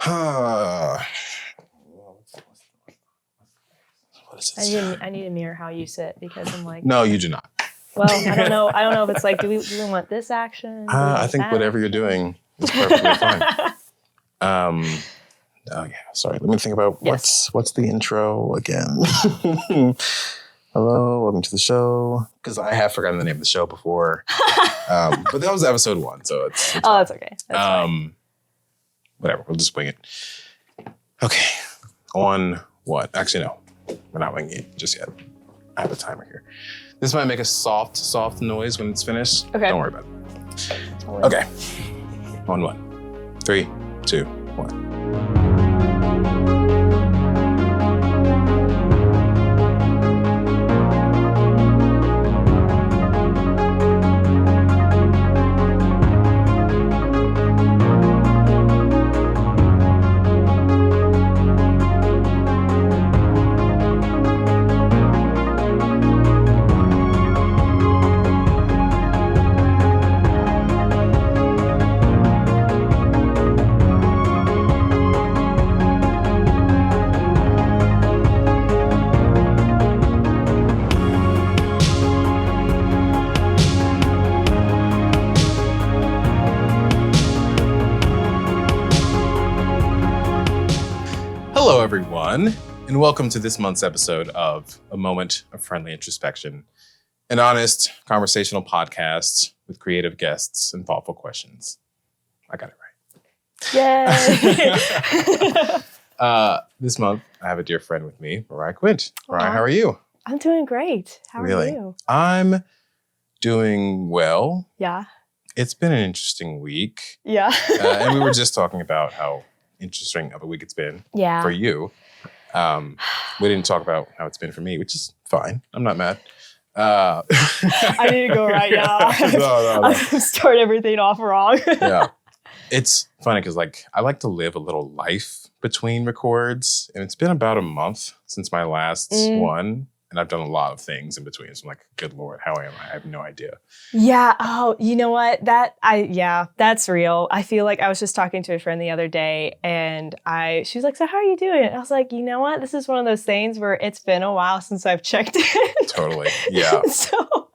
What is this? I need to mirror how you sit because I'm like, No, you do not. well, I don't know. I don't know if it's like, do we want this action? Do we want I think that whatever you're action? doing is perfectly fine. Oh yeah, sorry. Let me think about what's the intro again. Hello, welcome to the show. Because I have forgotten the name of the show before. But that was episode 1, so it's Oh, that's okay. That's fine. Whatever, we'll just wing it. Okay. On what? Actually, no. We're not winging it just yet. I have a timer here. This might make a soft noise when it's finished. Okay. Don't worry about it. Okay. On 1, 3, 2, 1. Hello, everyone, and welcome to this month's episode of A Moment of Friendly Introspection, an honest conversational podcast with creative guests and thoughtful questions. I got it right. Yay! This month, I have a dear friend with me, Moriah Quint. Moriah, Aw. how are you? I'm doing great. How Really? are you? I'm doing well. Yeah. It's been an interesting week, Yeah. and we were just talking about how interesting of a week it's been Yeah. for you. We didn't talk about how it's been for me, which is fine. I'm not mad. I need to go right now. No. I'll start everything off wrong. Yeah. It's funny because I like to live a little life between records, and it's been about a month since my last one, and I've done a lot of things in between. So I'm like, good Lord, how am I? I have no idea. Yeah. Oh, you know what? That's real. I feel like I was just talking to a friend the other day and she was like, so how are you doing? And I was like, you know what? This is one of those things where it's been a while since I've checked in. Totally. Yeah. So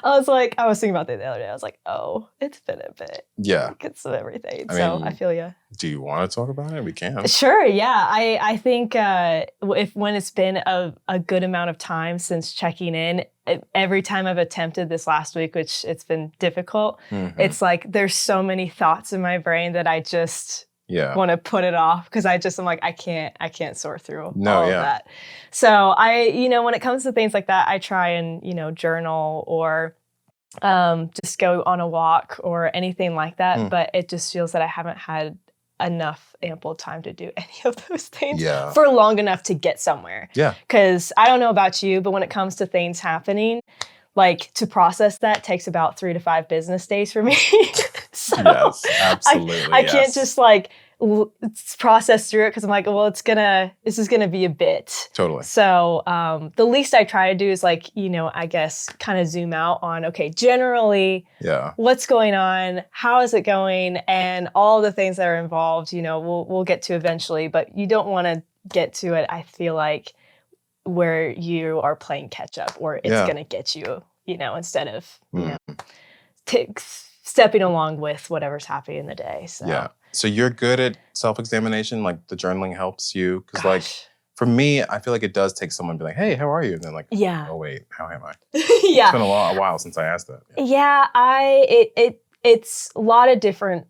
I was thinking about that the other day. I was like, oh, it's been a bit. Yeah. It's everything. I So mean, I feel you. Do you want to talk about it? We can. Sure. Yeah. I think when it's been a good amount of time since checking in, every time I've attempted this last week, which it's been difficult, it's like there's so many thoughts in my brain that I just want to put it off because I'm like, I can't sort through all of that. So when it comes to things like that, I try and, journal or just go on a walk or anything like that. But it just feels that I haven't had enough ample time to do any of those things for long enough to get somewhere. Yeah. Because I don't know about you, but when it comes to things happening, like to process that takes about 3 to 5 business days for me. So yes, absolutely. I can't just process through it because I'm like, well, this is gonna be a bit. Totally. So the least I try to do is I guess kind of zoom out on, okay, generally what's going on, how is it going, and all the things that are involved, we'll get to eventually, but you don't want to get to it, I feel like, where you are playing catch up or it's gonna get you, instead of stepping along with whatever's happening in the day. So. Yeah. So you're good at self-examination, like the journaling helps you? Because for me, I feel like it does take someone to be like, hey, how are you? And then oh wait, how am I? Yeah. It's been a while since I asked that. Yeah, it's a lot of different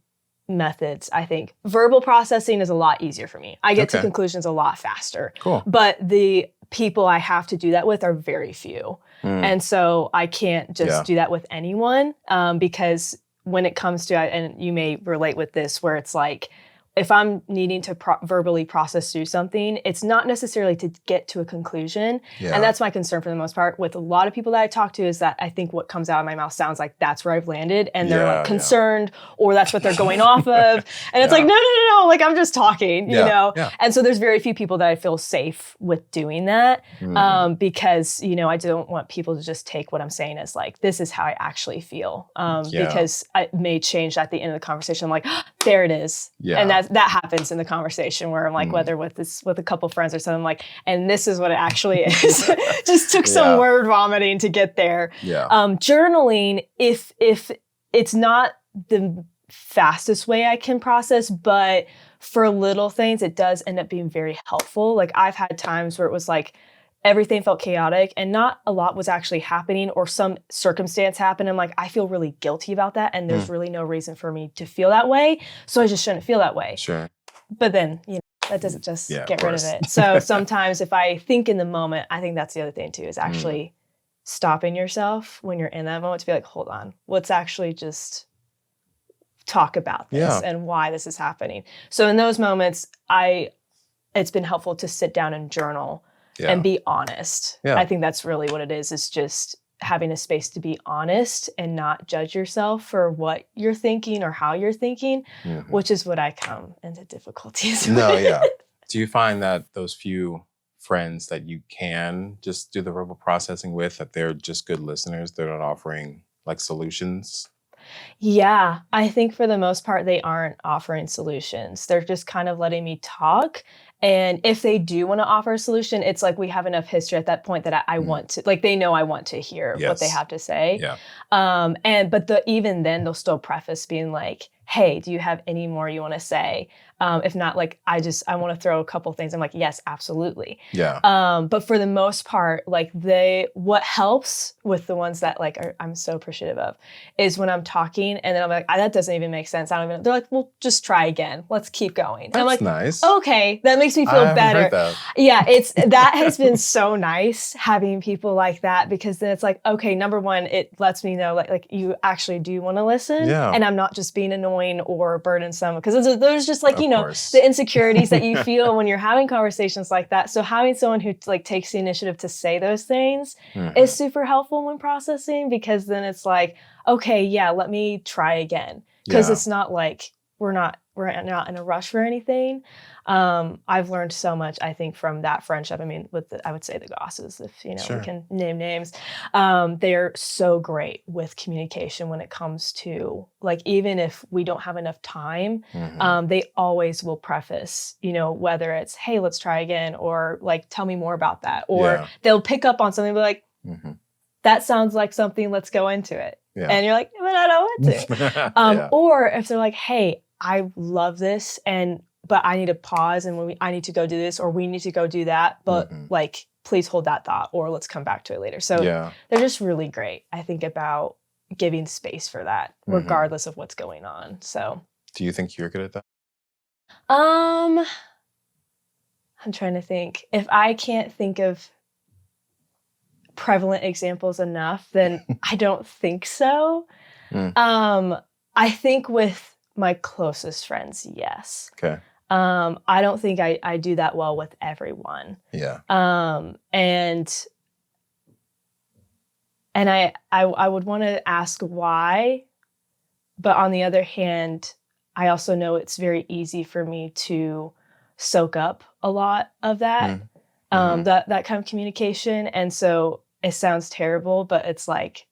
methods, I think. Verbal processing is a lot easier for me. I get to conclusions a lot faster. Cool. But the people I have to do that with are very few. And so I can't just do that with anyone because when it comes to, and you may relate with this, where it's like, if I'm needing to verbally process through something, it's not necessarily to get to a conclusion. Yeah. And that's my concern for the most part. With a lot of people that I talk to is that I think what comes out of my mouth sounds like that's where I've landed and they're concerned or that's what they're going off of. And it's like, no, I'm just talking, you know? Yeah. And so there's very few people that I feel safe with doing that because, I don't want people to just take what I'm saying as like, this is how I actually feel. Because it may change at the end of the conversation. I'm like, there it is. Yeah. And that happens in the conversation where I'm like, whether with a couple friends or something, I'm like, and this is what it actually is. Just took some word vomiting to get there. Yeah. Journaling, if it's not the fastest way I can process, but for little things, it does end up being very helpful. Like I've had times where it was like, everything felt chaotic and not a lot was actually happening, or some circumstance happened. I'm like, I feel really guilty about that. And there's really no reason for me to feel that way. So I just shouldn't feel that way. Sure. But then, that doesn't just get rid of it. So sometimes if I think in the moment, I think that's the other thing too, is actually stopping yourself when you're in that moment to be like, hold on, let's actually just talk about this and why this is happening. So in those moments, it's been helpful to sit down and journal and be honest. Yeah. I think that's really what it is just having a space to be honest and not judge yourself for what you're thinking or how you're thinking, which is what I come into difficulties with. No, yeah. Do you find that those few friends that you can just do the verbal processing with, that they're just good listeners? They're not offering like solutions? Yeah, I think for the most part, they aren't offering solutions. They're just kind of letting me talk. And if they do want to offer a solution, it's like we have enough history at that point that I want to, like they know I want to hear what they have to say. Yeah. But even then they'll still preface being like, hey, do you have any more you want to say? If not, like, I want to throw a couple things. I'm like, yes, absolutely. Yeah. But for the most part, like what helps with the ones that like I'm so appreciative of is when I'm talking and then I'm like, that doesn't even make sense. They're like, well, just try again. Let's keep going. And That's I'm like, nice. Okay, that makes me feel better. Heard that. Yeah, that has been so nice having people like that, because then it's like, okay, number one, it lets me know like you actually do want to listen, and I'm not just being annoying or burdensome, because there's just like the insecurities that you feel when you're having conversations like that. So having someone who like takes the initiative to say those things is super helpful when processing, because then it's like, okay, yeah, let me try again, because it's not like we're not in a rush for anything. I've learned so much, I think, from that friendship. I mean, I would say the Gosses, if we can name names. They're so great with communication when it comes to like, even if we don't have enough time, they always will preface, whether it's, hey, let's try again, or like, tell me more about that, or they'll pick up on something and be like, that sounds like something, let's go into it. Yeah. And you're like, but I don't want to. Or if they're like, hey, I love this, but I need to pause, and I need to go do this, or we need to go do that, but like, please hold that thought, or let's come back to it later. So they're just really great, I think, about giving space for that, regardless of what's going on. So do you think you're good at that? I'm trying to think. If I can't think of prevalent examples enough, then I don't think so. I think with my closest friends, yes. Okay. I don't think I do that well with everyone. Yeah. And I would want to ask why, but on the other hand, I also know it's very easy for me to soak up a lot of that, that kind of communication. And so it sounds terrible, but it's like,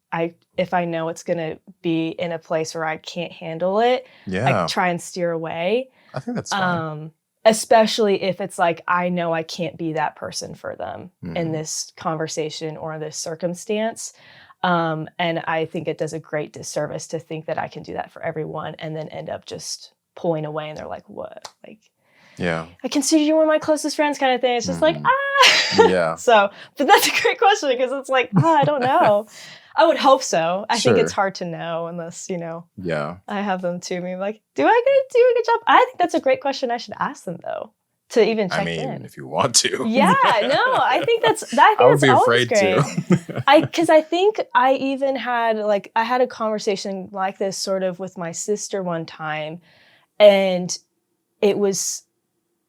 if I know it's going to be in a place where I can't handle it, I try and steer away. I think that's fine. Especially if it's like, I know I can't be that person for them in this conversation or this circumstance. And I think it does a great disservice to think that I can do that for everyone and then end up just pulling away, and they're like, what? Like, I consider you one of my closest friends, kind of thing. It's just like, Yeah. So, but that's a great question, because it's like, I don't know. I would hope so. I think it's hard to know unless, I have them to me like, do I do a good job? I think that's a great question. I should ask them, though, to even check in. If you want to. Yeah, no, I think that's would be always afraid great. to. Because I think I even had I had a conversation like this sort of with my sister one time, and it was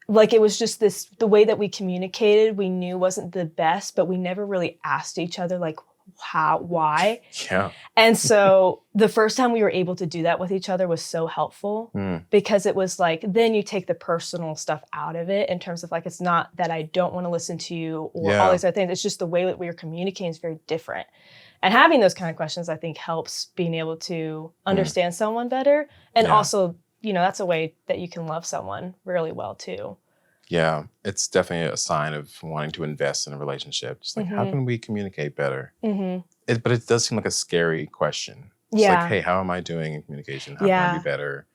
just the way that we communicated, we knew wasn't the best, but we never really asked each other like, why? Yeah. And so the first time we were able to do that with each other was so helpful, because it was like, then you take the personal stuff out of it, in terms of like, it's not that I don't want to listen to you or all these other things. It's just the way that we are communicating is very different. And having those kind of questions, I think, helps being able to understand someone better, and also that's a way that you can love someone really well too. Yeah, it's definitely a sign of wanting to invest in a relationship. Just like, how can we communicate better? But it does seem like a scary question. It's like, hey, how am I doing in communication? How can I be better?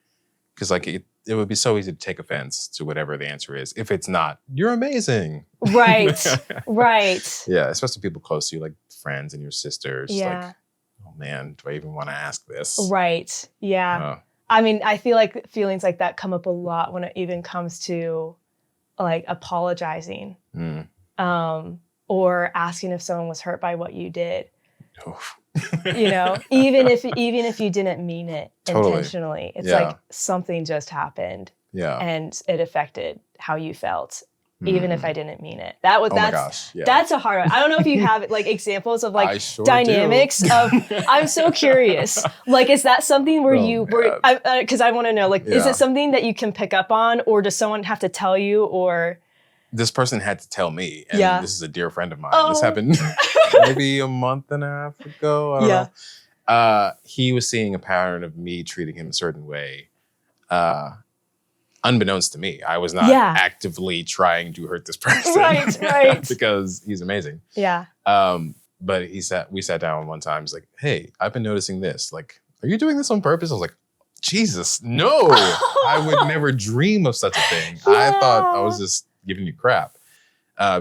Because like it would be so easy to take offense to whatever the answer is. If it's not, you're amazing. Right, right. Yeah, especially people close to you, like friends and your sisters. Like, oh man, do I even want to ask this? Right, yeah. I mean, I feel like feelings like that come up a lot when it even comes to like apologizing or asking if someone was hurt by what you did. Even if you didn't mean it intentionally, it's like something just happened and it affected how you felt. Even if I didn't mean it. That's a hard one. I don't know if you have like examples of like dynamics of, I'm so curious. Like, is that something where because I want to know, like, is it something that you can pick up on, or does someone have to tell you, or? This person had to tell me, and this is a dear friend of mine. This happened maybe a month and a half ago. I don't know. He was seeing a pattern of me treating him a certain way. Unbeknownst to me, I was not actively trying to hurt this person. Right. Because he's amazing. Yeah. But we sat down one time. He's like, hey, I've been noticing this. Like, are you doing this on purpose? I was like, Jesus, no. I would never dream of such a thing. I thought I was just giving you crap.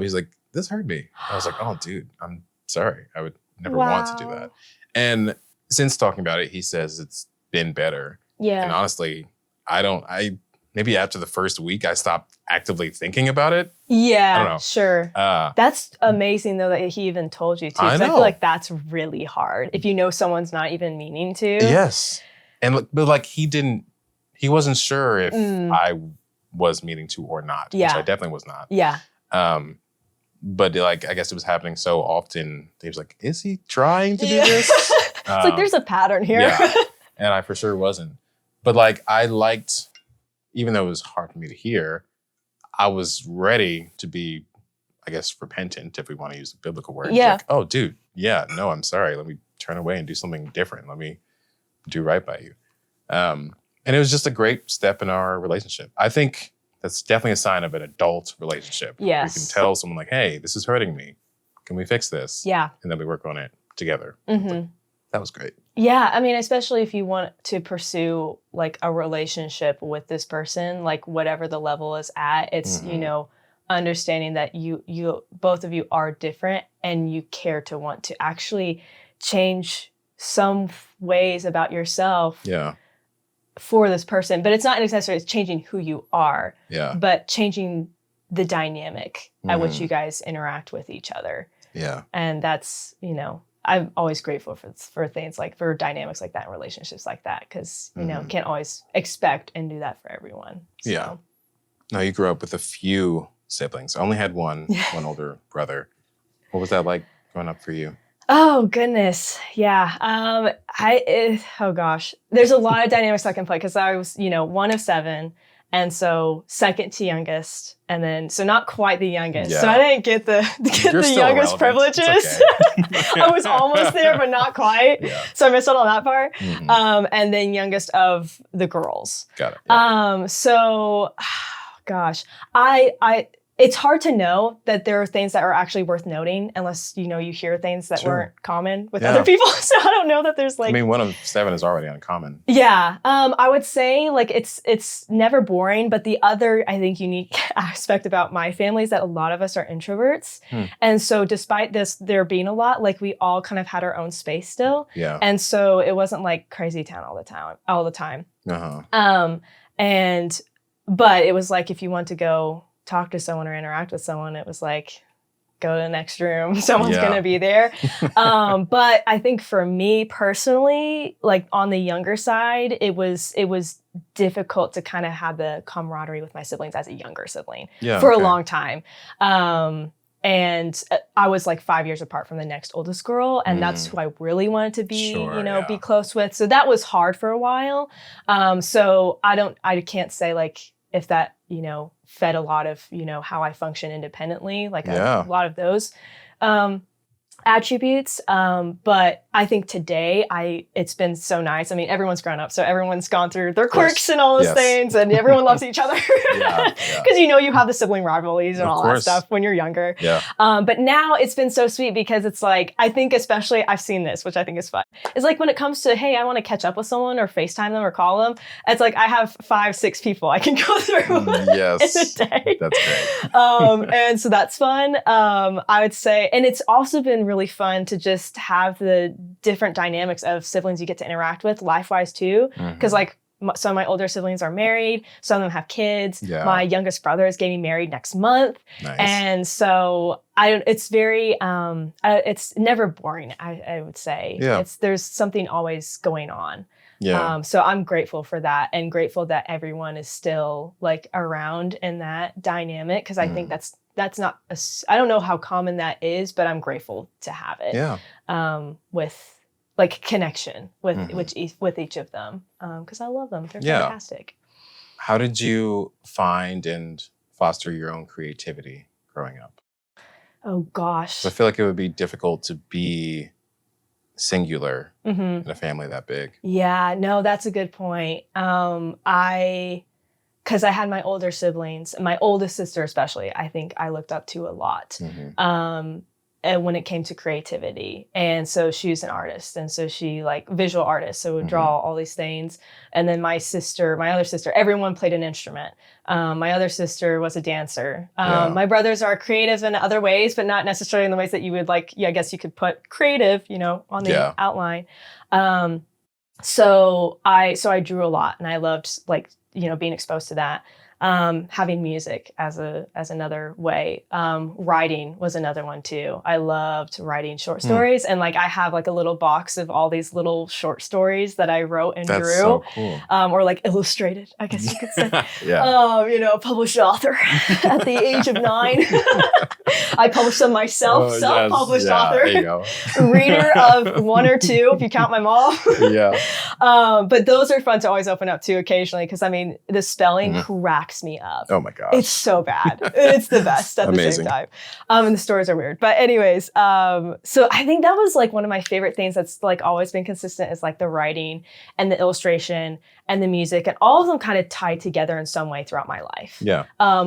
He's like, this hurt me. I was like, oh, dude, I'm sorry. I would never want to do that. And since talking about it, he says it's been better. Yeah. And honestly, maybe after the first week, I stopped actively thinking about it. Yeah, I don't know. Sure. That's amazing, though, that he even told you to. I feel like that's really hard if you know someone's not even meaning to. Yes. But like he wasn't sure if I was meaning to or not, which I definitely was not. Yeah. But like, I guess it was happening so often. He was like, is he trying to do this? It's like, there's a pattern here. Yeah. And I for sure wasn't. But like, I liked, even though it was hard for me to hear, I was ready to be, I guess, repentant, if we want to use the biblical word. Yeah. Like, oh, dude, no, I'm sorry. Let me turn away and do something different. Let me do right by you. And it was just a great step in our relationship. I think that's definitely a sign of an adult relationship. Yes. We can tell someone like, hey, this is hurting me. Can we fix this? Yeah. And then we work on it together. Like, that was great. Yeah, I mean, especially if you want to pursue like a relationship with this person, like whatever the level is at, it's, understanding that you both of you are different and you care to want to actually change some ways about yourself for this person. But it's not necessarily changing who you are, but changing the dynamic at which you guys interact with each other. Yeah. And that's, I'm always grateful for things like, for dynamics like that and relationships like that, because, can't always expect and do that for everyone. So. Yeah. No, you grew up with a few siblings. I only had one older brother. What was that like growing up for you? Oh, goodness. Yeah. Oh gosh, there's a lot of dynamics I can play, because I was, one of 7. And so second to youngest, and then, so not quite the youngest. Yeah. So I didn't get the youngest privileges. Okay. I was almost there, but not quite. Yeah. So I missed out on that part. And then youngest of the girls. Got it. Yeah. So, gosh, it's hard to know that there are things that are actually worth noting unless, you hear things that weren't common with other people. So I don't know that there's like... I mean, one of 7 is already uncommon. Yeah. I would say like it's never boring, but the other, I think, unique aspect about my family is that a lot of us are introverts. And so despite there being a lot, like we all kind of had our own space still. Yeah. And so it wasn't like crazy town all the time. Uh-huh. But it was like, if you want to go talk to someone or interact with someone, it was like, go to the next room. Someone's going to be there. But I think for me personally, like on the younger side, it was difficult to kind of have the camaraderie with my siblings as a younger sibling for a long time. And I was like 5 years apart from the next oldest girl. And that's who I really wanted to be, be close with. So that was hard for a while. So I can't say like if that, fed a lot of, how I function independently, like a lot of those. attributes. But I think today it's been so nice. I mean, everyone's grown up, so everyone's gone through their quirks and all those things, and everyone loves each other. Because you have the sibling rivalries and all that stuff when you're younger. Yeah. But now it's been so sweet because it's like, I think especially I've seen this, which I think is fun. It's like when it comes to, hey, I want to catch up with someone or FaceTime them or call them. It's like I have 5-6 people I can go through in a day. That's great. And so that's fun. I would say, and it's also been really fun to just have the different dynamics of siblings you get to interact with life-wise too. Because like some of my older siblings are married, some of them have kids. My youngest brother is getting married next month. And so it's very, it's never boring, I would say. There's something always going on. So I'm grateful for that, and grateful that everyone is still like around in that dynamic, because I think that's not I don't know how common that is, but I'm grateful to have it. With like connection with each of them, because I love them. They're fantastic. How did you find and foster your own creativity growing up? Oh gosh, I feel like it would be difficult to be singular in a family that big. Yeah, no, that's a good point. Because I had my older siblings, my oldest sister especially, I think I looked up to a lot. And when it came to creativity. And so she was an artist. And so she like visual artist, so would draw all these things. And then my other sister, everyone played an instrument. My other sister was a dancer. My brothers are creative in other ways, but not necessarily in the ways that you would like, I guess you could put creative, on the outline. So I drew a lot, and I loved like, being exposed to that. Having music as another way. Writing was another one too. I loved writing short stories, and like I have like a little box of all these little short stories that I wrote and drew. That's so cool. Or like illustrated, I guess you could say. Published author at the age of 9. I published them myself, self-published author. There you go. Reader of 1 or 2, if you count my mom. But those are fun to always open up to occasionally, because I mean the spelling cracks me up. Oh my gosh. It's so bad. It's the best at the same time. And the stories are weird. But anyways, so I think that was like one of my favorite things that's like always been consistent, is like the writing and the illustration and the music, and all of them kind of tied together in some way throughout my life.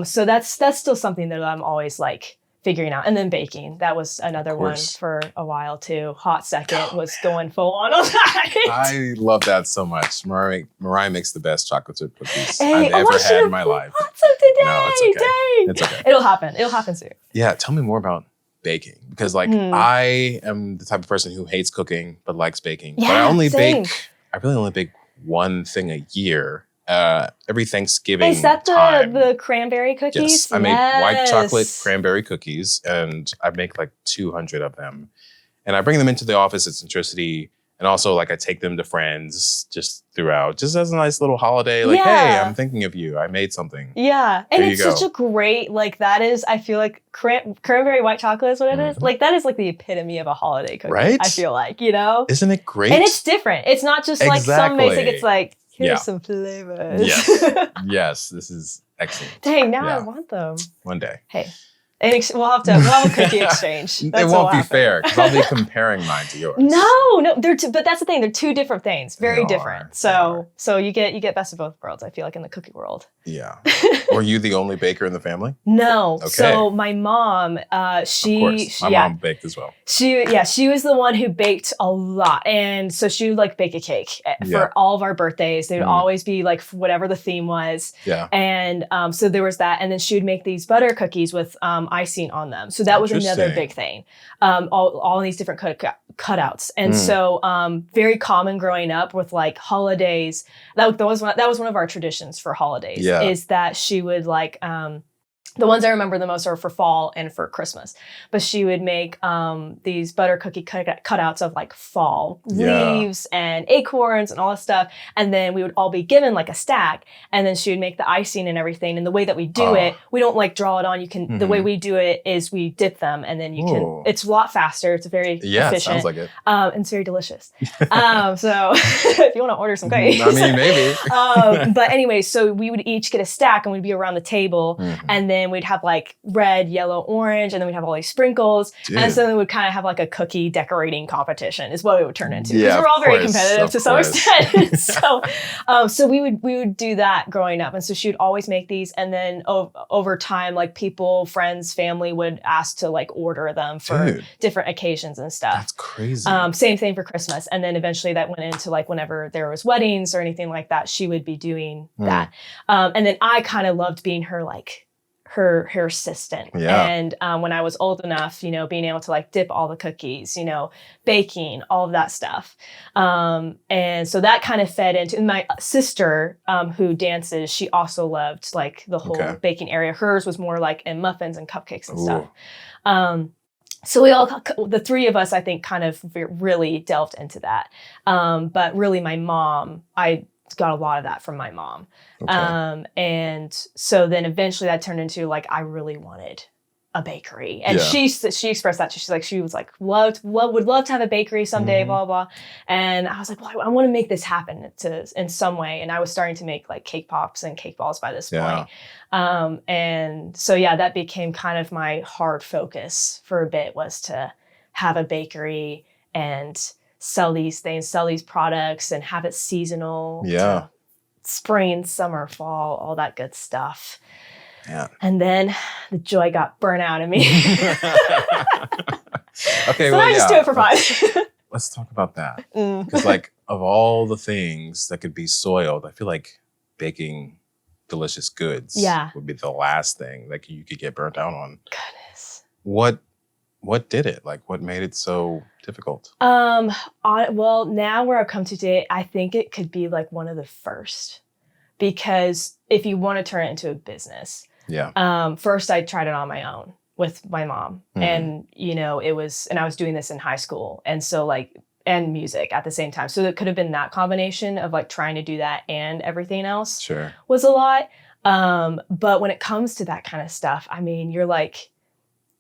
So that's still something that I'm always like figuring out. And then baking, that was another one for a while too. Hot second was going full on that. I love that so much. Mariah makes the best chocolate chip cookies I've ever had in my life. Some today. No, it's okay. Dang. It's okay. It'll happen soon. Yeah, tell me more about baking, because like I am the type of person who hates cooking but likes baking. But I really only bake one thing a year. Every Thanksgiving. Is that the cranberry cookies? Yes, I make white chocolate cranberry cookies, and I make like 200 of them. And I bring them into the office at Centricity, and also like I take them to friends just throughout, just as a nice little holiday. Like, hey, I'm thinking of you. I made something. Yeah, and it's such a great, like that is, I feel like cranberry white chocolate is what it is. Like that is like the epitome of a holiday cookie. Right? I feel like, Isn't it great? And it's different. It's not just like some basic, it's like, here's some flavors. Yes, this is excellent. Dang, now I want them. One day. Hey, we'll have a cookie exchange. It won't be fair, because I'll be comparing mine to yours. No, but that's the thing. They're two different things, very different. So you get best of both worlds, I feel like, in the cookie world. Yeah. Were you the only baker in the family? No. Okay. So my mom, of course. My mom baked as well. She was the one who baked a lot. And so she would like bake a cake for all of our birthdays. They would always be like whatever the theme was. Yeah. And so there was that. And then she would make these butter cookies with icing on them. So that was another big thing. All these different cutouts. And so very common growing up with like holidays. That was one of our traditions for holidays. Yeah. Is that she would like the ones I remember the most are for fall and for Christmas. But she would make these butter cookie cutouts of like fall leaves and acorns and all this stuff. And then we would all be given like a stack. And then she would make the icing and everything. And the way that we do it, we don't like draw it on. You can, the way we do it is we dip them, and then you can, it's a lot faster. It's very efficient. It sounds like it. And it's very delicious. So if you want to order some cookies. I mean, maybe. But anyway, so we would each get a stack, and we'd be around the table. And then then we'd have like red, yellow, orange, and then we'd have all these sprinkles. Dude. And so then we'd kind of have like a cookie decorating competition is what it would turn into. Because we're all very competitive to some extent. So we would do that growing up. And so she would always make these. And then over time, like people, friends, family would ask to like order them for different occasions and stuff. That's crazy. Same thing for Christmas. And then eventually that went into like whenever there was weddings or anything like that, she would be doing that. And then I kind of loved being her assistant. Yeah. And when I was old enough, you know, being able to like dip all the cookies, you know, baking, all of that stuff. And so that kind of fed into, and my sister who dances, she also loved like the whole baking area. Hers was more like in muffins and cupcakes and stuff. So we all, the three of us, I think, kind of really delved into that. But really my mom, I got a lot of that from my mom. And so then eventually that turned into like, I really wanted a bakery. And she expressed that. She was like, would love to have a bakery someday, blah, blah. And I was like, well, I want to make this happen in some way. And I was starting to make like cake pops and cake balls by this point. And so, that became kind of my hard focus for a bit, was to have a bakery and sell these things, sell these products, and have it seasonal. Spring, summer, fall, all that good stuff. And then the joy got burnt out of me. Okay, so I just do it for fun. Let's talk about that. Because like of all the things that could be soiled, I feel like baking delicious goods would be the last thing that you could get burnt out on. Goodness. What did it? Like, what made it so difficult? Well, now where I've come to today, I think it could be like one of the first, because if you want to turn it into a business, first I tried it on my own with my mom, and you know, I was doing this in high school, and so like, and music at the same time. So it could have been that combination of like trying to do that and everything else was a lot. But when it comes to that kind of stuff, I mean, you're like,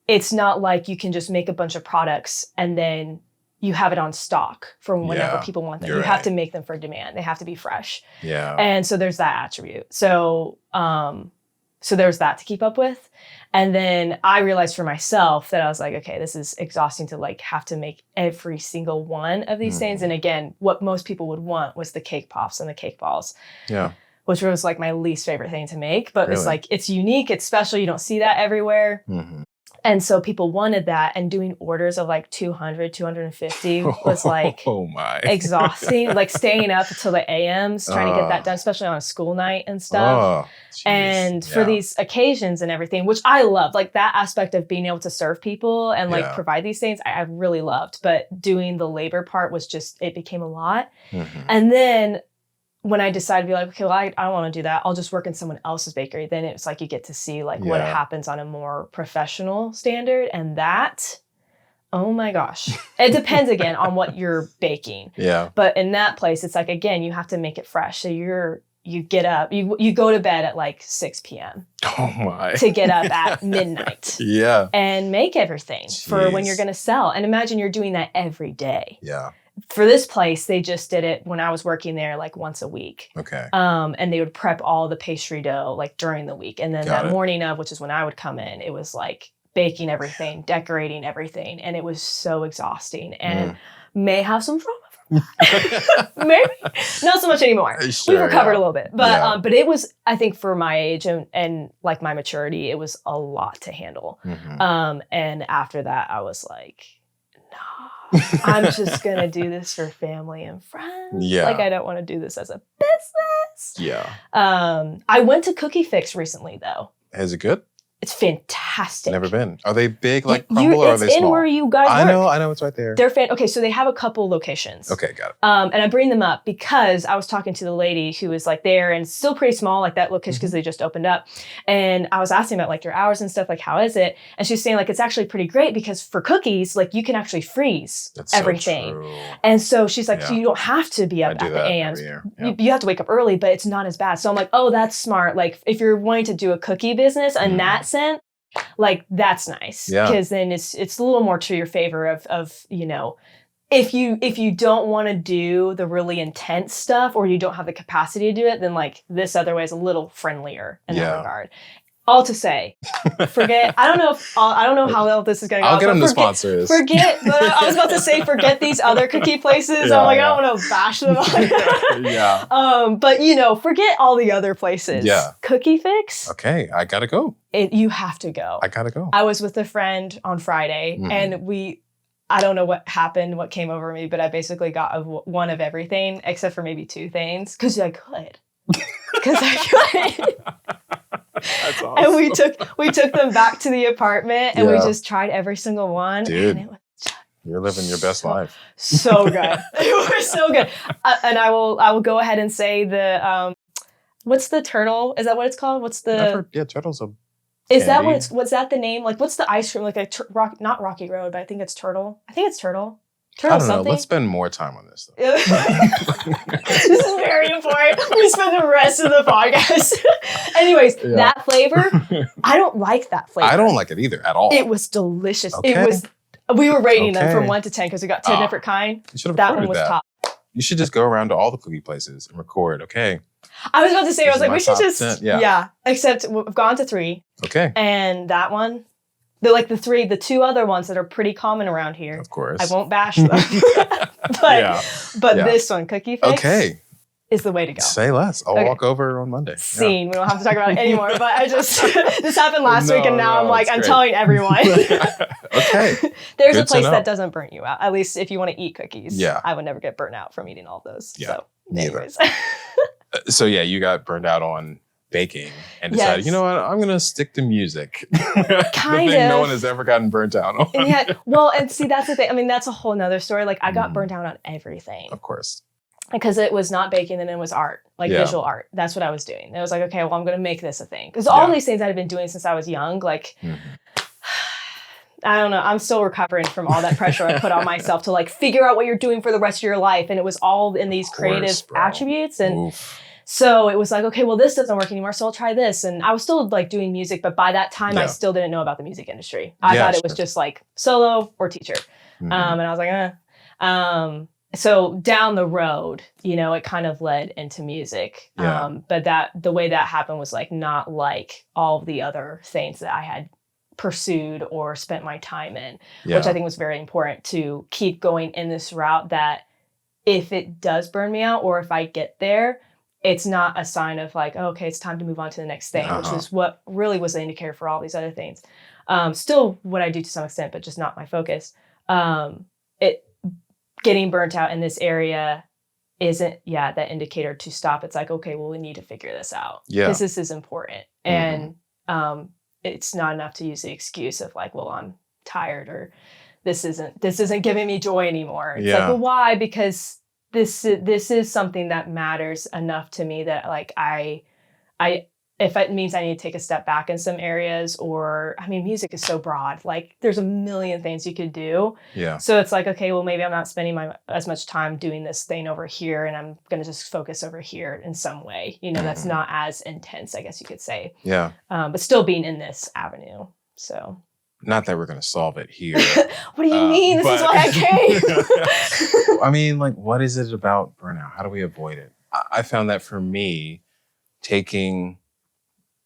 it's not like you can just make a bunch of products and then you have it on stock for whenever people want them. You have to make them for demand. They have to be fresh. And so there's that attribute. So there's that to keep up with. And then I realized for myself that I was like, okay, this is exhausting to like have to make every single one of these things. And again, what most people would want was the cake pops and the cake balls. Which was like my least favorite thing to make. But it's like, it's unique, it's special. You don't see that everywhere. And so people wanted that, and doing orders of like 200, 250 was like exhausting, like staying up until the AMs trying to get that done, especially on a school night and stuff. And for these occasions and everything, which I loved, like that aspect of being able to serve people and like provide these things, I really loved. But doing the labor part was just, it became a lot. And then when I decided to be like, okay, well, I don't want to do that, I'll just work in someone else's bakery. Then it's like you get to see like what happens on a more professional standard. And that, oh my gosh, it depends again on what you're baking. But in that place, it's like, again, you have to make it fresh. So you get up, you go to bed at like 6 p.m. to get up at midnight. And make everything for when you're going to sell. And imagine you're doing that every day. For this place, they just did it when I was working there like once a week. And they would prep all the pastry dough like during the week. And then morning of, which is when I would come in, it was like baking everything, decorating everything. And it was so exhausting, and may have some trauma from maybe not so much anymore. We've recovered a little bit, but it was, I think for my age and like my maturity, it was a lot to handle. And after that, I was like, I'm just going to do this for family and friends. Like, I don't want to do this as a business. I went to Cookie Fix recently, though. Is it good? It's fantastic. Never been. Are they big like Crumble, or are they small? It's in where you guys work. I know, it's right there. They're okay, so they have a couple locations. Okay, got it. And I bring them up because I was talking to the lady who was like there, and still pretty small, like that location, because they just opened up. And I was asking about like your hours and stuff, like how is it? And she's saying like it's actually pretty great because for cookies, like you can actually freeze everything. So true. And so she's like, so you don't have to be up at the AMs. You have to wake up early, but it's not as bad. So I'm like, oh, that's smart. Like if you're wanting to do a cookie business in that sense, like that's nice, because then it's a little more to your favor of you know, if you don't want to do the really intense stuff, or you don't have the capacity to do it, then like this other way is a little friendlier in that regard. All to say, forget. I don't know how well this is going to go. I'll get them to sponsor this. Forget. But I was about to say, forget these other cookie places. I'm like, I don't want to bash them on. Yeah. But forget all the other places. Yeah. Cookie Fix. Okay, I gotta go. You have to go. I gotta go. I was with a friend on Friday, and I don't know what happened, what came over me, but I basically got one of everything except for maybe 2 things because I could. Because I could. That's awesome. And we took them back to the apartment and we just tried every single one. Dude, and it was you're living your best life. So good. It was so good. And I will go ahead and say the what's the turtle? Is that what it's called? What's the turtle's a Is candy. that what's that the name? Like what's the ice cream? Like not Rocky Road, but I think it's Turtle. I think it's Turtle. I don't know. Let's spend more time on this, though. This is very important. We spend the rest of the podcast. Anyways, that flavor, I don't like that flavor. I don't like it either at all. It was delicious. Okay. We were rating them from 1 to 10 because we got 10 different kind. You should have that one was top. You should just go around to all the cookie places and record. Okay. I was about to say, I was like, we should just 10. Except we've gone to 3. Okay. And that one. They're like the 2 other ones that are pretty common around here. Of course. I won't bash them. but this one, Cookie Fix, is the way to go. Say less. I'll walk over on Monday. Scene. We don't have to talk about it anymore. But this happened last week and now I'm like, I'm telling everyone. Okay. There's a place that doesn't burn you out. At least if you want to eat cookies. Yeah. I would never get burnt out from eating all of those. Yeah. So anyways. So you got burned out on baking and decided, you know what, I'm going to stick to music. Kind the thing of. no one has ever gotten burnt out on. Yeah. Well, and see, that's the thing. I mean, that's a whole nother story. Like I got burnt out on everything. Of course. Because it was not baking and it was art, like visual art. That's what I was doing. It was like, okay, well, I'm going to make this a thing. Because all these things I've been doing since I was young, like, I don't know. I'm still recovering from all that pressure I put on myself to like figure out what you're doing for the rest of your life. And it was all in these creative attributes. And so it was like, okay, well, this doesn't work anymore. So I'll try this. And I was still like doing music. But by that time, I still didn't know about the music industry. I thought it was just like solo or teacher. And I was like, So down the road, it kind of led into music. But the way that happened was like not like all the other things that I had pursued or spent my time in, which I think was very important to keep going in this route, that if it does burn me out or if I get there, it's not a sign of like, oh, okay, it's time to move on to the next thing, which was what really was the indicator for all these other things. Still what I do to some extent, but just not my focus. Getting burnt out in this area isn't, that indicator to stop. It's like, okay, well, we need to figure this out because this is important. And it's not enough to use the excuse of like, well, I'm tired or this isn't giving me joy anymore. It's like, well, why? Because this is something that matters enough to me that like if it means I need to take a step back in some areas, or, I mean, music is so broad. Like, there's a million things you could do. Yeah. So it's like, okay, well, maybe I'm not spending as much time doing this thing over here, and I'm going to just focus over here in some way. That's not as intense, I guess you could say. Yeah. But still being in this avenue. So. Not that we're going to solve it here. What do you mean? This is why I came. I mean, like, what is it about burnout? How do we avoid it? I found that for me, taking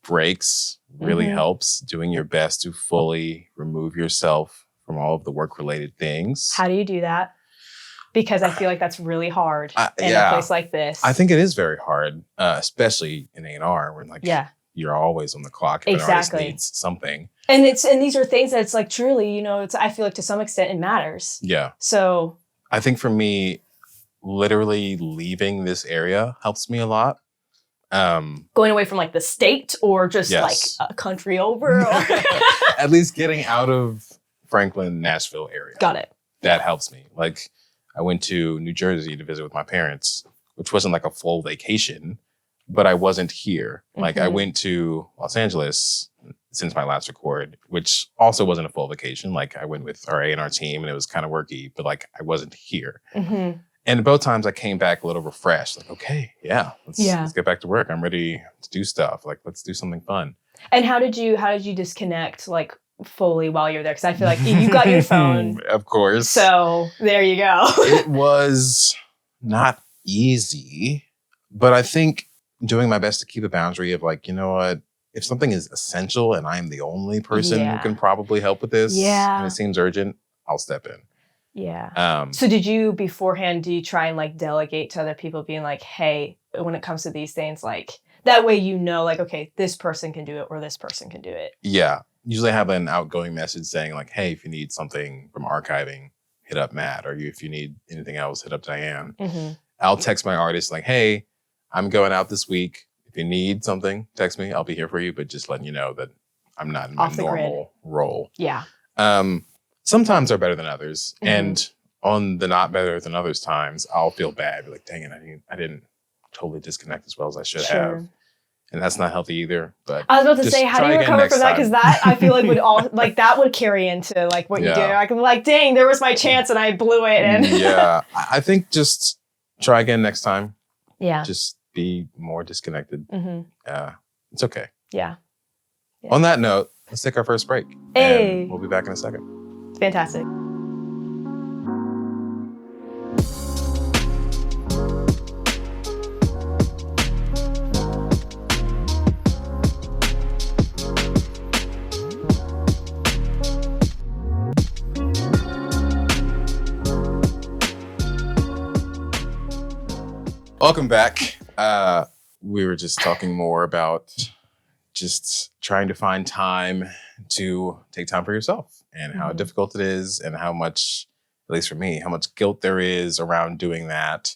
breaks really helps. Doing your best to fully remove yourself from all of the work-related things. How do you do that? Because I feel like that's really hard in a place like this. I think it is very hard, especially in A&R, where like you're always on the clock if an artist needs something. And these are things that it's like truly, I feel like to some extent it matters. Yeah. So I think for me, literally leaving this area helps me a lot. Going away from like the state or just like a country over? Or At least getting out of Franklin, Nashville area. Got it. That helps me. Like I went to New Jersey to visit with my parents, which wasn't like a full vacation, but I wasn't here. Like I went to Los Angeles since my last record, which also wasn't a full vacation. Like I went with our A&R team and it was kind of worky, but like I wasn't here. And both times I came back a little refreshed, like, okay, let's get back to work. I'm ready to do stuff. Like, let's do something fun. And how did you disconnect like fully while you're there? Because I feel like you got your phone. Of course. So there you go. It was not easy, but I think doing my best to keep a boundary of like, you know what, if something is essential and I'm the only person who can probably help with this, and it seems urgent, I'll step in. Yeah. So did you beforehand, do you try and like delegate to other people being like, hey, when it comes to these things, like that way, like, okay, this person can do it or this person can do it. Yeah. Usually I have an outgoing message saying like, hey, if you need something from archiving, hit up Matt, or if you need anything else, hit up Diane. I'll text my artist like, hey, I'm going out this week. If you need something, text me. I'll be here for you, but just letting you know that I'm not in my normal role. Yeah. Sometimes are better than others. And on the not better than others times, I'll feel bad. Be like, dang it, I didn't totally disconnect as well as I should have. And that's not healthy either. But I was about to say, how do you recover from that? Because that I feel like would all like that would carry into like what you do. I can be like, dang, there was my chance and I blew it. And yeah, I think just try again next time. Yeah. Just be more disconnected. It's okay. Yeah. On that note, let's take our first break. Hey. And we'll be back in a second. Fantastic. Welcome back. We were just talking more about just trying to find time to take time for yourself and how difficult it is and how much, at least for me, how much guilt there is around doing that.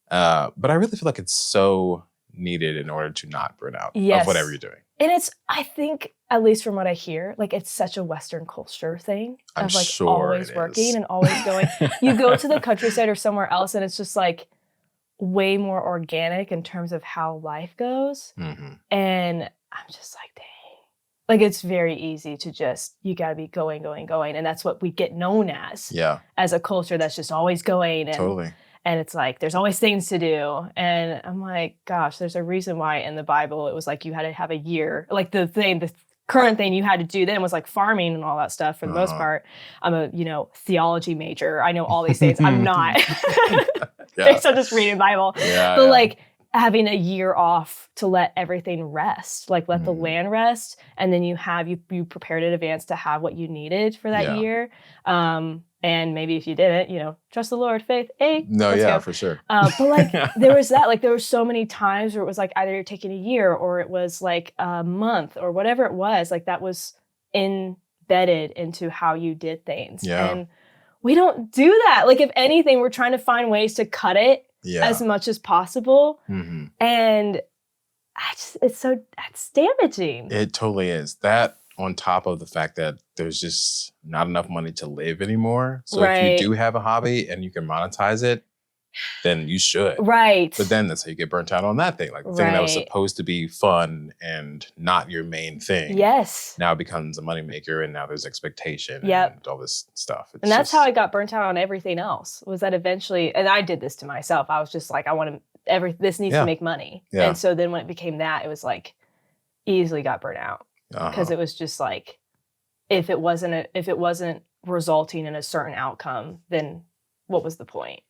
But I really feel like it's so needed in order to not burn out of whatever you're doing. And it's, I think, at least from what I hear, like it's such a Western culture thing of like always working and always going. You go to the countryside or somewhere else and it's just like way more organic in terms of how life goes. And I'm just like, dang. Like it's very easy to just, you gotta be going. And that's what we get known as. Yeah. As a culture that's just always going. And, totally. And it's like, there's always things to do. And I'm like, gosh, there's a reason why in the Bible it was like you had to have a year. Like the current thing you had to do then was like farming and all that stuff for the most part. I'm a, theology major. I know all these things. I'm not. Based on just reading the Bible. But like having a year off to let everything rest, like let the land rest. And then you prepared in advance to have what you needed for that year. And maybe if you didn't, trust the Lord, faith, let's go. For sure. But like there was that, like there were so many times where it was like either you're taking a year or it was like a month or whatever it was, like that was embedded into how you did things. Yeah. And we don't do that. Like if anything, we're trying to find ways to cut it as much as possible. And it's damaging. It totally is. That on top of the fact that there's just not enough money to live anymore. So if you do have a hobby and you can monetize it, then you should. Right. But then that's how you get burnt out on that thing. Like the thing that was supposed to be fun and not your main thing. Yes. Now becomes a moneymaker and now there's expectation and all this stuff. And that's how I got burnt out on everything else, was that eventually, and I did this to myself. I was just like, this needs to make money. Yeah. And so then when it became that, it was like easily got burnt out. Because it was just like, if it wasn't resulting in a certain outcome, then what was the point?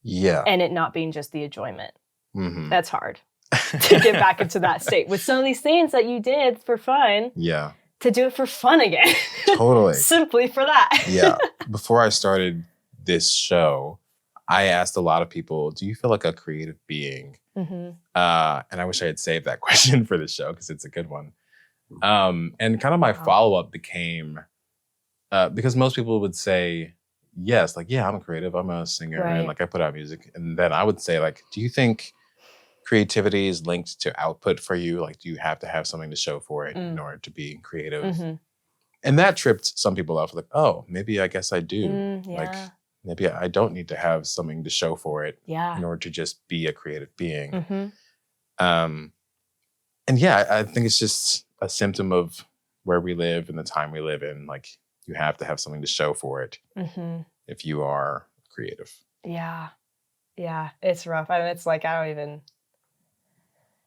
Yeah. And it not being just the enjoyment. That's hard to get back into that state with some of these things that you did for fun. Yeah. To do it for fun again. Totally. Simply for that. Yeah. Before I started this show, I asked a lot of people, do you feel like a creative being? And I wish I had saved that question for this show because it's a good one. And kind of my follow-up became, because most people would say, yes, like, yeah, I'm a creative, I'm a singer, and like I put out music. And then I would say like, do you think creativity is linked to output for you? Like, do you have to have something to show for it in order to be creative? And that tripped some people off, like, oh, maybe I guess I do. Like, maybe I don't need to have something to show for it in order to just be a creative being. And yeah, I think it's just a symptom of where we live and the time we live in. Like, you have to have something to show for it if you are creative. Yeah. Yeah. It's rough. I mean, it's like,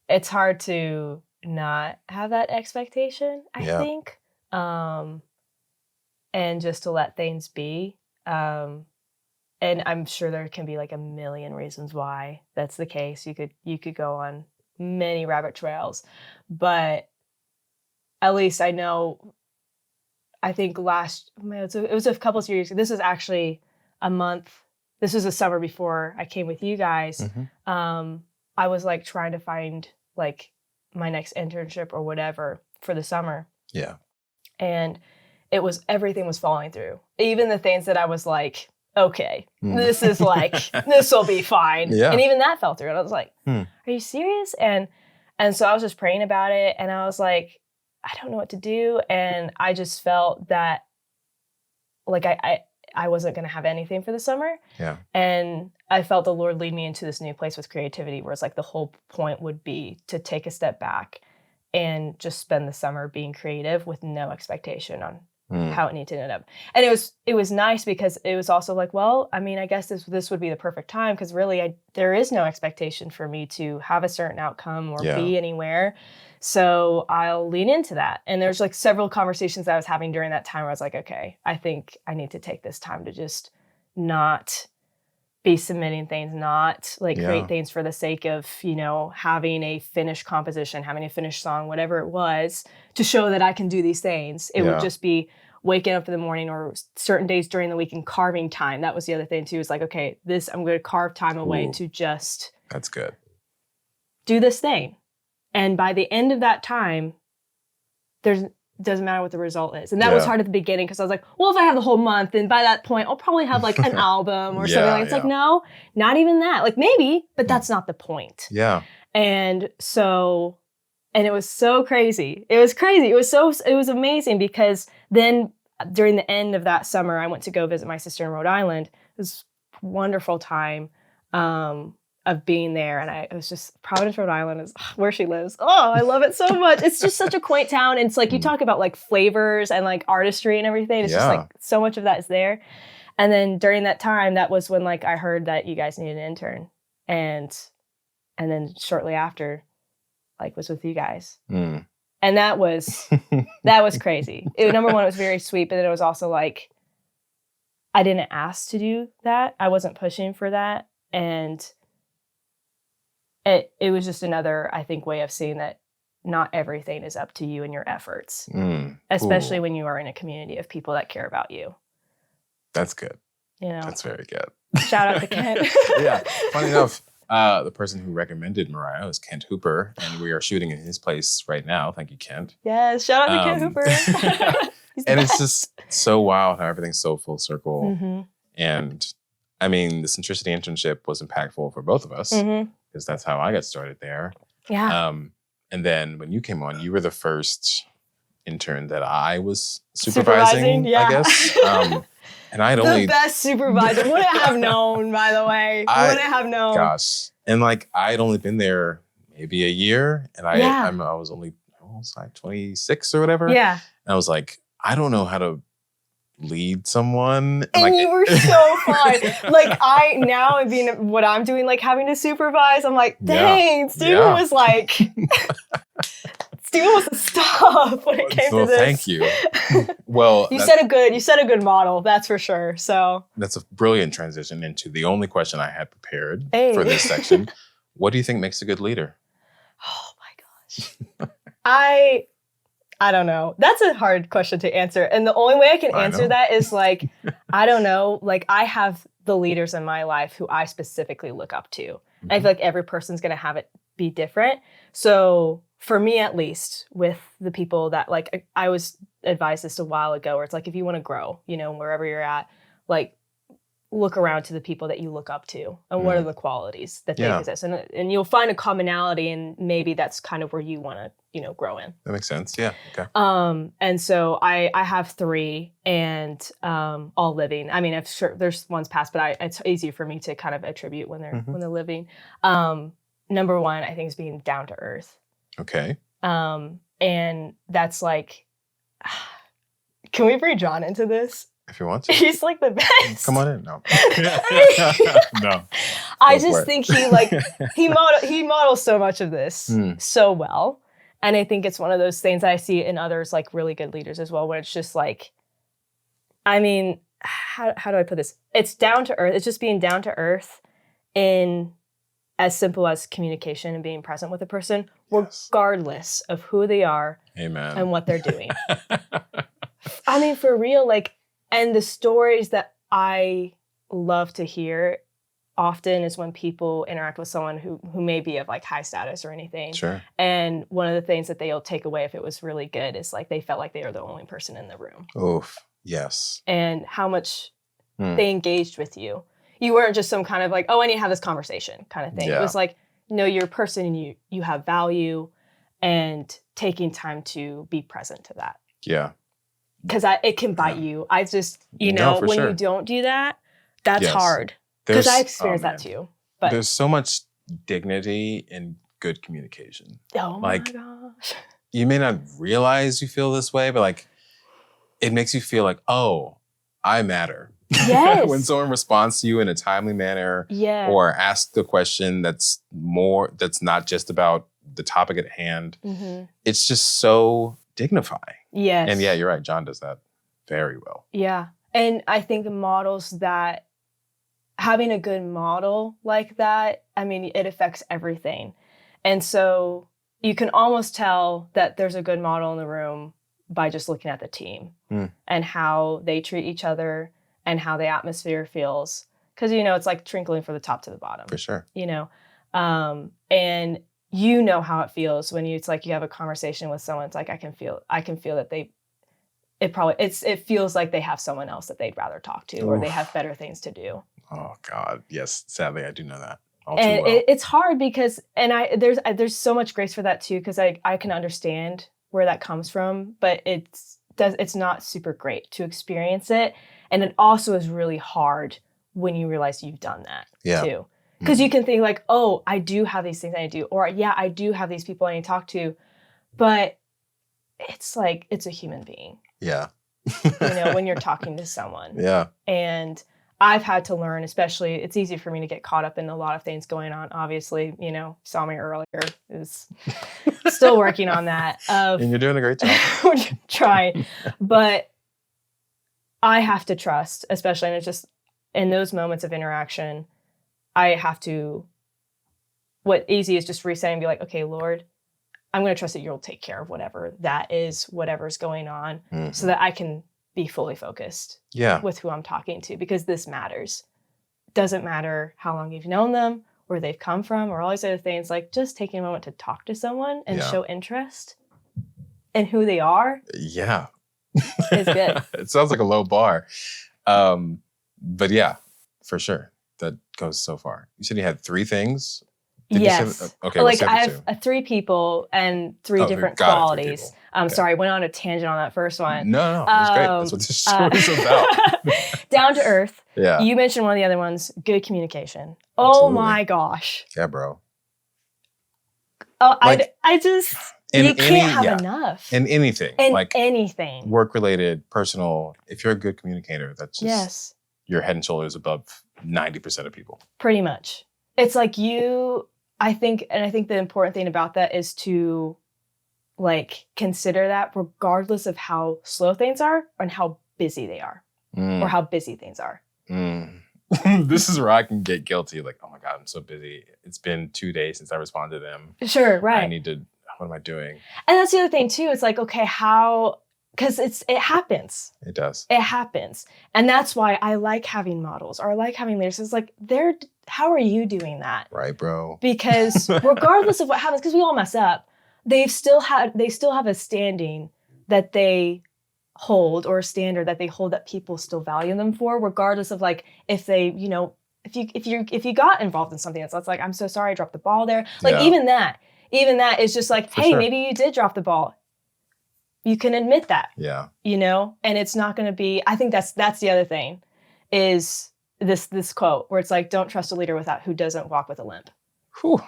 it's hard to not have that expectation, I think. And just to let things be. And I'm sure there can be like a million reasons why that's the case. You could go on many rabbit trails, but at least I know, I think it was a couple of years. This was actually a month. This was the summer before I came with you guys. I was like trying to find like my next internship or whatever for the summer. Yeah. And everything was falling through. Even the things that I was like, okay, this is like, this will be fine. Yeah. And even that fell through. And I was like, are you serious? And so I was just praying about it. And I was like, I don't know what to do. And I just felt that like I wasn't going to have anything for the summer. Yeah. And I felt the Lord lead me into this new place with creativity, where it's like the whole point would be to take a step back and just spend the summer being creative with no expectation on how it needed to end up. And it was nice because it was also like, well, I mean, I guess this would be the perfect time, because really there is no expectation for me to have a certain outcome or be anywhere. So I'll lean into that. And there's like several conversations that I was having during that time where I was like, okay, I think I need to take this time to just not be submitting things, not like create things for the sake of, having a finished composition, having a finished song, whatever it was, to show that I can do these things. It would just be waking up in the morning or certain days during the week and carving time. That was the other thing too, is like, okay, I'm going to carve time away to just that's good. Do this thing. And by the end of that time, doesn't matter what the result is. And that was hard at the beginning, because I was like, well, if I have the whole month, then by that point, I'll probably have like an album or something. Like, it's like, no, not even that. Like maybe, but that's not the point. Yeah. And so, and it was so crazy. It was crazy. It was amazing, because then during the end of that summer, I went to go visit my sister in Rhode Island. It was a wonderful time of being there. And it was just, Providence, Rhode Island is where she lives. Oh, I love it so much. It's just such a quaint town. And it's like, you talk about like flavors and like artistry and everything. It's just like, so much of that is there. And then during that time, that was when like I heard that you guys needed an intern. And then shortly after, like, was with you guys. And that was crazy. Number one, it was very sweet, but then it was also like, I didn't ask to do that. I wasn't pushing for that. And it was just another, I think, way of seeing that not everything is up to you and your efforts, especially when you are in a community of people that care about you. That's good. That's very good. Shout out to Kent. Yeah. Funny enough, the person who recommended Moriah is Kent Hooper, and we are shooting in his place right now. Thank you, Kent. Yes. Shout out to Kent Hooper. And it's just so wild how everything's so full circle. And I mean, the Centricity internship was impactful for both of us, because that's how I got started there. Yeah. And then when you came on, you were the first intern that I was supervising I guess. And I had the best supervisor. Wouldn't have known, by the way. Wouldn't have known. Gosh. And like, I had only been there maybe a year, and I was only almost like 26 or whatever. Yeah. And I was like, I don't know how to lead someone. And like, you were so fun. Like, now being what I'm doing, like having to supervise, I'm like, dang, Steven was like, Steven was the stuff when it came to this. Thank you. Well, you set a good model, that's for sure. So that's a brilliant transition into the only question I had prepared for this section. What do you think makes a good leader? Oh my gosh. I don't know. That's a hard question to answer. And the only way I can answer that is like, I don't know. Like, I have the leaders in my life who I specifically look up to. I feel like every person's going to have it be different. So for me, at least, with the people that like, I was advised this a while ago, where it's like, if you want to grow, wherever you're at, like, look around to the people that you look up to and what are the qualities that they possess. And you'll find a commonality, and maybe that's kind of where you want to, grow in. That makes sense. Yeah. Okay. And so I have 3, and all living. I mean, I'm sure there's ones past, but it's easy for me to kind of attribute when they're living. Number 1, I think, is being down to earth. Okay. And that's like, can we bring John into this? If you want to. He's like the best. Come on in. No. No. I just think he models so much of this so well. And I think it's one of those things I see in others, like really good leaders as well, where it's just like, I mean, how do I put this? It's down to earth. It's just being down to earth in as simple as communication and being present with a person, regardless of who they are. Amen. And what they're doing. I mean, for real, like, and the stories that I love to hear often is when people interact with someone who may be of like high status or anything. Sure. And one of the things that they'll take away if it was really good is like they felt like they were the only person in the room. Oof. Yes. And how much they engaged with you. You weren't just some kind of like, oh, I need to have this conversation kind of thing. Yeah. It was like, no, you're a person and you have value, and taking time to be present to that. Yeah. Because it can bite you. I just, when you don't do that, that's hard. Because I experienced that too. But there's so much dignity in good communication. Oh my gosh. You may not realize you feel this way, but like it makes you feel like, oh, I matter. Yes. When someone responds to you in a timely manner, or asks the question that's not just about the topic at hand, it's just so dignifying. Yes. And yeah, you're right. John does that very well. Yeah. And I think having a good model like that, I mean, it affects everything. And so you can almost tell that there's a good model in the room by just looking at the team and how they treat each other and how the atmosphere feels. Because, it's like trickling from the top to the bottom. For sure. And you know how it feels when it's like you have a conversation with someone. It's like I can feel that it feels like they have someone else that they'd rather talk to, or they have better things to do. Oh God, yes. Sadly, I do know that. And it's hard because, there's so much grace for that too, because I can understand where that comes from, but it's not super great to experience it, and it also is really hard when you realize you've done that too. Because you can think like, oh, I do have these things I need to do, or yeah, I do have these people I need to talk to, but it's like, it's a human being. Yeah. When you're talking to someone. Yeah. And I've had to learn, especially, it's easy for me to get caught up in a lot of things going on. Obviously, saw me earlier, is still working on that. And you're doing a great job. Trying. But I have to trust, especially, and it's just in those moments of interaction, I have to, what easy is just resetting and be like, okay, Lord, I'm going to trust that you'll take care of whatever that is, whatever's going on, so that I can be fully focused with who I'm talking to, because this matters. Doesn't matter how long you've known them, where they've come from, or all these other things. Like just taking a moment to talk to someone and show interest in who they are. Yeah. Is good. It sounds like a low bar. But yeah, for sure. That goes so far. You said you had 3 things? Yes. Okay. Like I have 3 people and 3 different qualities. I'm okay. sorry, I went on a tangent on that first one. No, that's great. That's what this show is about. Down to earth. Yeah. You mentioned one of the other ones, good communication. Oh my gosh. Yeah, bro. Oh, like, I just, you can't have enough. In anything. In anything. Work-related, personal. If you're a good communicator, that's just, you're head and shoulders above 90% of people. Pretty much. It's like I think the important thing about that is to like consider that regardless of how slow things are and how busy they are, or how busy things are. This is where I can get guilty. Like, oh my God, I'm so busy. It's been 2 days since I responded to them. Sure, right. What am I doing? And that's the other thing too. It's like, okay, because it happens. It does. It happens. And that's why I like having models, or I like having leaders. It's like, how are you doing that? Right, bro. Because regardless of what happens, because we all mess up, they still have a standing that they hold, or a standard that they hold that people still value them for, regardless of like if they, if you got involved in something that's like, I'm so sorry I dropped the ball there. Like even that is just like, hey, maybe you did drop the ball. You can admit that. Yeah. And it's not going to be, I think that's the other thing is this quote where it's like, don't trust a leader who doesn't walk with a limp. Whew.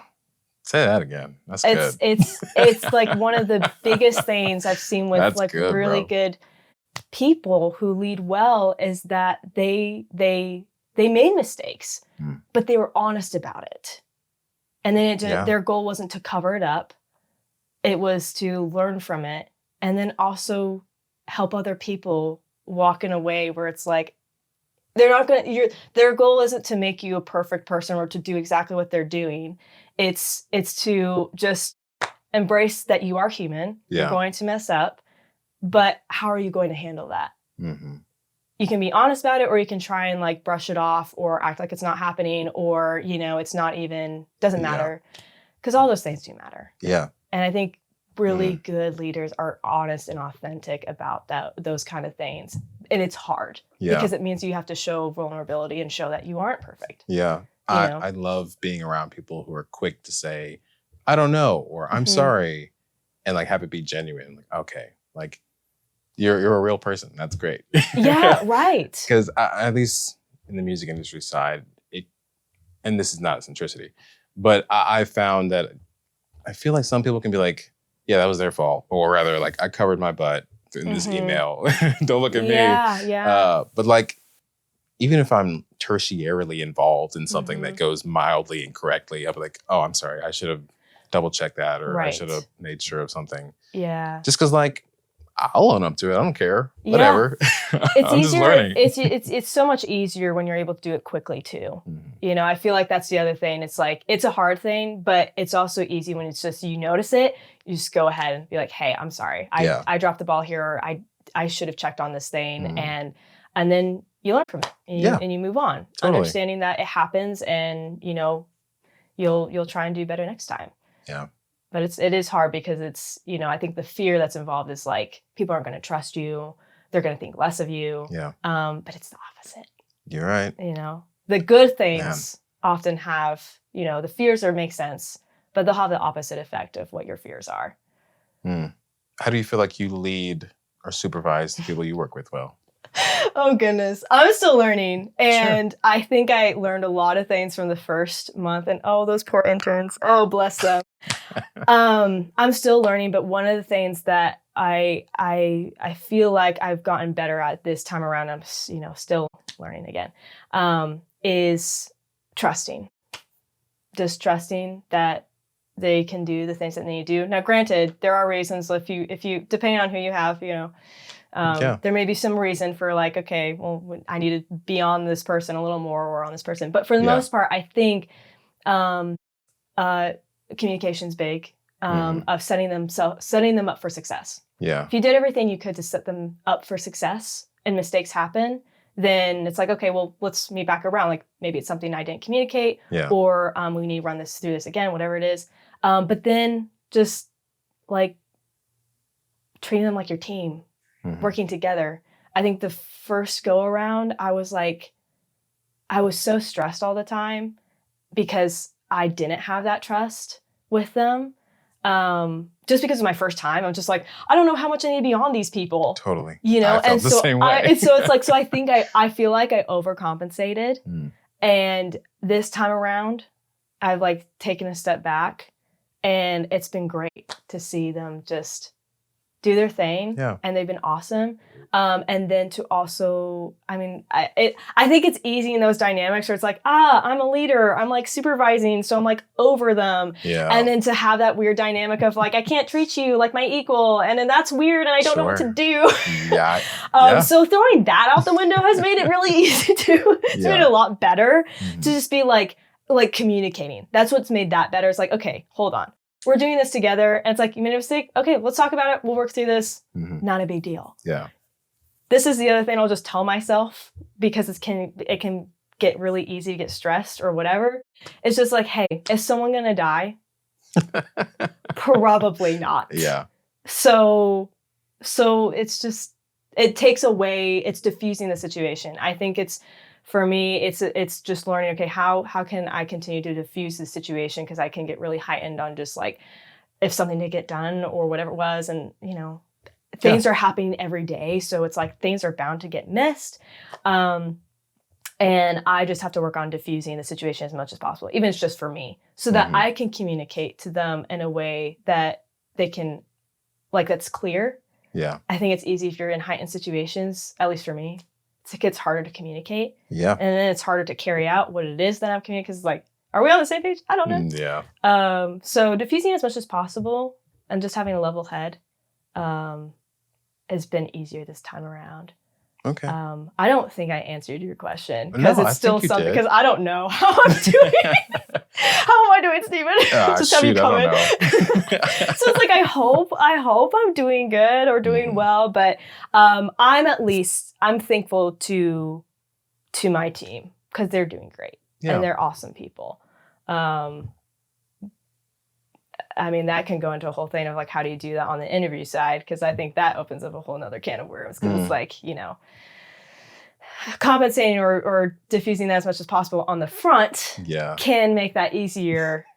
Say that again. That's good. It's like one of the biggest things I've seen with really good people who lead well is that they made mistakes, but they were honest about it. And then their goal wasn't to cover it up. It was to learn from it. And then also help other people walk in a way where it's like, their goal isn't to make you a perfect person or to do exactly what they're doing. It's to just embrace that you are human. Yeah. You're going to mess up, but how are you going to handle that? Mm-hmm. You can be honest about it, or you can try and like brush it off or act like it's not happening, or, you know, it's not even, doesn't matter. Because all those things do matter. Yeah. And I think really good leaders are honest and authentic about those kind of things. And it's hard because it means you have to show vulnerability and show that you aren't perfect. Yeah. I love being around people who are quick to say, I don't know, or I'm sorry, and like have it be genuine. Like, okay, like you're a real person. That's great. Yeah, right. Because at least in the music industry side, and this is not centricity, but I found that I feel like some people can be like, yeah, that was their fault. Or rather, like, I covered my butt in this email. Don't look at me. Yeah. But like, even if I'm tertiarily involved in something that goes mildly incorrectly, I'll be like, oh, I'm sorry. I should have double checked that, or I should have made sure of something. Yeah. Just because like, I'll own up to it. I don't care. Whatever. It's I'm easier. Just learning. It's so much easier when you're able to do it quickly too. Mm-hmm. You know, I feel like that's the other thing. It's like, it's a hard thing, but it's also easy when it's just, you notice it, you just go ahead and be like, hey, I'm sorry. I dropped the ball here. Or I should have checked on this thing. And then you learn from it and you move on. Totally. Understanding that it happens, and, you know, you'll try and do better next time. Yeah. But it is hard because it's, you know, I think the fear that's involved is like, people aren't going to trust you. They're going to think less of you. Yeah. But it's the opposite. You're right. You know, the good things often have, you know, the fears make sense, but they'll have the opposite effect of what your fears are. How do you feel like you lead or supervise the people you work with well? Oh, goodness. I'm still learning. And I think I learned a lot of things from the first month. And those poor interns. Oh, bless them. I'm still learning. But one of the things that I feel like I've gotten better at this time around, I'm, you know, still learning again, is trusting. Just trusting that they can do the things that they need to do. Now, granted, there are reasons if you depending on who you have, you know, there may be some reason for like, okay, well, I need to be on this person a little more or on this person. But for the most part, I think communication's big, of setting them up for success. Yeah. If you did everything you could to set them up for success and mistakes happen, then it's like, okay, well, let's meet back around. Like maybe it's something I didn't communicate, or we need to run through this again, whatever it is. But then just like treating them like your team. Working together. I think the first go around, I was so stressed all the time because I didn't have that trust with them. Just because it's my first time, I'm just like, I don't know how much I need to be on these people. Totally. You know, I felt the same way. So I think I feel like I overcompensated. And this time around, I've like taken a step back, and it's been great to see them just do their thing, and they've been awesome. And then to also, I mean, I think it's easy in those dynamics where it's like, I'm a leader, I'm like supervising, so I'm like over them. Yeah. And then to have that weird dynamic of like, I can't treat you like my equal, and then that's weird, and I don't know what to do. So throwing that out the window has made it really easy too. It's made it a lot better to just be like communicating. That's what's made that better. It's like, okay, hold on. We're doing this together, and it's like, you made a mistake? Okay, let's talk about it. We'll work through this. Not a big deal. Yeah. This is the other thing I'll just tell myself, because it can get really easy to get stressed or whatever. It's just like, hey, is someone going to die? Probably not. Yeah. So it's just, it takes away, it's diffusing the situation. I think for me, it's just learning, okay, how can I continue to diffuse the situation? Because I can get really heightened on just like, if something didn't get done or whatever it was. And, you know, things are happening every day. So it's like things are bound to get missed. And I just have to work on diffusing the situation as much as possible, even if it's just for me, so that I can communicate to them in a way that they can, like, that's clear. Yeah. I think it's easy if you're in heightened situations, at least for me. It gets harder to communicate. Yeah. And then it's harder to carry out what it is that I'm communicating, because, like, are we on the same page? I don't know. Yeah. So diffusing as much as possible and just having a level head has been easier this time around. Okay. I don't think I answered your question because it's still something, because I don't know how I'm doing. How am I doing, Stephen? Just have you comment. So it's like, I hope I'm doing good or doing well, but I'm thankful to my team because they're doing great and they're awesome people. I mean, that can go into a whole thing of like, how do you do that on the interview side? Because I think that opens up a whole nother can of worms, because it's like, compensating or diffusing that as much as possible on the front can make that easier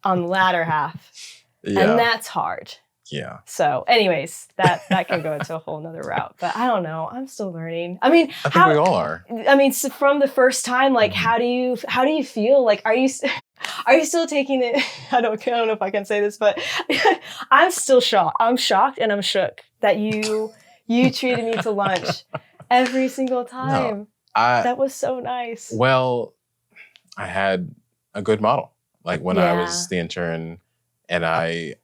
on the latter half. And that's hard. Yeah. So anyways, that can go into a whole nother route, but I don't know. I'm still learning. I mean, I think we all are. I mean, so from the first time, like, how do you feel? Like, are you still taking it? I don't know if I can say this, but I'm still shocked. I'm shocked and I'm shook that you treated me to lunch every single time. No, that was so nice. Well, I had a good model. Like when I was the intern, and I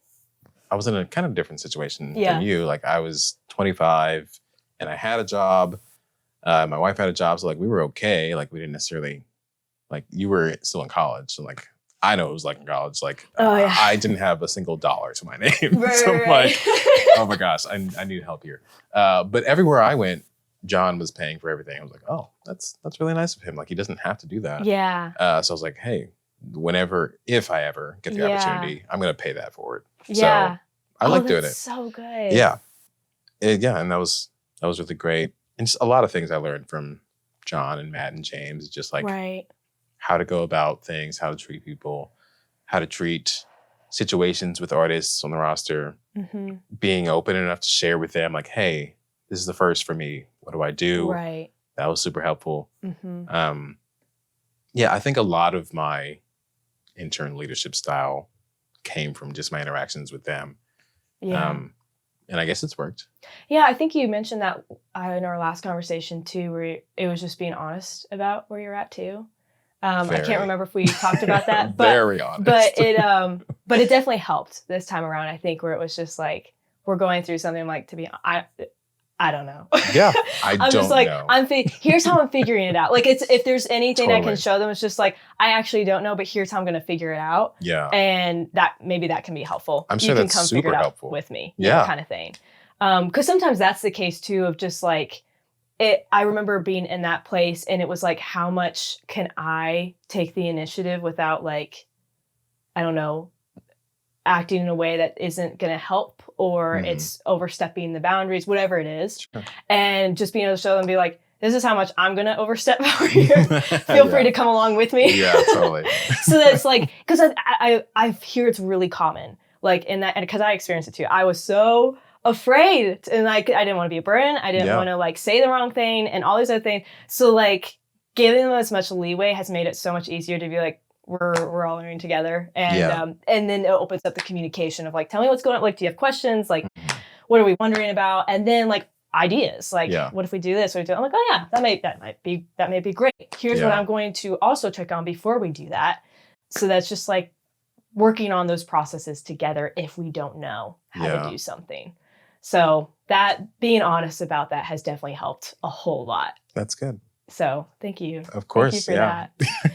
was in a kind of different situation than you. Like I was 25 and I had a job. My wife had a job. So like we were okay. Like we didn't necessarily, like you were still in college. So like, I know it was like in college. Like I didn't have a single dollar to my name. Right, so right. Like, oh my gosh, I need help here. But everywhere I went, John was paying for everything. I was like, oh, that's really nice of him. Like he doesn't have to do that. Yeah. So I was like, hey, if I ever get the opportunity, I'm going to pay that forward. Yeah. So I like doing it. So good. Yeah. And that was really great. And just a lot of things I learned from John and Matt and James, just like how to go about things, how to treat people, how to treat situations with artists on the roster, being open enough to share with them like, hey, this is the first for me. What do I do? Right. That was super helpful. I think a lot of my intern leadership style came from just my interactions with them. Yeah. And I guess it's worked. Yeah, I think you mentioned that in our last conversation too, where it was just being honest about where you're at too. I can't remember if we talked about that, but very honest. But it definitely helped this time around. I think where it was just like we're going through something like I don't know. Yeah, I'm just like know. Here's how I'm figuring it out. Like if there's anything I can show them, it's just like I actually don't know, but here's how I'm going to figure it out. Yeah, and maybe that can be helpful. I'm sure that's super helpful with me. Yeah, kind of thing. Because sometimes that's the case too of just like it. I remember being in that place, and it was like, how much can I take the initiative without like, I don't know, acting in a way that isn't going to help, or it's overstepping the boundaries, whatever it is. Sure. And just being able to show them and be like, this is how much I'm going to overstep over here. Feel free to come along with me. Yeah, totally. So that's like, because I hear it's really common, like in that, and because I experienced it too. I was so afraid, and like, I didn't want to be a burden. I didn't want to like say the wrong thing and all these other things. So like giving them as much leeway has made it so much easier to be like, we're all learning together, and then it opens up the communication of like, tell me what's going on. Like, do you have questions? Like, what are we wondering about? And then like ideas, like, what if we do this? Or I'm like, oh yeah, that may be great. Here's what I'm going to also check on before we do that. So that's just like working on those processes together if we don't know how to do something. So that being honest about that has definitely helped a whole lot. That's good. So thank you. Of course. Thank you for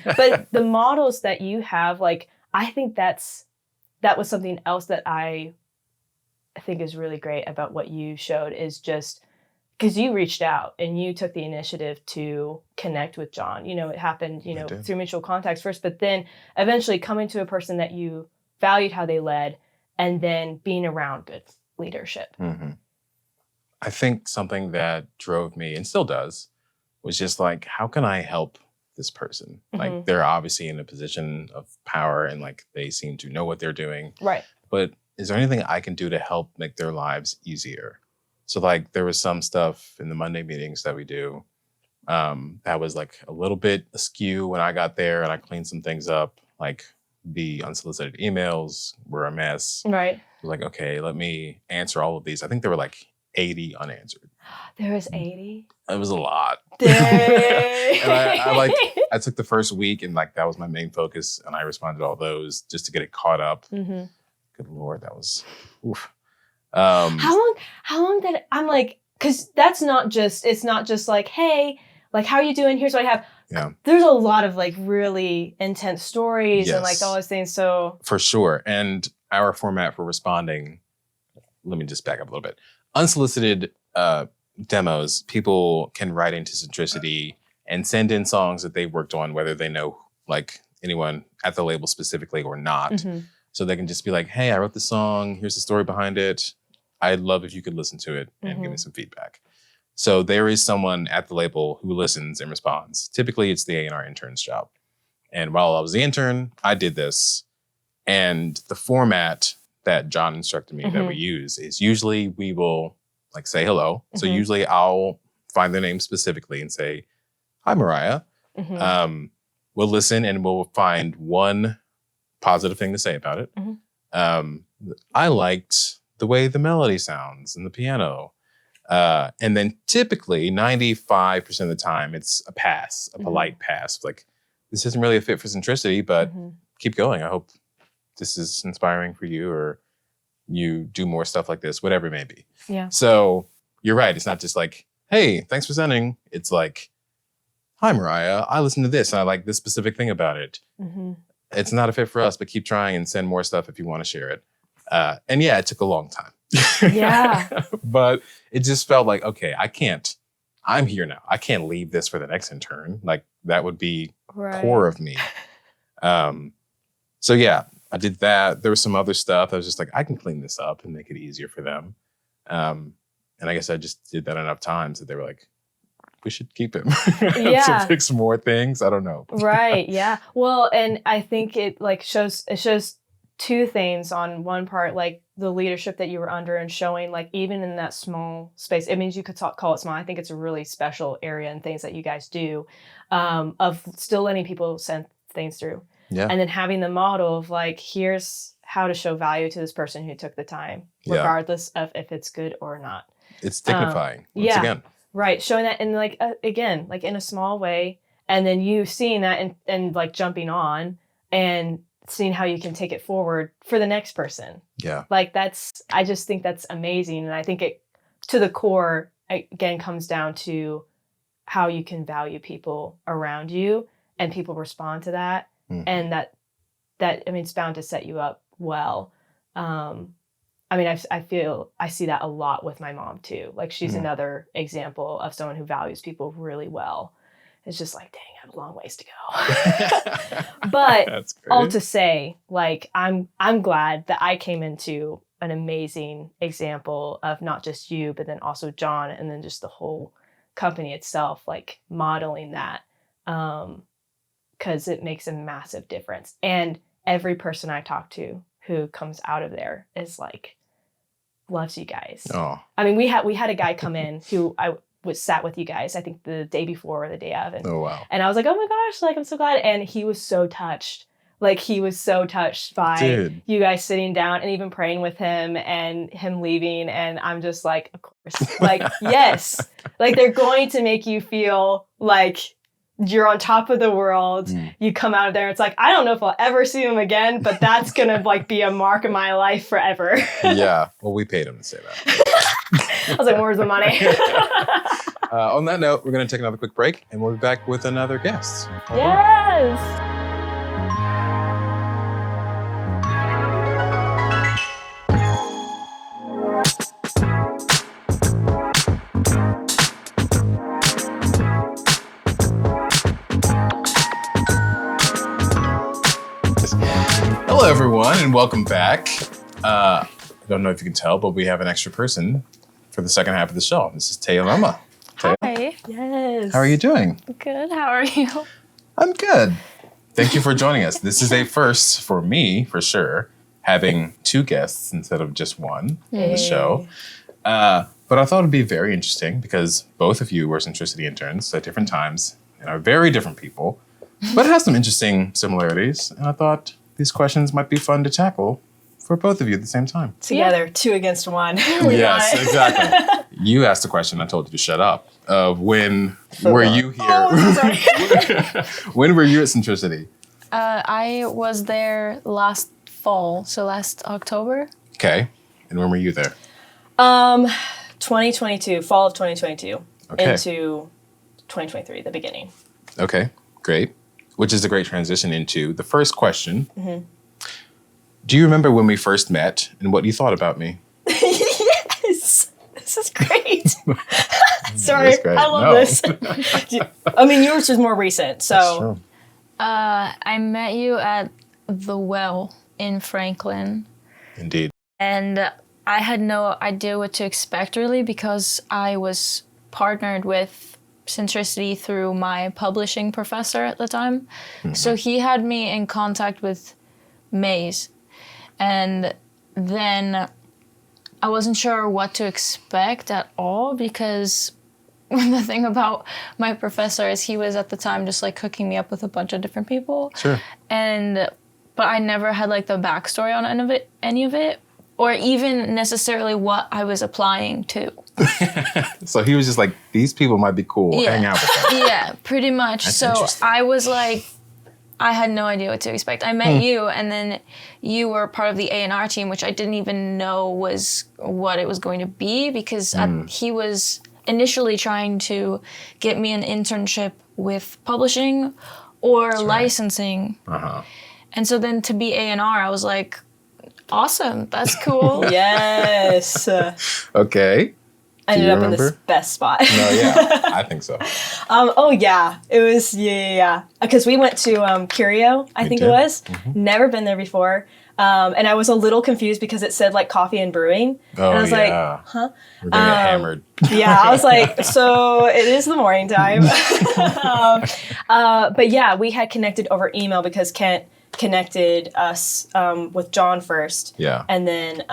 that. But the models that you have, like, I think that was something else that I think is really great about what you showed, is just because you reached out and you took the initiative to connect with John. You know, it happened, through mutual contacts first, but then eventually coming to a person that you valued how they led, and then being around good leadership. I think something that drove me, and still does, was just like, how can I help this person? Like, they're obviously in a position of power and like they seem to know what they're doing. Right. But is there anything I can do to help make their lives easier? So like there was some stuff in the Monday meetings that we do that was like a little bit askew when I got there, and I cleaned some things up. Like the unsolicited emails were a mess. Right. Like, okay, let me answer all of these. I think there were like 80 unanswered. There was 80? It was a lot. Dang. And I took the first week, and like that was my main focus, and I responded to all those just to get it caught up. Good Lord, that was oof. How long did I'm like, because it's not just like, hey, like, how are you doing? Here's what I have. Yeah. There's a lot of like really intense stories and like all those things. So for sure. And our format for responding, let me just back up a little bit. Unsolicited demos, people can write into Centricity and send in songs that they worked on, whether they know like anyone at the label specifically or not. Mm-hmm. So they can just be like, hey, I wrote this song. Here's the story behind it. I'd love if you could listen to it and give me some feedback. So there is someone at the label who listens and responds. Typically, it's the A&R intern's job. And while I was the intern, I did this. And the format that John instructed me that we use is usually we will like say hello. So usually I'll find their name specifically and say, hi, Moriah. We'll listen and we'll find one positive thing to say about it. I liked the way the melody sounds and the piano. And then typically 95% of the time it's a pass, a polite pass. Like, this isn't really a fit for Centricity, but keep going. I hope this is inspiring for you or you do more stuff like this, whatever it may be. Yeah. So you're right. It's not just like, hey, thanks for sending. It's like, hi, Moriah, I listened to this and I like this specific thing about it. It's not a fit for us, but keep trying and send more stuff if you want to share it. And yeah, it took a long time. Yeah. But it just felt like, okay, I'm here now. I can't leave this for the next intern. Like, that would be poor of me. So yeah, I did that. There was some other stuff. I was just like, I can clean this up and make it easier for them. And I guess I just did that enough times that they were like, we should keep him. Yeah. To fix more things. I don't know. Right. Yeah. Well, and I think it shows two things. On one part, like the leadership that you were under and showing, like, even in that small space, it means you could call it small. I think it's a really special area and things that you guys do, of still letting people send things through. Yeah. And then having the model of like, here's how to show value to this person who took the time, regardless of if it's good or not. It's dignifying. Once again. Right. Showing that in like, again, like in a small way. And then you seeing that and like jumping on and seeing how you can take it forward for the next person. Yeah. Like I just think that's amazing. And I think it, to the core, again, comes down to how you can value people around you and people respond to that. And that, I mean, it's bound to set you up well. I mean, I see that a lot with my mom too. Like, she's another example of someone who values people really well. It's just like, dang, I have a long ways to go. But all to say, like, I'm glad that I came into an amazing example of not just you, but then also John, and then just the whole company itself, like modeling that, because it makes a massive difference. And every person I talk to who comes out of there is like, loves you guys. Oh. I mean, we had a guy come in who sat with you guys, I think the day before or the day of. And, oh, wow. And I was like, oh my gosh, like, I'm so glad. And he was so touched. Like, he was so touched by you guys sitting down and even praying with him and him leaving. And I'm just like, of course, like, yes, like, they're going to make you feel like you're on top of the world. You come out of there, it's like, I don't know if I'll ever see him again, but that's gonna like be a mark of my life forever. Yeah, well, we paid him to say that. I was like, where's the money? On that note, we're gonna take another quick break and we'll be back with another guest. Yes. Hello, everyone, and welcome back. I don't know if you can tell, but we have an extra person for the second half of the show. This is Taya Lema. Hi. Yes. How are you doing? Good. How are you? I'm good. Thank you for joining us. This is a first for me, for sure, having two guests instead of just one on the show. But I thought it'd be very interesting because both of you were Centricity interns at different times and are very different people, but it has some interesting similarities. And I thought these questions might be fun to tackle for both of you at the same time. Together, 2 against 1. Yes, exactly. You asked the question, I told you to shut up. When were you here? Oh, when were you at Centricity? I was there last fall, so last October. Okay. And when were you there? 2022, fall of 2022 into 2023, the beginning. Okay, great. Which is a great transition into the first question. Mm-hmm. Do you remember when we first met and what you thought about me? Yes, this is great. Sorry, I love this. I mean, yours is more recent, so. I met you at the Well in Franklin. Indeed. And I had no idea what to expect, really, because I was partnered with Centricity through my publishing professor at the time. Mm-hmm. So he had me in contact with Maze. And then I wasn't sure what to expect at all, because the thing about my professor is he was at the time just like hooking me up with a bunch of different people. Sure. But I never had like the backstory on any of it, or even necessarily what I was applying to. So he was just like, these people might be cool. Yeah. Hang out with them. Yeah, pretty much. So I was like, I had no idea what to expect. I met you, and then you were part of the A&R team, which I didn't even know was what it was going to be, because he was initially trying to get me an internship with publishing or licensing. Uh-huh. And so then to be A&R, I was like, awesome, that's cool. Yes. Okay. I ended up in this best spot. No, yeah, I think so. Oh, yeah. It was, yeah. Because we went to Curio, I think it was. Mm-hmm. Never been there before. And I was a little confused because it said like coffee and brewing. Oh, and I was like, huh? We're going to get hammered. Yeah, I was like, so it is the morning time. But yeah, we had connected over email because Kent connected us with John first. Yeah. And then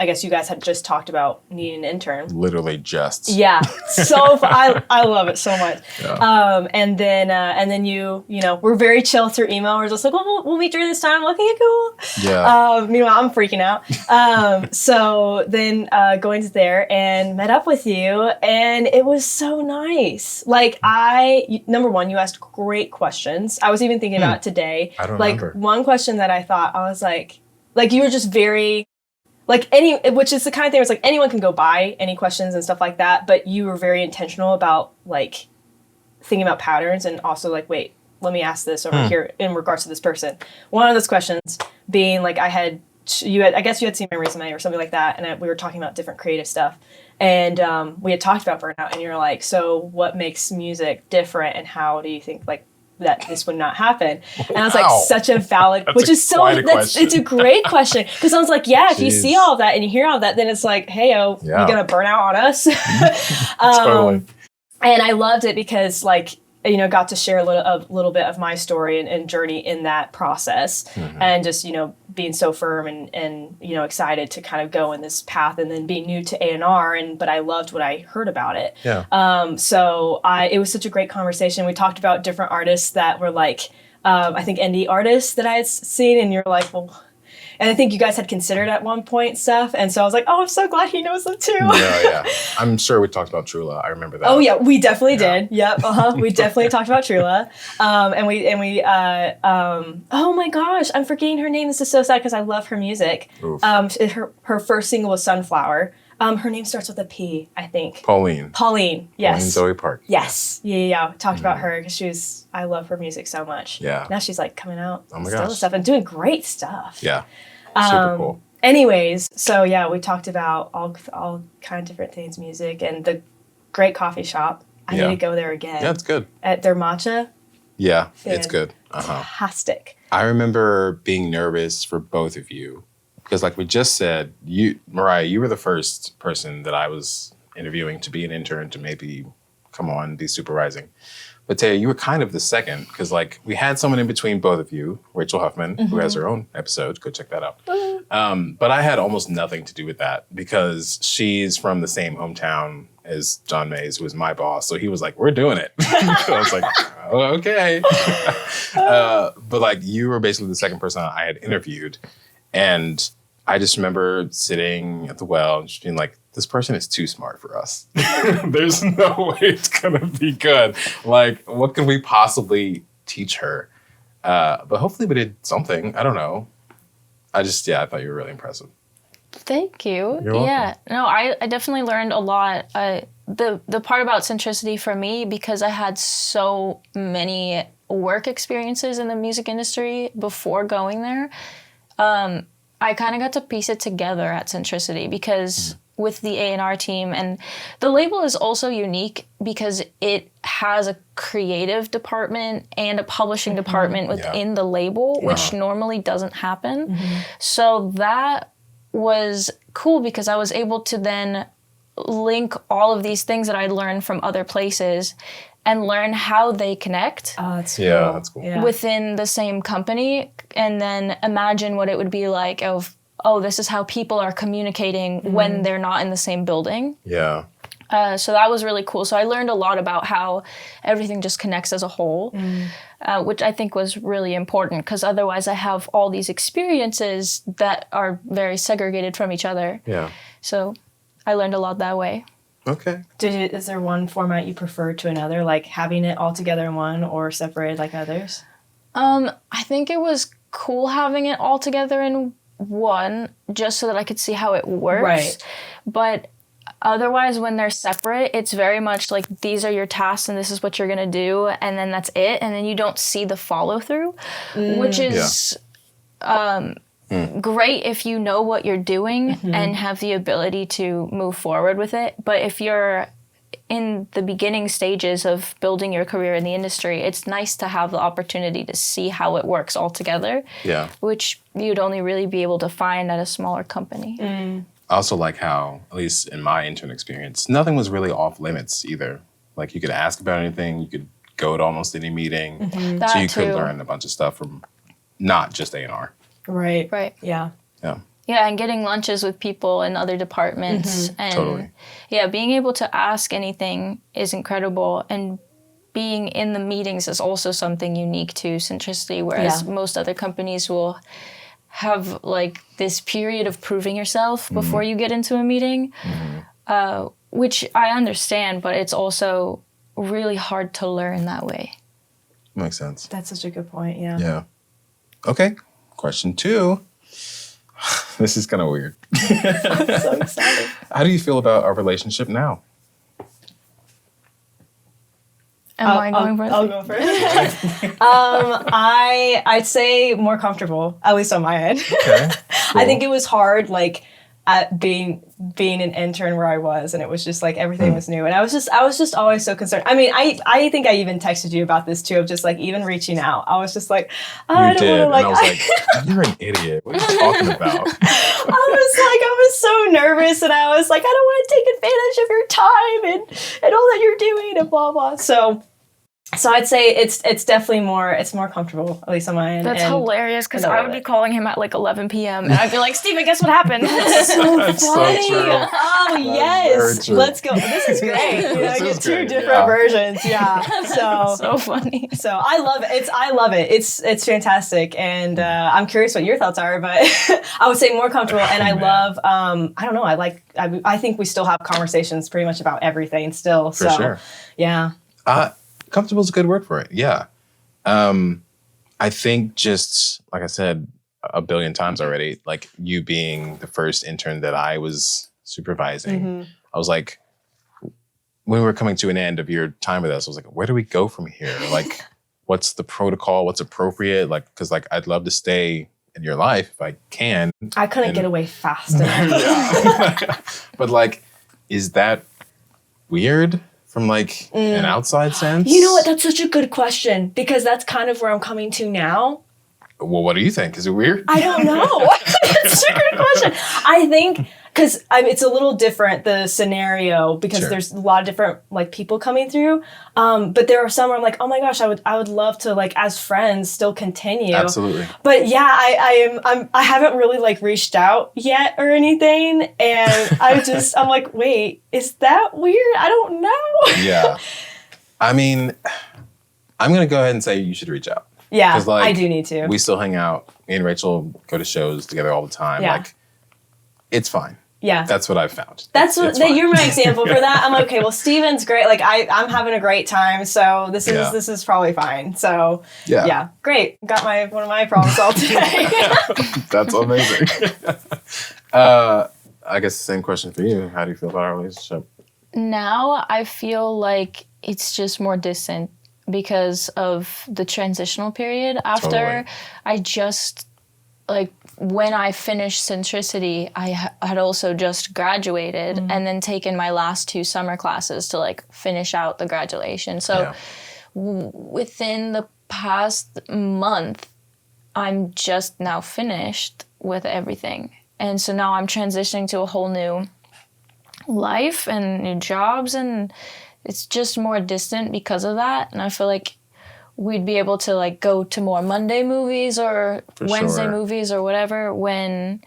I guess you guys had just talked about needing an intern. Literally just. Yeah. So I love it so much. Yeah. And then you we're very chill through email. We're just like, well, we'll meet during this time. Okay, cool. Yeah. Meanwhile, I'm freaking out. So then going to there and met up with you, and it was so nice. Like number one, you asked great questions. I was even thinking about it today. I don't remember. One question that I thought, I was like you were just very, which is the kind of thing where it's like anyone can go by any questions and stuff like that, but you were very intentional about like thinking about patterns and also like, wait, let me ask this over here in regards to this person. One of those questions being like, I guess you had seen my resume or something like that, and we were talking about different creative stuff, and we had talked about burnout, and you're like, so what makes music different, and how do you think like that this would not happen? And I was like, such a valid, it's a great question. Because I was like, yeah, if you see all of that and you hear all of that, then it's like, hey, you're going to burn out on us. Totally. And I loved it because like, got to share a little bit of my story and journey in that process, and just, being so firm and excited to kind of go in this path, and then being new to A&R, but I loved what I heard about it. Yeah. So it was such a great conversation. We talked about different artists that were like, I think indie artists that I had seen, and you're like, well, and I think you guys had considered at one point stuff. And so I was like, oh, I'm so glad he knows them too. Yeah. I'm sure we talked about Trula. I remember that. Oh yeah, we definitely did. Yep. We definitely talked about Trula. Oh my gosh, I'm forgetting her name. This is so sad because I love her music. Her first single was Sunflower. Her name starts with a P, I think. Pauline. Yes. Pauline Zoe Park. Yes. Yeah. Talked about her because I love her music so much. Yeah. Now she's like coming out. Oh my gosh. Stuff and doing great stuff. Yeah. Super cool. Anyways, so yeah, we talked about all kind of different things, music, and the great coffee shop. I need to go there again. Yeah, it's good. At their matcha. Yeah, it's good. Fantastic. I remember being nervous for both of you because, like we just said, Moriah, you were the first person that I was interviewing to be an intern to maybe come on, be supervising. But Taya, you were kind of the second because, like, we had someone in between both of you, Rachel Huffman, who has her own episode. Go check that out. But I had almost nothing to do with that because she's from the same hometown as John Mays, who was my boss. So he was like, we're doing it. So I was like, oh, okay. But, like, you were basically the second person I had interviewed. And I just remember sitting at the well and just being like, this person is too smart for us. There's no way it's going to be good. Like, what could we possibly teach her? But hopefully we did something. I don't know. I thought you were really impressive. Thank you. You're welcome. Yeah. No, I definitely learned a lot. The part about Centricity for me, because I had so many work experiences in the music industry before going there, I kind of got to piece it together at Centricity because with the A&R team, and the label is also unique because it has a creative department and a publishing department within the label, which normally doesn't happen. So that was cool because I was able to then link all of these things that I'd learned from other places and learn how they connect. Oh, that's cool. Yeah, that's cool. Yeah. Within the same company, and then imagine what it would be like of, oh, this is how people are communicating when they're not in the same building. Yeah. So that was really cool. So I learned a lot about how everything just connects as a whole, which I think was really important because otherwise I have all these experiences that are very segregated from each other. Yeah. So I learned a lot that way. Okay. Is there one format you prefer to another, like having it all together in one or separated like others? I think it was cool having it all together in one just so that I could see how it works. Right. But otherwise, when they're separate, it's very much like these are your tasks and this is what you're going to do. And then that's it. And then you don't see the follow through, which is great if you know what you're doing and have the ability to move forward with it. But if you're in the beginning stages of building your career in the industry, it's nice to have the opportunity to see how it works all together, which you'd only really be able to find at a smaller company. I also like how, at least in my intern experience, nothing was really off limits either. Like you could ask about anything, you could go to almost any meeting, so you could learn a bunch of stuff from not just A&R. Right. Right. Yeah. Yeah. Yeah, and getting lunches with people in other departments. And yeah, being able to ask anything is incredible. And being in the meetings is also something unique to Centricity, whereas most other companies will have like this period of proving yourself before you get into a meeting, which I understand, but it's also really hard to learn that way. Makes sense. That's such a good point, yeah. Yeah. Okay, question 2. This is kind of weird. I'm so excited. How do you feel about our relationship now? I going first? I'll go first. I'd say more comfortable, at least on my end. Okay. Cool. I think it was hard, like at being an intern where I was, and it was just like everything was new, and I was just always so concerned. I mean, I think I even texted you about this too, of just like even reaching out. I was just like, oh, I don't want to like. And I was like, you're an idiot. What are you talking about? I was so nervous, and I was like, I don't want to take advantage of your time and all that you're doing and blah blah. So I'd say it's definitely more comfortable, at least on my end. That's hilarious because I would be calling him at like 11 p.m. and I'd be like, Steven, guess what happened? That's so That's funny. so true. Oh yes, let's go. This is great. I get 2 different versions. Yeah. So funny. So I love it. I love it. It's fantastic, and I'm curious what your thoughts are. But I would say more comfortable, and I love. I don't know. I think we still have conversations pretty much about everything still. For sure. Yeah. Comfortable is a good word for it. Yeah. I think just, like I said a billion times already, like you being the first intern that I was supervising, I was like, when we were coming to an end of your time with us, I was like, where do we go from here? Like, what's the protocol? What's appropriate? Like, because like I'd love to stay in your life if I can. I couldn't get away fast enough. Yeah. But like, is that weird? From like an outside sense? You know what? That's such a good question because that's kind of where I'm coming to now. Well, what do you think? Is it weird? I don't know. It's a good question. I think because it's a little different, the scenario, because there's a lot of different like people coming through. But there are some where I'm like, oh my gosh, I would love to like as friends still continue. Absolutely. But yeah, I haven't really like reached out yet or anything, and I'm like, wait, is that weird? I don't know. Yeah. I mean, I'm gonna go ahead and say you should reach out. Yeah, like, I do need to. We still hang out. Me and Rachel go to shows together all the time. Yeah. Like, it's fine. Yeah. That's what I've found. You're my example for that. I'm like, okay, well, Steven's great. Like, I'm having a great time, so this is probably fine. So, yeah. Great. Got one of my problems solved today. That's amazing. I guess the same question for you. How do you feel about our relationship? Now I feel like it's just more distant because of the transitional period. After I just, like, when I finished Centricity, I had also just graduated and then taken my last 2 summer classes to, like, finish out the graduation. So within the past month, I'm just now finished with everything. And so now I'm transitioning to a whole new life and new jobs, and it's just more distant because of that. And I feel like we'd be able to, like, go to more Monday movies or Wednesday movies or whatever when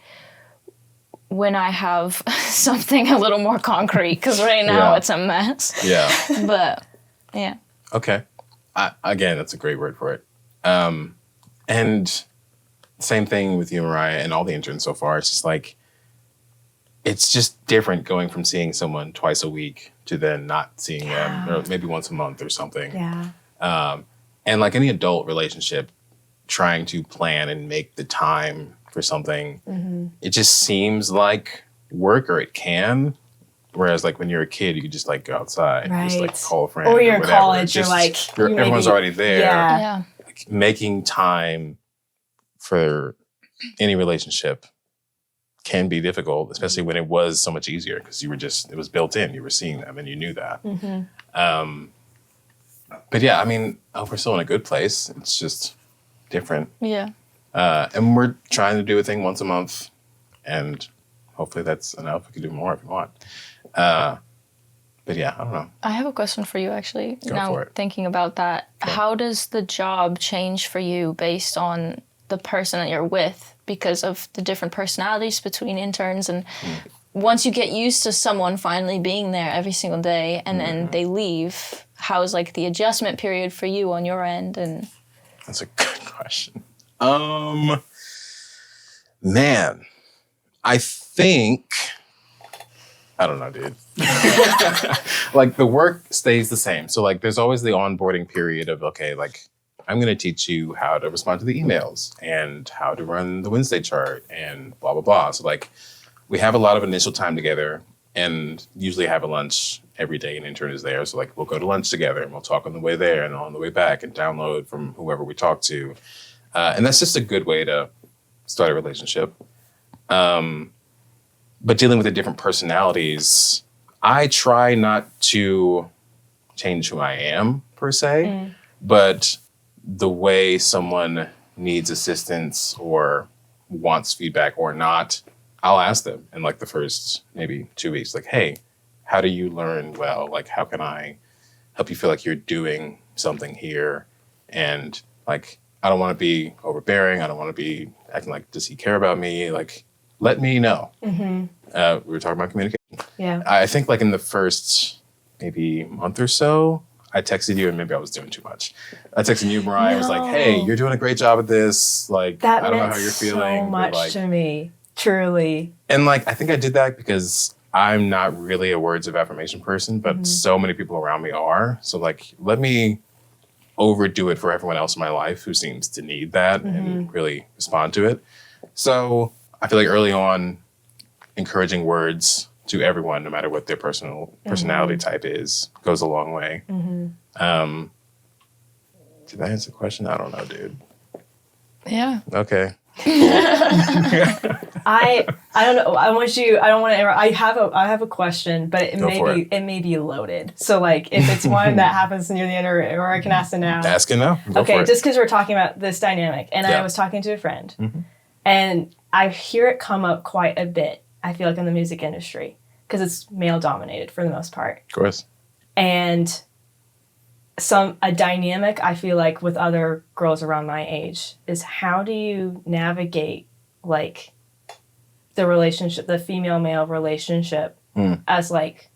I have something a little more concrete, because right now it's a mess. Yeah. But yeah. Okay. Again, that's a great word for it. And same thing with you, Moriah, and all the interns so far. It's just like, it's just different going from seeing someone twice a week to then not seeing them, or maybe once a month or something. Yeah. And like any adult relationship, trying to plan and make the time for something, it just seems like work, or it can. Whereas like when you're a kid, you could just like go outside, just like call a friend, or you're in whatever. college, everyone's already there. Yeah. Like, making time for any relationship can be difficult, especially when it was so much easier because it was built in. You were seeing them and you knew that. But yeah, I mean, we're still in a good place. It's just different. Yeah. And we're trying to do a thing once a month, and hopefully that's enough. We can do more if we want. But yeah, I don't know. I have a question for you, actually. Go now, for it. thinking about that, Okay. how does the job change for you based on the person that you're with, because of the different personalities between interns? And once you get used to someone finally being there every single day and then they leave, how is like the adjustment period for you on your end? And that's a good question. Man, I think, I don't know, dude. Like the work stays the same. So like there's always the onboarding period of, okay, like I'm going to teach you how to respond to the emails and how to run the Wednesday chart and blah, blah, blah. So like we have a lot of initial time together and usually have a lunch every day. An intern is there. So like we'll go to lunch together and we'll talk on the way there and on the way back and download from whoever we talk to. And that's just a good way to start a relationship. But dealing with the different personalities, I try not to change who I am per se, but the way someone needs assistance or wants feedback or not, I'll ask them in like the first maybe 2 weeks, like, hey, how do you learn well? Like, how can I help you feel like you're doing something here? And like, I don't want to be overbearing. I don't want to be acting like, does he care about me? Like, let me know. We were talking about communication. Yeah. I think like in the first maybe month or so, I texted you and maybe I was doing too much. I texted you, Moriah. I was like, hey, you're doing a great job at this. Like, that I don't know how you're feeling. So much to me, truly. And like, I think I did that because I'm not really a words of affirmation person, but so many people around me are. So like, let me overdo it for everyone else in my life who seems to need that and really respond to it. So I feel like early on, encouraging words to everyone, no matter what their personality type is, goes a long way. Did I answer the question? I don't know, dude. yeah. Okay. I don't know. I want you. I don't want to. I have a question, but it may be loaded. So like, if it's one that happens near the end, or I can ask it now. Ask it now. Go okay, for it. just because we're talking about this dynamic, and I was talking to a friend, and I hear it come up quite a bit. I feel like in the music industry, because it's male dominated for the most part. Of course. And a dynamic I feel like with other girls around my age is, how do you navigate like the relationship, the female-male relationship as like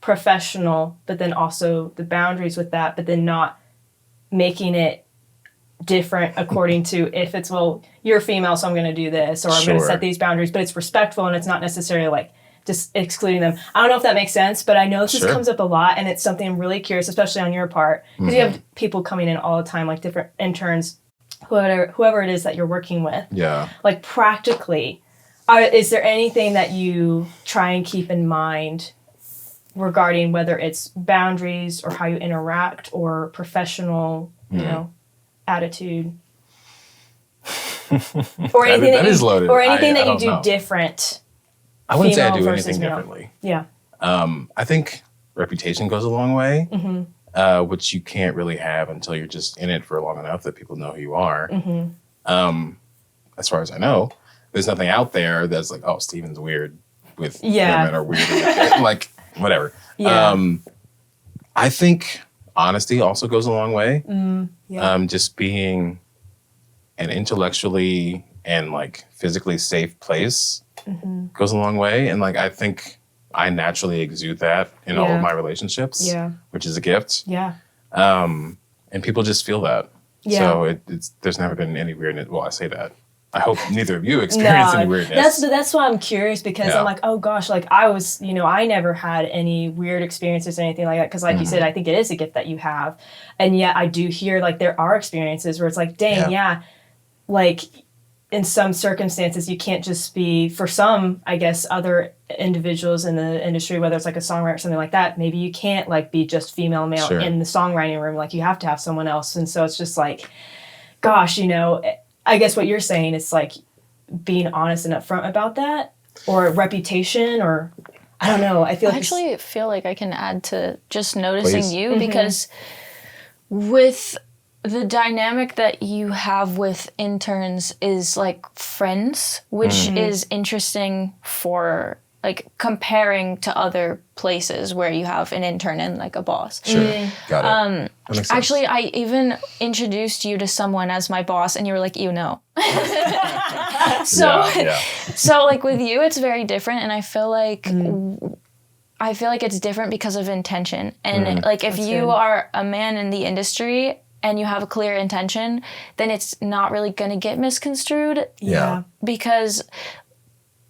professional, but then also the boundaries with that, but then not making it different according to, if it's, well, you're female, so I'm going to do this, or I'm going to set these boundaries, but it's respectful and it's not necessarily like just excluding them. I don't know if that makes sense, but I know this comes up a lot, and it's something I'm really curious, especially on your part, because you have people coming in all the time, like different interns, whoever it is that you're working with. Yeah. Like practically, Is there anything that you try and keep in mind regarding whether it's boundaries or how you interact or professional, you know, attitude? Or anything that is loaded. Or anything that you do different. I wouldn't say I do anything differently. Yeah. I think reputation goes a long way, which you can't really have until you're just in it for long enough that people know who you are. As far as I know, there's nothing out there that's like, oh, Steven's weird with women or weird with like whatever. Yeah. I think honesty also goes a long way. Just being an intellectually and like physically safe place goes a long way. And like, I think I naturally exude that in all of my relationships, which is a gift. Yeah. And people just feel that. Yeah. So there's never been any weirdness. Well, I say that. I hope neither of you experience any weirdness. That's why I'm curious, because I'm like, oh gosh, like I was, you know, I never had any weird experiences or anything like that. Because like you said, I think it is a gift that you have. And yet I do hear like there are experiences where it's like, dang, like in some circumstances, you can't just be, for some, I guess, other individuals in the industry, whether it's like a songwriter or something like that, maybe you can't like be just female, male in the songwriting room. Like you have to have someone else. And so it's just like, gosh, you know, I guess what you're saying is like being honest and upfront about that, or reputation, or I don't know. I actually feel like I can add to just noticing you, because with the dynamic that you have with interns is like friends, which is interesting for like comparing to other places where you have an intern and like a boss. Sure, got it. Actually, I even introduced you to someone as my boss, and you were like, you know. So like with you, it's very different, and I feel like it's different because of intention. And like if you are a man in the industry and you have a clear intention, then it's not really gonna get misconstrued. Yeah. Because,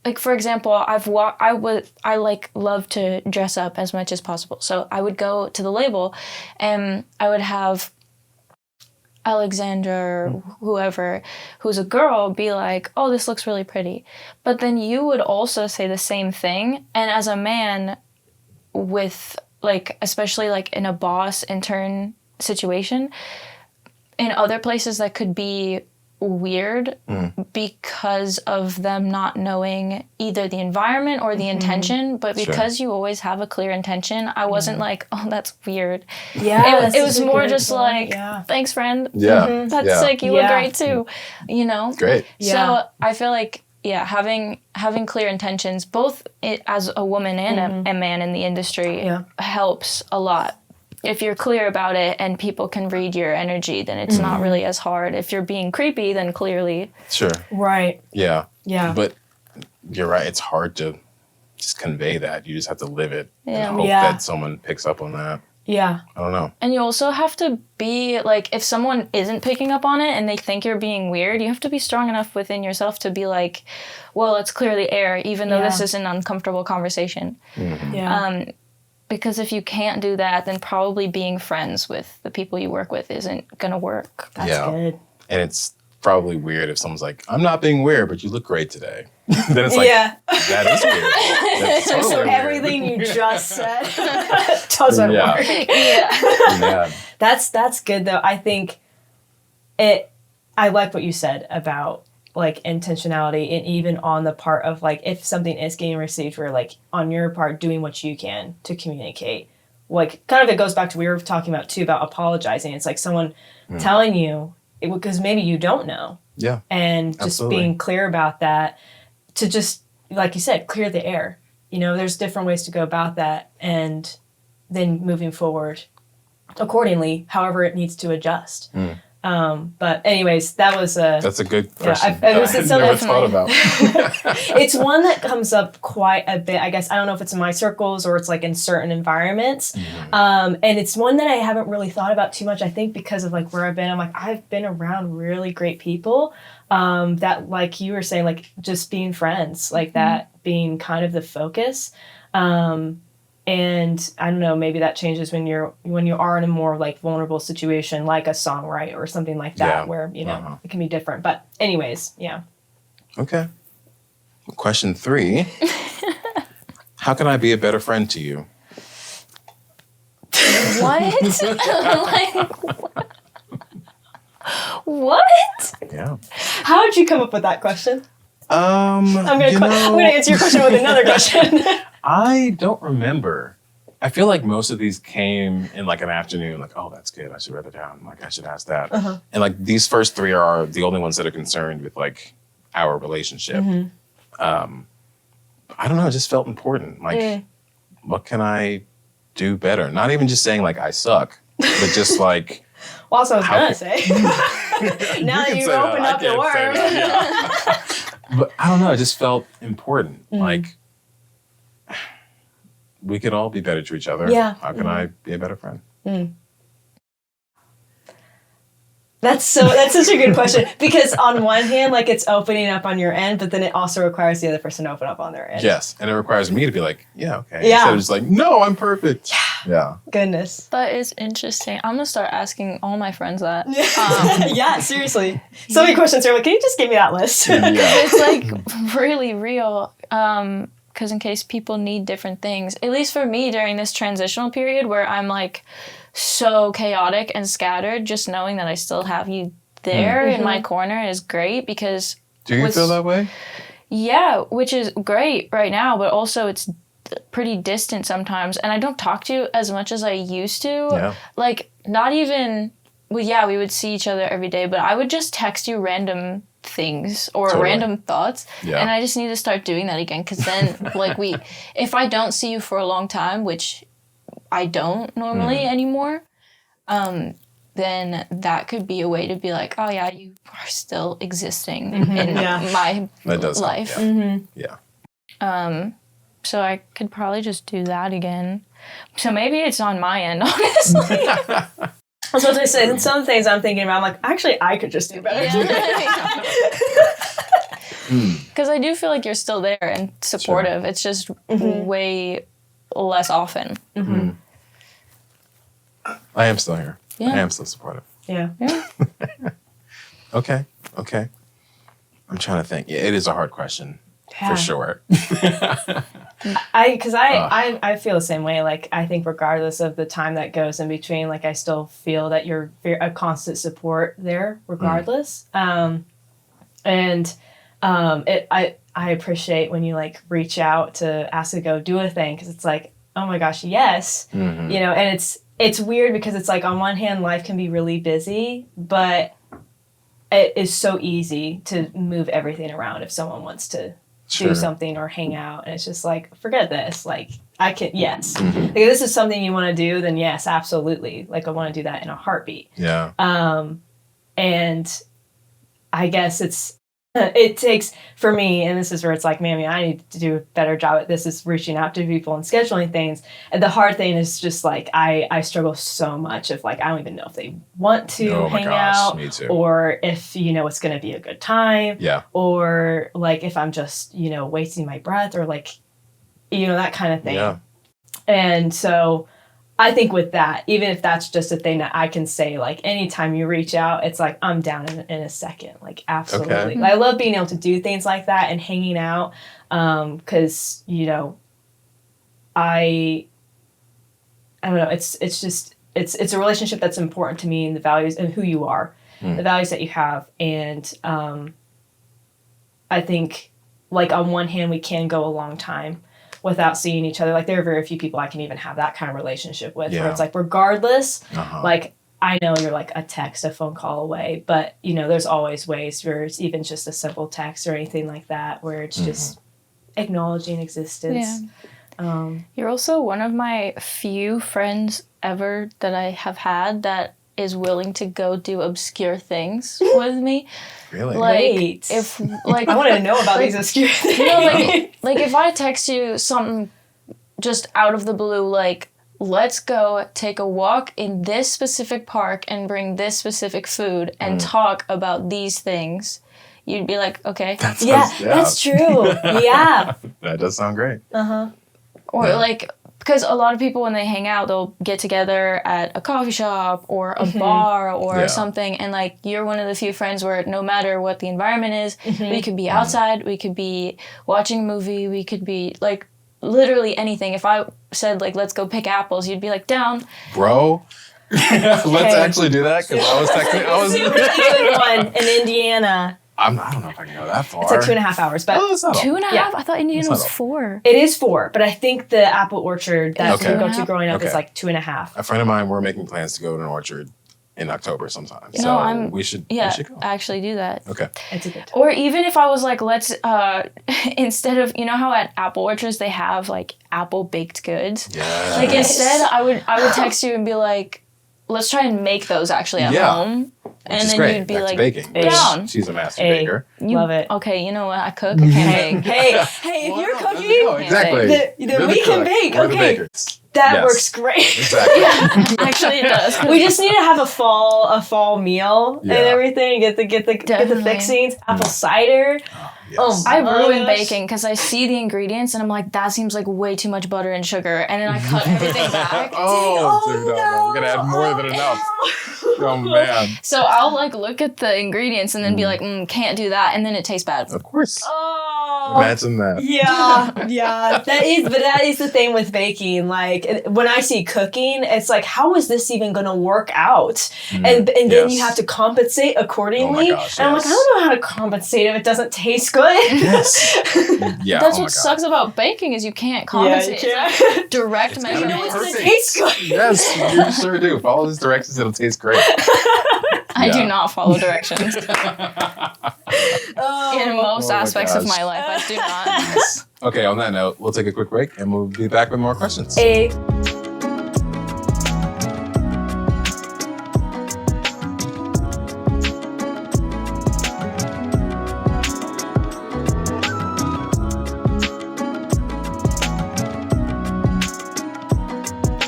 like for example, I like love to dress up as much as possible. So I would go to the label, and I would have Alexandra, whoever, who's a girl, be like, oh, this looks really pretty. But then you would also say the same thing. And as a man, with like, especially like in a boss intern situation, in other places that could be weird because of them not knowing either the environment or the intention, but because you always have a clear intention, I wasn't like, oh, that's weird. Yeah, it was more just like, thanks, friend. Yeah, that's sick. You look great too. You know, great. So I feel like having clear intentions, both as a woman and a man in the industry, helps a lot. If you're clear about it and people can read your energy, then it's not really as hard. If you're being creepy, then clearly. Sure. Right. Yeah. Yeah. But you're right. It's hard to just convey that. You just have to live it and hope that someone picks up on that. Yeah. I don't know. And you also have to be like, if someone isn't picking up on it and they think you're being weird, you have to be strong enough within yourself to be like, well, let's clear the air, even though this is an uncomfortable conversation. Yeah. Because if you can't do that, then probably being friends with the people you work with isn't going to work. That's good. And it's probably weird if someone's like, I'm not being weird, but you look great today. Then it's like, that is weird. That's totally so everything you just said doesn't work. Yeah. That's good though. I think I like what you said about like intentionality, and even on the part of like if something is getting received, where like on your part doing what you can to communicate. Like kind of it goes back to we were talking about too about apologizing. It's like someone telling you because maybe you don't know. Yeah. And just being clear about that to just like you said, clear the air. You know, there's different ways to go about that, and then moving forward accordingly, however it needs to adjust. But anyways, that's a good question. I've never thought about. It's one that comes up quite a bit. I guess I don't know if it's in my circles or it's like in certain environments. And it's one that I haven't really thought about too much. I think because of like where I've been, I'm like I've been around really great people that like you were saying, like just being friends, like that being kind of the focus. And I don't know, maybe that changes when you are in a more like vulnerable situation, like a songwriter or something like that, where, you know, it can be different. But anyways, yeah. Okay. Question 3. How can I be a better friend to you? What? What? Yeah. How did you come up with that question? I'm gonna answer your question with another question. I don't remember. I feel like most of these came in like an afternoon, like, oh, that's good. I should write it down. Like, I should ask that. Uh-huh. And like these first 3 are the only ones that are concerned with like our relationship. Mm-hmm. I don't know. It just felt important. Like, what can I do better? Not even just saying like I suck, but just like. Well, that's what I was gonna say. Now that you've opened up the word. But I don't know. It just felt important. Like. We could all be better to each other. Yeah. How can I be a better friend? That's such a good question, because on one hand, like, it's opening up on your end, but then it also requires the other person to open up on their end. Yes, and it requires me to be like, yeah, okay. Yeah. Instead of just like, no, I'm perfect. Yeah. Goodness. That is interesting. I'm gonna start asking all my friends that. Yeah, seriously. So many questions are like, can you just give me that list? It's like really real. Because in case people need different things, at least for me during this transitional period where I'm like so chaotic and scattered, just knowing that I still have you there in my corner is great, because... Do you feel that way? Yeah, which is great right now, but also it's pretty distant sometimes, and I don't talk to you as much as I used to. Yeah. Like, not even... Well, yeah, we would see each other every day, but I would just text you random things or random thoughts, and I just need to start doing that again, because then like if I don't see you for a long time, which I don't normally anymore, then that could be a way to be like, oh yeah, you are still existing in my life. So I could probably just do that again. So maybe it's on my end, honestly. That's what I say. And some things I'm thinking about, I'm like, actually, I could just do better. Because I do feel like you're still there and supportive. Sure. It's just way less often. I am still here. Yeah. I am still supportive. Yeah. Okay. I'm trying to think. Yeah, it is a hard question. For sure. I feel the same way. Like, I think regardless of the time that goes in between, like, I still feel that you're a constant support there regardless. I appreciate when you like reach out to ask to go do a thing, because it's like, oh my gosh, yes. You know, and it's weird because it's like, on one hand, life can be really busy, but it is so easy to move everything around if someone wants to do something or hang out, and it's just like, forget this, like, I can, yes. Like, if this is something you want to do, then yes, absolutely, like, I want to do that in a heartbeat. And I guess it takes, for me, and this is where it's like, man, I need to do a better job at this, is reaching out to people and scheduling things. And the hard thing is just like, I struggle so much of like, I don't even know if they want to hang out, me too. Or if, you know, it's going to be a good time, or like if I'm just, you know, wasting my breath, or like, you know, that kind of thing. And so I think with that, even if that's just a thing that I can say, like, anytime you reach out, it's like, I'm down in a second. Like, absolutely. Okay. I love being able to do things like that and hanging out. Cause, you know, I don't know. It's just, it's a relationship that's important to me, and the values and who you are, the values that you have. And, I think, like, on one hand, we can go a long time without seeing each other. Like, there are very few people I can even have that kind of relationship with, where it's like, regardless, like, I know you're like a text, a phone call away, but, you know, there's always ways where it's even just a simple text or anything like that, where it's just acknowledging existence. You're also one of my few friends ever that I have had that is willing to go do obscure things with me. Really? Like, Wait. if, like, I want to know about these obscure things. You know, like if I text you something just out of the blue, like, let's go take a walk in this specific park and bring this specific food and talk about these things, you'd be like, okay. That's true. Yeah. That does sound great. Or like, because a lot of people, when they hang out, they'll get together at a coffee shop or a bar or something. And like, you're one of the few friends where no matter what the environment is, we could be outside, we could be watching a movie, we could be like literally anything. If I said like, let's go pick apples, you'd be like, down. Bro. Let's actually do that, because I was texting. I was really good one in Indiana. I don't know if I can go that far. It's like 2.5 hours, but 2.5? I thought Indiana was 4. It is 4, but I think the apple orchard that we go to growing up is like 2.5. A friend of mine, we're making plans to go to an orchard in October sometime. We should go. Actually do that. Okay. It's a good time. Or even if I was like, let's, instead of, you know how at apple orchards they have like apple baked goods? Yes. Like instead I would text you and be like, let's try and make those actually at home. And then you'd be back like, to baking. down. She's a master baker. Love it. Okay, you know what? I cook. I can't bake. Hey, if you're cooking, exactly. Then we can bake. We're the Okay. bakers. That works great. Exactly. Actually, it does. We just need to have a fall meal and everything. Get the fixings. Apple cider. Yes. I ruin baking because I see the ingredients and I'm like, that seems like way too much butter and sugar, and then I cut everything back. Dude, we're gonna add more than enough. Oh man. So I'll like look at the ingredients and then be like, can't do that, and then it tastes bad. Of course. Oh. Imagine that. Yeah. That is the thing with baking. Like when I see cooking, it's like, how is this even going to work out? And then you have to compensate accordingly. Oh my gosh, and I'm like, I don't know how to compensate if it doesn't taste good. Yes. Yeah. That's what sucks about baking is you can't compensate. Yeah, you it's like direct measurement. You know it's going to taste good. Yes, you sure do. Follow these directions, it'll taste great. I do not follow directions. In most aspects of my life, I do not. Okay, on that note, we'll take a quick break and we'll be back with more questions.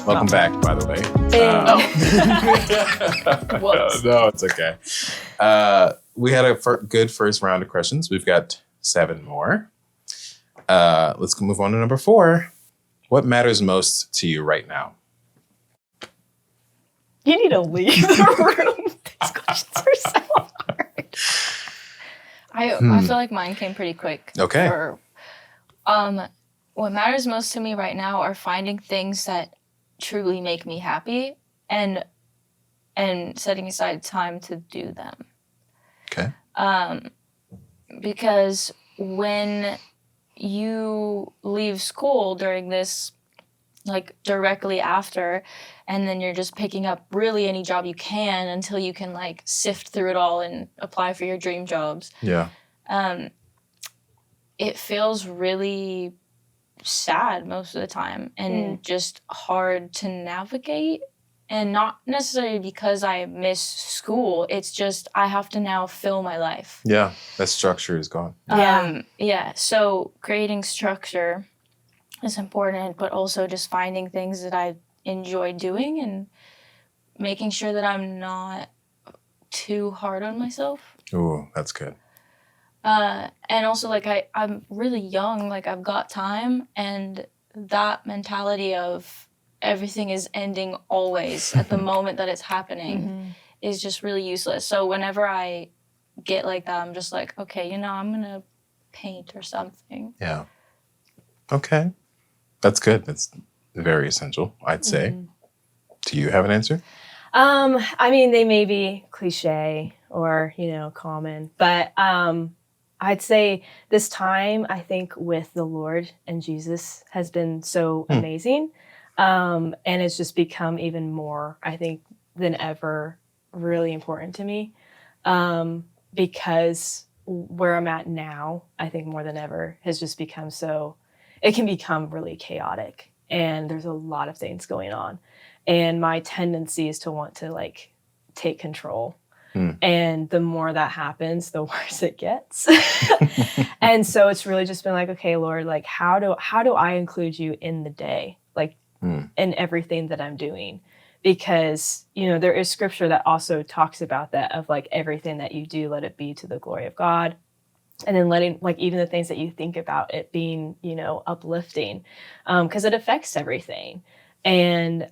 Welcome back, by the way. No, it's okay. We had a good first round of questions. We've got 7 more. Let's move on to number 4. What matters most to you right now? You need to leave the room. These questions are so hard. I feel like mine came pretty quick. Okay. What matters most to me right now are finding things that truly make me happy and setting aside time to do them. Okay. Because when you leave school during this, like directly after, and then you're just picking up really any job you can until you can like sift through it all and apply for your dream jobs. Yeah. It feels really sad most of the time and just hard to navigate, and not necessarily because I miss school. It's just I have to now fill my life. Yeah, that structure is gone. So creating structure is important, but also just finding things that I enjoy doing and making sure that I'm not too hard on myself. Ooh, that's good. And also, like, I'm really young, like, I've got time, and that mentality of everything is ending always at the moment that it's happening is just really useless. So whenever I get like that, I'm just like, okay, I'm going to paint or something. Yeah. Okay. That's good. That's very essential, I'd say. Do you have an answer? I mean, they may be cliche or, common, but I'd say this time, I think, with the Lord and Jesus has been so amazing. And it's just become even more, I think, than ever, really important to me. Because where I'm at now, I think more than ever, has just become it can become really chaotic. And there's a lot of things going on. And my tendency is to want to, like, take control. And the more that happens, the worse it gets. And so it's really just been like, okay, Lord, like, how do I include you in the day, like, in everything that I'm doing? Because, there is scripture that also talks about that, of like, everything that you do, let it be to the glory of God. And then letting, like, even the things that you think about it being, you know, uplifting, because it affects everything. And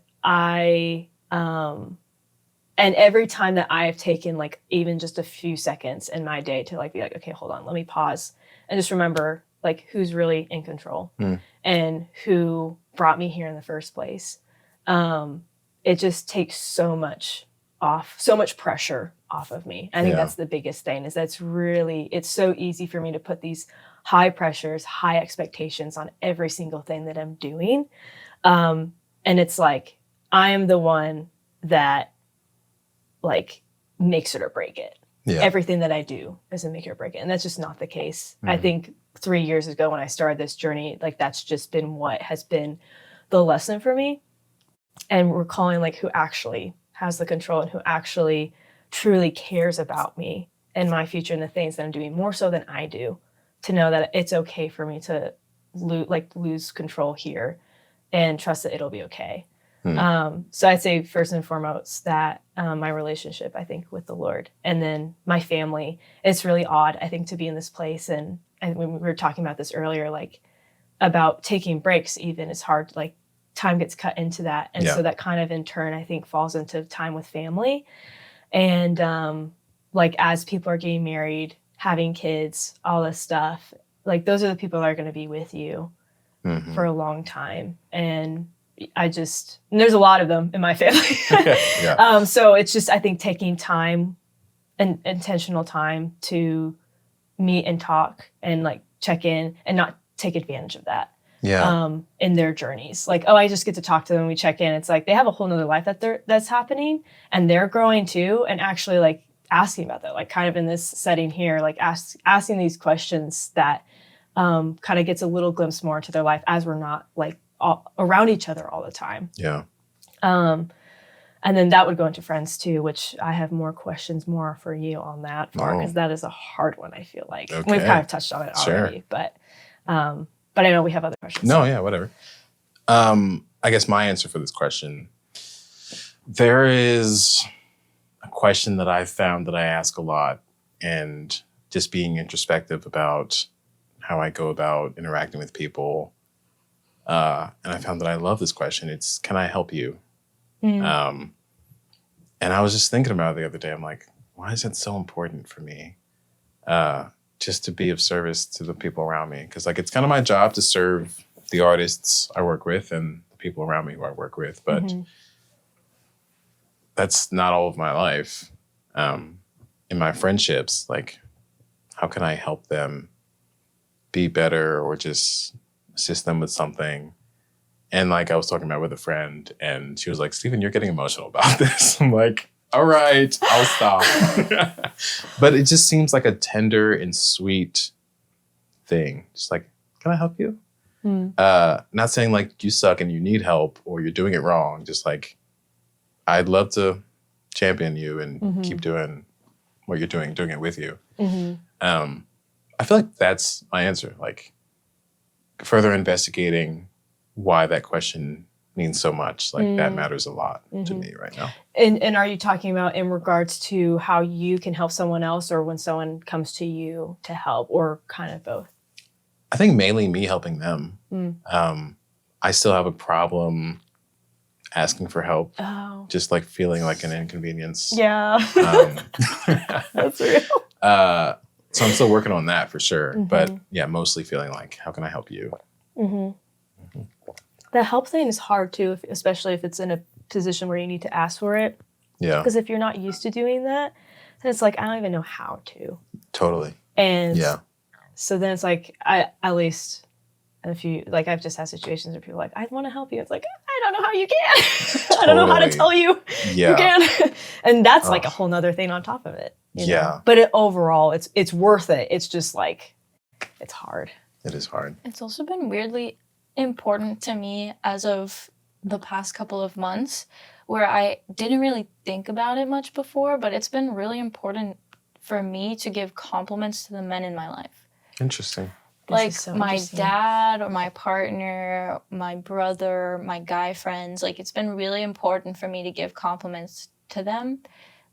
and every time that I have taken, like, even just a few seconds in my day to, like, be like, okay, hold on, let me pause and just remember, like, who's really in control and who brought me here in the first place. It just takes so much pressure off of me. I think that's the biggest thing, is it's so easy for me to put these high pressures, high expectations on every single thing that I'm doing. And it's like, I am the one that, like, makes it or break it. Yeah. Everything that I do is a make it or break it. And that's just not the case. I think 3 years ago when I started this journey, like, that's just been what has been the lesson for me. And recalling, like, who actually has the control and who actually truly cares about me and my future and the things that I'm doing, more so than I do, to know that it's okay for me to lose control here and trust that it'll be okay. So I'd say first and foremost that my relationship, I think, with the Lord, and then my family. It's really odd, I think, to be in this place. And when we were talking about this earlier, like, about taking breaks, even, it's hard, like, time gets cut into that. And so that kind of in turn, I think, falls into time with family. And like, as people are getting married, having kids, all this stuff, like, those are the people that are going to be with you for a long time. And there's a lot of them in my family. So it's just, I think, taking time and intentional time to meet and talk and, like, check in and not take advantage of that. In their journeys. Like, oh, I just get to talk to them, we check in. It's like they have a whole nother life that's happening, and they're growing too, and actually, like, asking about that, like, kind of in this setting here, like, asking these questions that kind of gets a little glimpse more into their life, as we're not, like, all around each other all the time. And then that would go into friends too, which I have more questions for you on that part, because that is a hard one, I feel like. Okay. We've kind of touched on it already, but I know we have other questions. No, yeah, whatever. I guess my answer for this question, there is a question that I found that I ask a lot, and just being introspective about how I go about interacting with people. And I found that I love this question. It's, can I help you? And I was just thinking about it the other day. I'm like, why is it so important for me? Just to be of service to the people around me. Because, like, it's kind of my job to serve the artists I work with and the people around me who I work with. But that's not all of my life. In my friendships, like, how can I help them be better, or just assist them with something? And, like, I was talking about with a friend, and she was like, Stephen, you're getting emotional about this. I'm like, all right, I'll stop. But it just seems like a tender and sweet thing. Just like, can I help you? Not saying, like, you suck and you need help or you're doing it wrong. Just like, I'd love to champion you and keep doing what you're doing it with you. I feel like that's my answer. Like, further investigating why that question means so much, like, that matters a lot to me right now. And are you talking about in regards to how you can help someone else, or when someone comes to you to help, or kind of both? I think mainly me helping them. I still have a problem asking for help. Just, like, feeling like an inconvenience. Yeah. That's real. So I'm still working on that for sure. But yeah, mostly feeling like, how can I help you? The help thing is hard too, especially if it's in a position where you need to ask for it. Yeah. Because if you're not used to doing that, then it's like, I don't even know how to. Totally. And so then it's like, at least if you, like, I've just had situations where people are like, I want to help you. It's like, I don't know how you can. I don't know how to tell you you can. And that's like a whole nother thing on top of it. You know? But overall, it's worth it. It's just like, it's hard. It is hard. It's also been weirdly important to me as of the past couple of months, where I didn't really think about it much before, but it's been really important for me to give compliments to the men in my life. Interesting. Like, my dad or my partner, my brother, my guy friends, like, it's been really important for me to give compliments to them,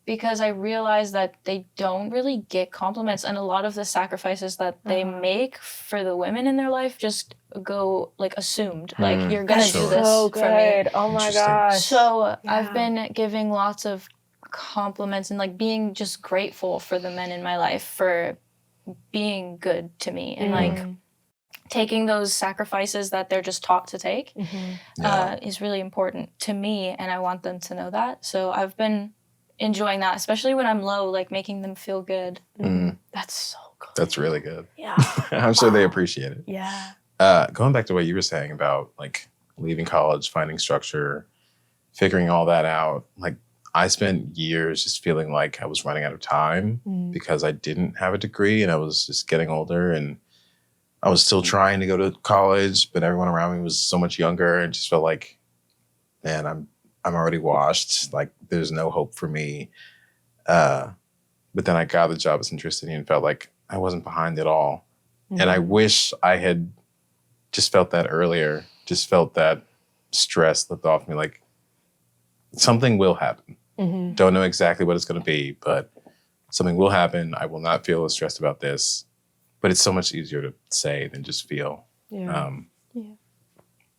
because I realized that they don't really get compliments, and a lot of the sacrifices that they make for the women in their life just go like assumed. Like, you're gonna do this so for me. Oh my gosh. So I've been giving lots of compliments and like being just grateful for the men in my life for being good to me, and like taking those sacrifices that they're just taught to take is really important to me, and I want them to know that. So I've been enjoying that, especially when I'm low, like making them feel good. That's so good. That's really good. Yeah. I'm sure they appreciate it. Yeah. Going back to what you were saying about like leaving college, finding structure, figuring all that out, like I spent years just feeling like I was running out of time because I didn't have a degree and I was just getting older, and I was still trying to go to college, but everyone around me was so much younger, and just felt like, man, I'm already washed. Like, there's no hope for me. But then I got the job at Centricity and felt like I wasn't behind at all. And I wish I had just felt that earlier, just felt that stress lift off me. Like, something will happen. Don't know exactly what it's going to be, but something will happen. I will not feel as stressed about this. But it's so much easier to say than just feel. But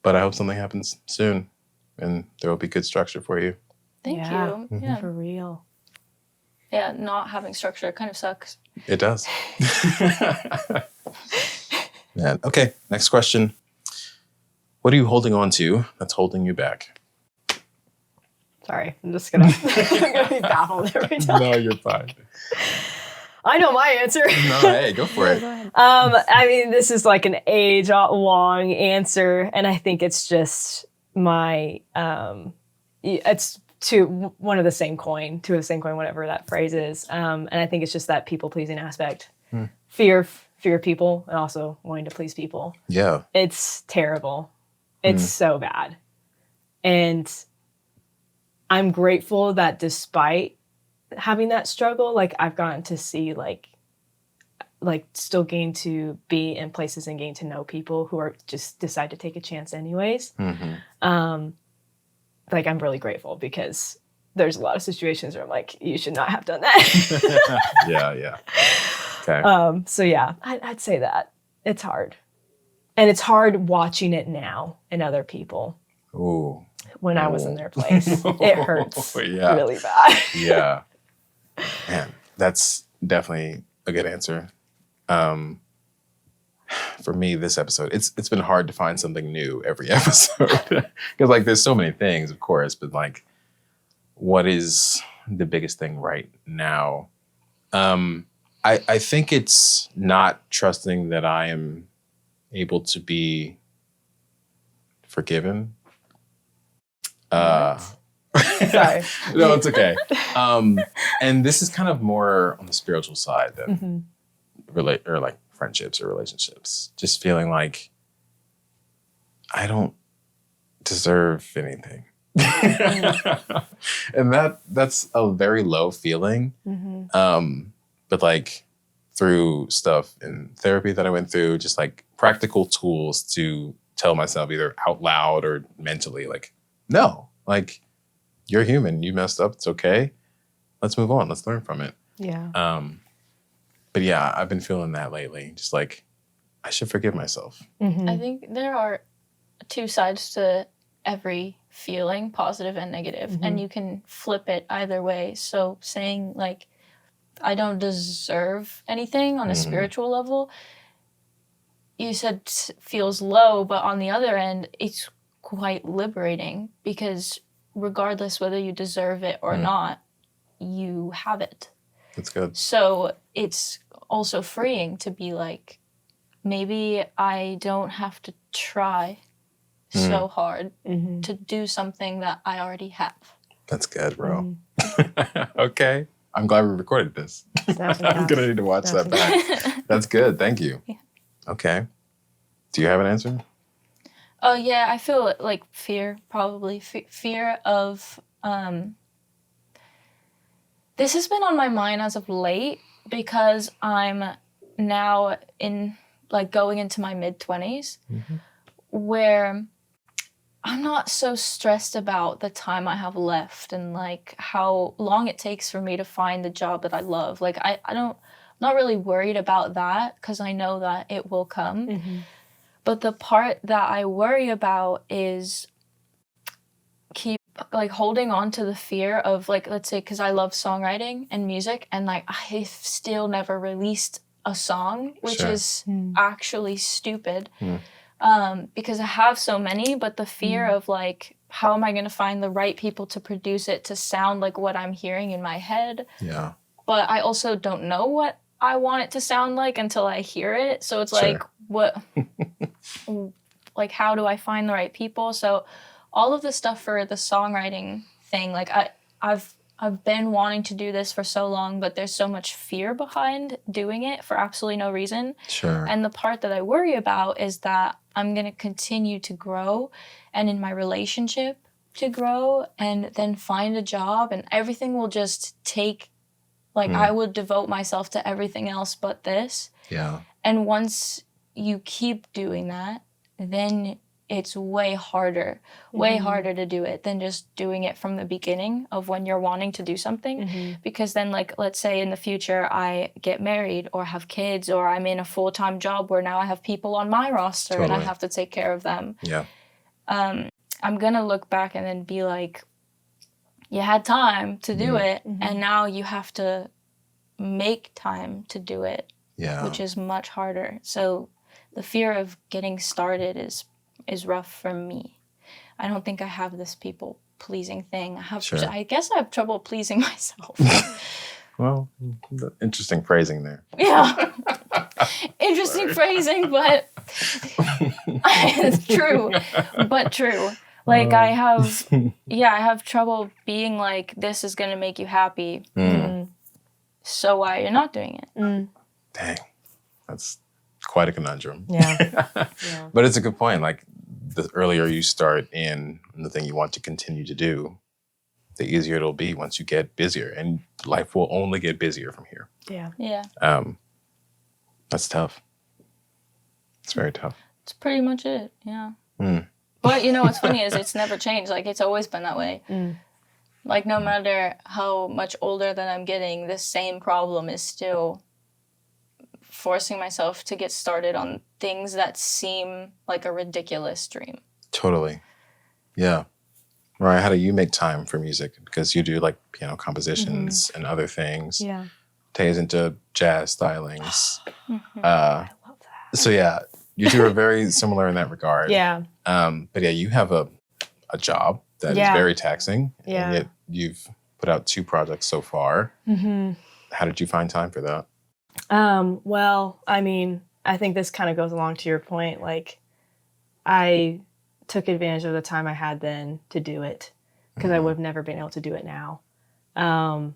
I hope something happens soon, and there will be good structure for you. Thank you. Yeah. For real. Yeah, not having structure kind of sucks. It does. Man. Okay, next question. What are you holding on to that's holding you back? Sorry, I'm just gonna, I'm gonna be baffled every time. No, you're fine. I know my answer. No, hey, go for it. I mean, this is like an age-long answer, and I think it's just my, it's two of the same coin, whatever that phrase is. And I think it's just that people-pleasing aspect. Fear of people, and also wanting to please people. Yeah. It's terrible. It's so bad. And I'm grateful that despite having that struggle, like I've gotten to see like still getting to be in places and getting to know people who are just decide to take a chance anyways. Like, I'm really grateful, because there's a lot of situations where I'm like, you should not have done that. Yeah. Okay. So yeah, I'd say that it's hard, and it's hard watching it now in other people. Ooh. When I was in their place, it hurts Yeah. really bad. Yeah. Man, that's definitely a good answer. For me, this episode, it's been hard to find something new every episode. Because like there's so many things, of course, but like, what is the biggest thing right now? I think it's not trusting that I am able to be forgiven. Sorry. No, it's okay. And this is kind of more on the spiritual side than like friendships or relationships. Just feeling like I don't deserve anything. And that's a very low feeling. But like through stuff in therapy that I went through, just like practical tools to tell myself either out loud or mentally, like, no, like, you're human. You messed up. It's okay. Let's move on. Let's learn from it. Yeah. But yeah, I've been feeling that lately. Just like, I should forgive myself. I think there are two sides to every feeling, positive and negative, and you can flip it either way. So saying like, I don't deserve anything on a spiritual level, you said feels low, but on the other end, it's quite liberating, because regardless whether you deserve it or not, you have it. That's good. So it's also freeing to be like, maybe I don't have to try so hard to do something that I already have. That's good, bro. Okay. I'm glad we recorded this. I'm going to need to watch that back. That's good. Thank you. Yeah. Okay. Do you have an answer? Oh, yeah. I feel like fear, probably. Fear of... This has been on my mind as of late, because I'm now in, like, going into my mid-20s, where I'm not so stressed about the time I have left and like how long it takes for me to find the job that I love. Like I'm not really worried about that because I know that it will come. Mm-hmm. But the part that I worry about is keep like holding on to the fear of like, let's say, because I love songwriting and music, and like I've still never released a song, which is actually stupid. Because I have so many, but the fear of like, how am I going to find the right people to produce it to sound like what I'm hearing in my head? Yeah. But I also don't know what I want it to sound like until I hear it. So it's like, what, like, how do I find the right people? So all of the stuff for the songwriting thing, like I've been wanting to do this for so long, but there's so much fear behind doing it for absolutely no reason. Sure. And the part that I worry about is that I'm going to continue to grow and in my relationship to grow and then find a job and everything will just take, like I would devote myself to everything else but this. Yeah. And once you keep doing that, then it's way harder to do it than just doing it from the beginning of when you're wanting to do something. Because then, like, let's say in the future I get married or have kids or I'm in a full-time job where now I have people on my roster and I have to take care of them. Yeah. I'm going to look back and then be like, you had time to do it and now you have to make time to do it, which is much harder. So the fear of getting started is rough for me. I don't think I have this people pleasing thing. I guess I have trouble pleasing myself. Well, interesting phrasing there. Yeah. Interesting phrasing, but it's true. But true. Like I have trouble being like, this is going to make you happy. So why you're not doing it? Dang. That's quite a conundrum. Yeah. But it's a good point. Like, the earlier you start in the thing you want to continue to do, the easier it'll be once you get busier. And life will only get busier from here. Yeah. Yeah. That's tough. It's very tough. It's pretty much it. Yeah. But you know what's funny is it's never changed. Like it's always been that way. Like no matter how much older that I'm getting, this same problem is still forcing myself to get started on things that seem like a ridiculous dream. Totally. Yeah. Moriah, how do you make time for music? Because you do like piano compositions and other things. Yeah. Taya's into jazz stylings. I love that. So yeah, you two are very similar in that regard. Yeah. But yeah, you have a job that is very taxing. Yeah. And yet you've put out 2 projects so far. How did you find time for that? Well, I mean, I think this kind of goes along to your point. Like, I took advantage of the time I had then to do it because I would have never been able to do it now. I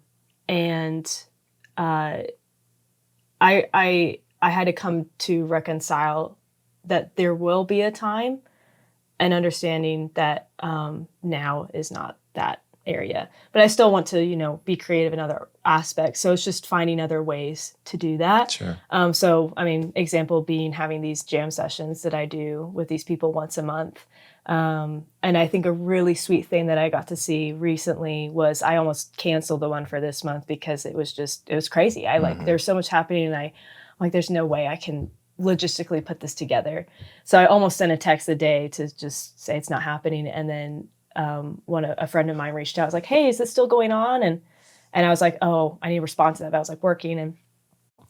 had to come to reconcile that there will be a time and understanding that now is not that area. But I still want to, be creative in other aspects. So it's just finding other ways to do that. Sure. So, I mean, example being having these jam sessions that I do with these people once a month. And I think a really sweet thing that I got to see recently was I almost canceled the one for this month because it was crazy. There's so much happening and I'm like, there's no way I can logistically put this together. So I almost sent a text a day to just say it's not happening. And then a friend of mine reached out. I was like, hey, is this still going on? And I was like, oh, I need to respond to that. But I was like working. And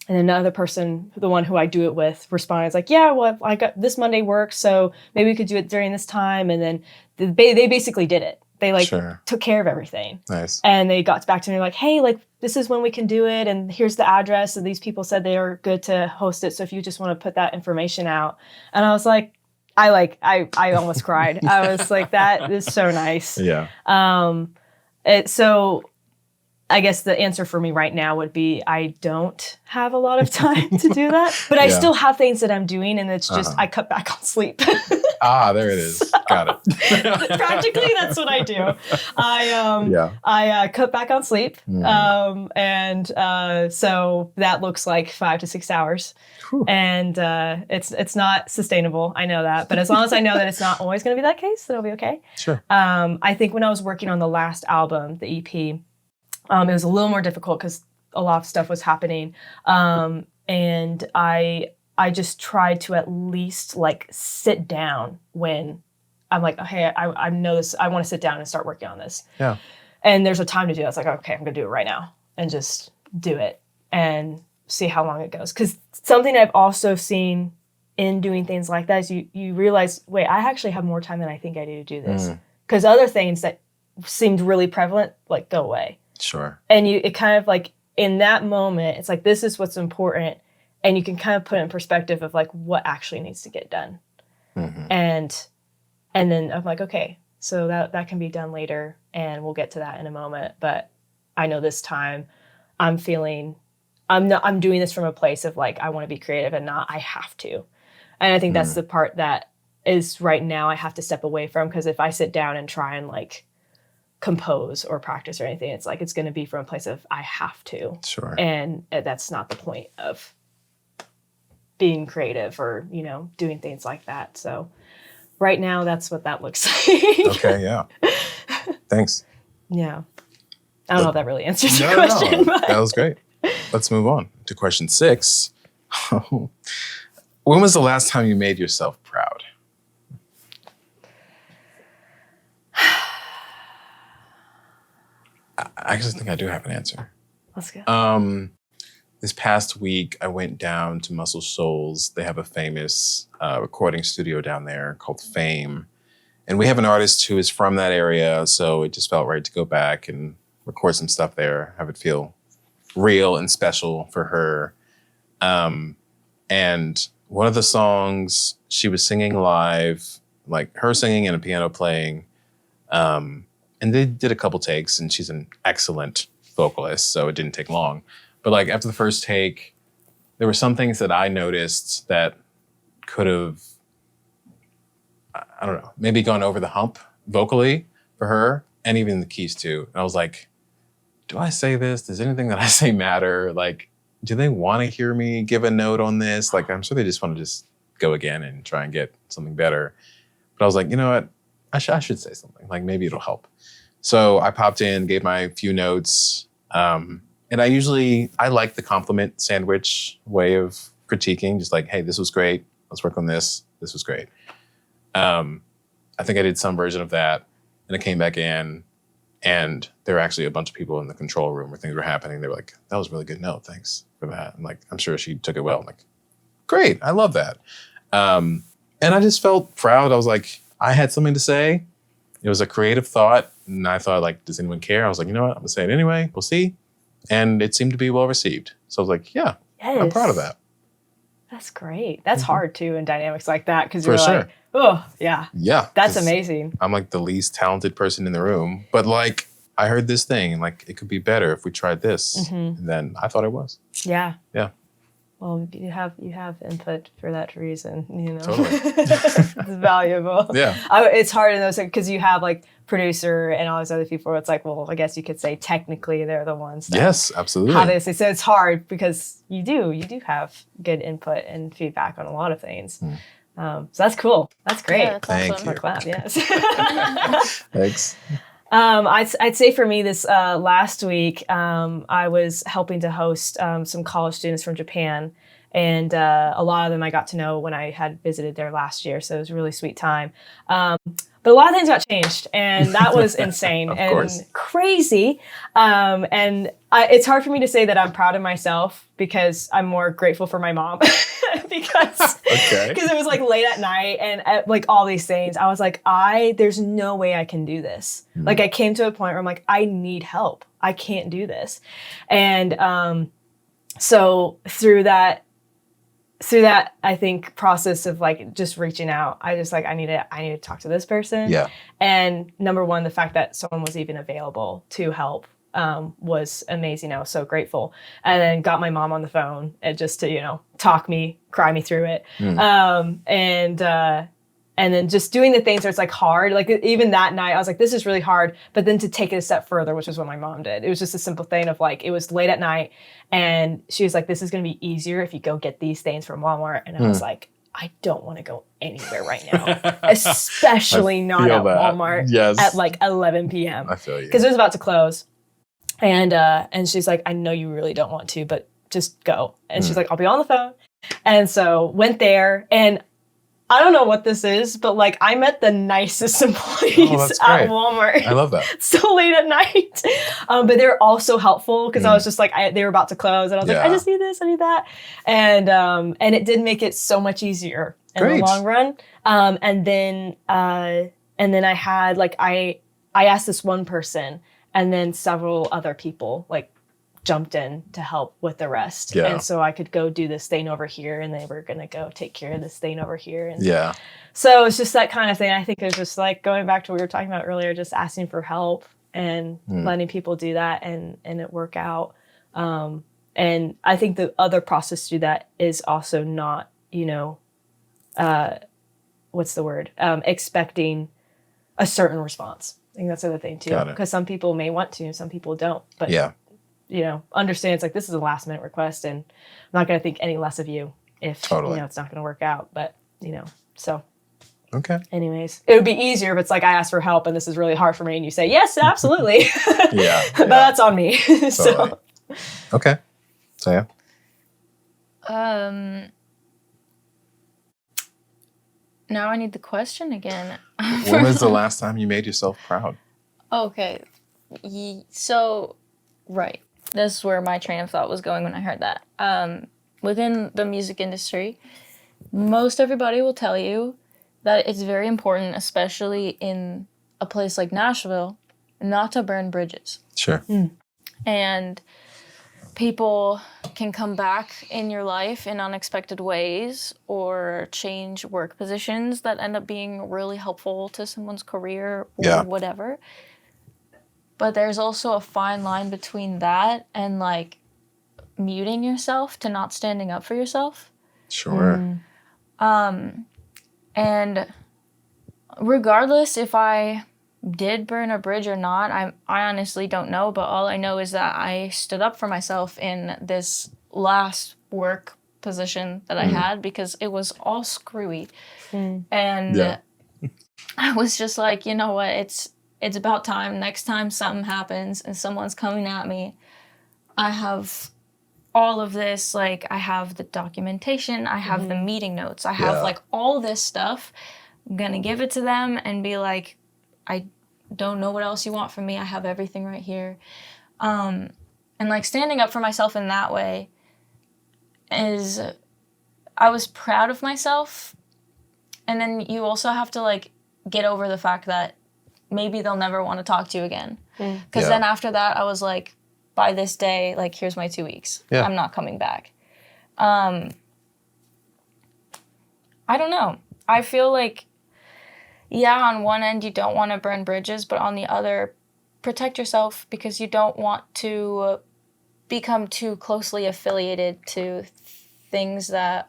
another person, the one who I do it with, responded. I was like, yeah, well, I got this Monday work. So maybe we could do it during this time. And then they basically did it. They took care of everything. Nice. And they got back to me like, hey, this is when we can do it. And here's the address. And these people said they are good to host it. So if you just want to put that information out. And I was like, I almost cried. I was like, that is so nice. Yeah. So I guess the answer for me right now would be I don't have a lot of time to do that, but I still have things that I'm doing, and it's just I cut back on sleep. There it is. Got it. Practically, that's what I do. I cut back on sleep. So that looks like 5 to 6 hours. Whew. And it's not sustainable. I know that. But as long as I know that it's not always going to be that case, then it'll be okay. Sure. I think when I was working on the last album, the EP, it was a little more difficult because a lot of stuff was happening. And I just tried to at least like sit down when I'm like, hey, I know this. I want to sit down and start working on this. Yeah. And there's a time to do it. It's like, okay, I'm going to do it right now and just do it and see how long it goes. Because something I've also seen in doing things like that is you realize, wait, I actually have more time than I think I do to do this. Because other things that seemed really prevalent, like, go away. Sure. And it kind of like, in that moment, it's like, this is what's important. And you can kind of put it in perspective of like what actually needs to get done. And then I'm like, okay, so that can be done later and we'll get to that in a moment. But I know this time I'm doing this from a place of like, I want to be creative and not I have to. And I think that's the part that is right now I have to step away from, because if I sit down and try and like compose or practice or anything, it's like, it's going to be from a place of I have to. Sure. And that's not the point of being creative or, doing things like that. So right now, that's what that looks like. Okay, yeah. Thanks. Yeah. I don't know if that really answers your question. No. But that was great. Let's move on to question 6. When was the last time you made yourself proud? I actually think I do have an answer. Let's go. This past week, I went down to Muscle Shoals. They have a famous recording studio down there called Fame. And we have an artist who is from that area, so it just felt right to go back and record some stuff there, have it feel real and special for her. And one of the songs she was singing live, like her singing and a piano playing, and they did a couple takes, and she's an excellent vocalist, so it didn't take long. But like after the first take, there were some things that I noticed that could have, I don't know, maybe gone over the hump vocally for her, and even the keys too. And I was like, do I say this? Does anything that I say matter? Like, do they want to hear me give a note on this? Like, I'm sure they just want to just go again and try and get something better. But I was like, you know what? I should say something. Like, maybe it'll help. So I popped in, gave my few notes. And I like the compliment sandwich way of critiquing. Just like, hey, this was great. Let's work on this. This was great. I think I did some version of that. And I came back in, and there were actually a bunch of people in the control room where things were happening. They were like, that was a really good note. Thanks for that. And like, I'm sure she took it well. I'm like, great. I love that. And I just felt proud. I was like, I had something to say. It was a creative thought. And I thought, like, does anyone care? I was like, you know what? I'm going to say it anyway. We'll see. And it seemed to be well received. So I was like, yeah, yes. I'm proud of that. That's great. That's hard, too, in dynamics like that. Because you're like, oh, yeah. Yeah. That's amazing. I'm like the least talented person in the room. But like, I heard this thing, and like, it could be better if we tried this. And then I thought it was. Yeah. Yeah. Well, you have input for that reason, Totally. It's valuable. Yeah. It's hard in those because you have like producer and all those other people. It's like, well, I guess you could say technically they're the ones. That yes, absolutely. Obviously, so it's hard because you do have good input and feedback on a lot of things. So that's cool. That's great. Yeah, that's Thank awesome. You. Clap, yes. Thanks. I'd say for me this last week, I was helping to host some college students from Japan. And a lot of them I got to know when I had visited there last year. So it was a really sweet time. But a lot of things got changed. And that was insane and crazy. And it's hard for me to say that I'm proud of myself because I'm more grateful for my mom. because it was like late at night and like all these things. I was like, there's no way I can do this. Like I came to a point where I'm like, I need help. I can't do this. And so through that, I think process of like just reaching out, I just like, I need to talk to this person. Yeah. And number one, the fact that someone was even available to help was amazing. I was so grateful. And then got my mom on the phone and just to, cry me through it. And then just doing the things where it's like hard, like even that night, I was like, this is really hard. But then to take it a step further, which is what my mom did. It was just a simple thing of like, it was late at night and she was like, this is going to be easier if you go get these things from Walmart. And I was like, I don't want to go anywhere right now, especially not at Walmart at like 11 p.m. I feel you. Because it was about to close. And she's like, I know you really don't want to, but just go. And she's like, I'll be on the phone. And so went there, and I don't know what this is, but like I met the nicest employees at Walmart. I love that. So late at night. But they're all so helpful because I was just like, they were about to close and I was like, I just need this, I need that. And it did make it so much easier in the long run. And then I had like, I asked this one person and then several other people like jumped in to help with the rest. Yeah. And so I could go do this thing over here and they were going to go take care of this thing over here. And so it's just that kind of thing. I think it's just like going back to what we were talking about earlier, just asking for help and letting people do that and it work out. And I think the other process to that is also not, what's the word? Expecting a certain response. I think that's the other thing too. Because some people may want to, some people don't. But understand it's like this is a last minute request and I'm not going to think any less of you if it's not going to work out. But so anyways, it would be easier if it's like I asked for help and this is really hard for me and you say yes, absolutely. But that's on me. So okay, so now I need the question again. When was the last time you made yourself proud? Okay, so right. This is where my train of thought was going when I heard that. Within the music industry, most everybody will tell you that it's very important, especially in a place like Nashville, not to burn bridges. Sure. And people can come back in your life in unexpected ways or change work positions that end up being really helpful to someone's career or whatever. But there's also a fine line between that and like muting yourself to not standing up for yourself. Sure. And regardless if I did burn a bridge or not, I honestly don't know. But all I know is that I stood up for myself in this last work position that I had because it was all screwy. And I was just like, you know what, it's about time. Next time something happens and someone's coming at me, I have all of this, like I have the documentation, I have the meeting notes, I have like all this stuff. I'm gonna give it to them and be like, I don't know what else you want from me. I have everything right here. And like standing up for myself in that way is, I was proud of myself. And then you also have to like get over the fact that maybe they'll never want to talk to you again. Because then after that, I was like, by this day, like, here's my 2 weeks. I'm not coming back. I don't know. I feel like, on one end, you don't want to burn bridges, but on the other, protect yourself because you don't want to become too closely affiliated to things that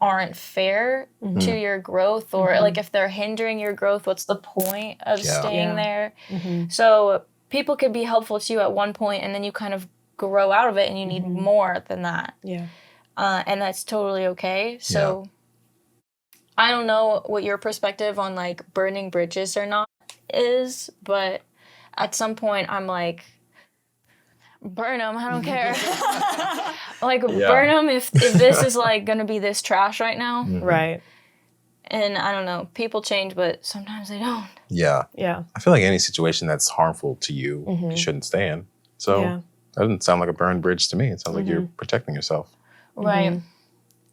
aren't fair to your growth or like if they're hindering your growth, what's the point of staying there? So people could be helpful to you at one point and then you kind of grow out of it and you need more than that. And that's totally okay. So I don't know what your perspective on like burning bridges or not is, but at some point I'm like, burn them, I don't care. Like, burn them if this is, like, going to be this trash right now. Right. And I don't know, people change, but sometimes they don't. Yeah. I feel like any situation that's harmful to you, you shouldn't stay in. So that doesn't sound like a burned bridge to me. It sounds like you're protecting yourself. Right.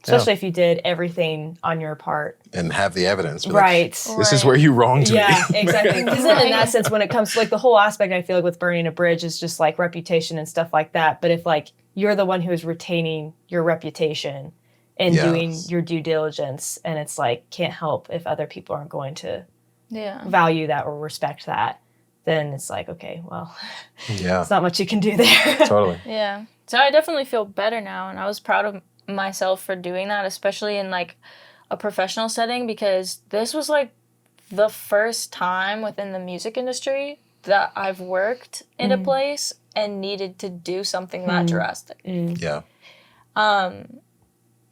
Especially if you did everything on your part. And have the evidence. Right. Like, this is where you wronged me. Yeah, exactly. Because then in that sense, when it comes to like the whole aspect, I feel like with burning a bridge is just like reputation and stuff like that. But if like you're the one who is retaining your reputation and doing your due diligence, and it's like can't help if other people aren't going to value that or respect that, then it's like, okay, well, it's not much you can do there. Totally. Yeah. So I definitely feel better now, and I was proud of myself for doing that, especially in like a professional setting, because this was like the first time within the music industry that I've worked in a place and needed to do something that drastic. Yeah.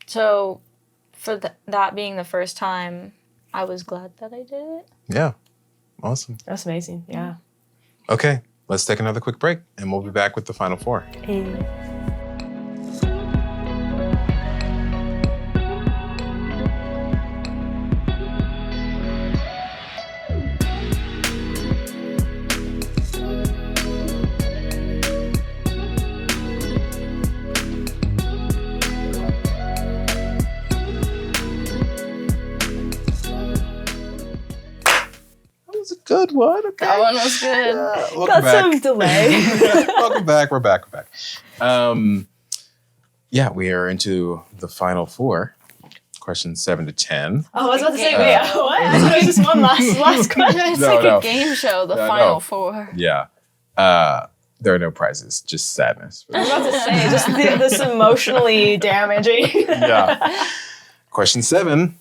So for that being the first time, I was glad that I did it. Yeah. Awesome. That's amazing. Yeah. Okay, let's take another quick break and we'll be back with the final four. Hey. Good one. Okay. That one was good. Got some delay. Welcome back. We're back. Yeah, we are into the final four. Questions 7 to 10. Oh, I was about to say, what? I thought it was just one last question. It's a game show, the final four. Yeah. There are no prizes, just sadness. I was about to say, just this emotionally damaging. Yeah. Question 7.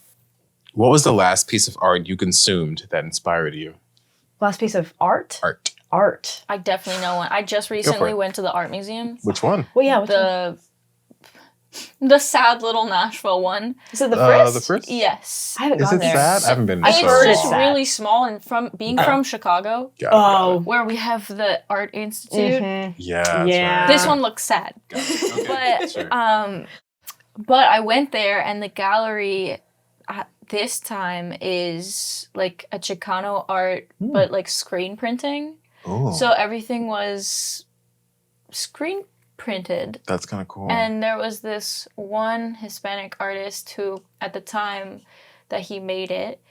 What was the last piece of art you consumed that inspired you? Last piece of art? Art. I definitely know one. I just recently went to the art museum. Which one? Well, yeah, the sad little Nashville one. Is it the Fritz? The Fritz? Yes. I haven't gone there. Is it sad? I haven't been It's so just long. really small, and from Chicago, where we have the Art Institute. Yeah. That's Yeah. right. This one looks sad. Okay. But Sure. but I went there, and the gallery this time is like a Chicano art, but like screen printing. Ooh. So everything was screen printed. That's kind of cool. And there was this one Hispanic artist who, at the time that he made it,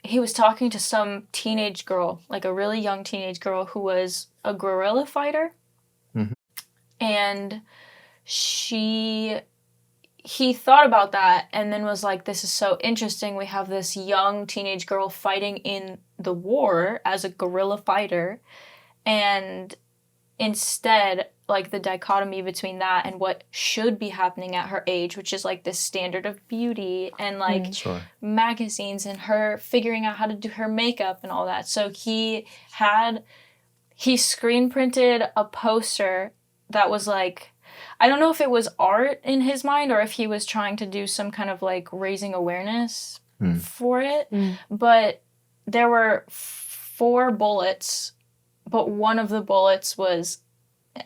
he was talking to some teenage girl, like a really young teenage girl who was a guerrilla fighter. Mm-hmm. And he thought about that and then was like, this is so interesting. We have this young teenage girl fighting in the war as a guerrilla fighter. And instead, like the dichotomy between that and what should be happening at her age, which is like this standard of beauty and like magazines and her figuring out how to do her makeup and all that. So he screen printed a poster that was like, I don't know if it was art in his mind or if he was trying to do some kind of like raising awareness for it. But there were 4 bullets, but one of the bullets was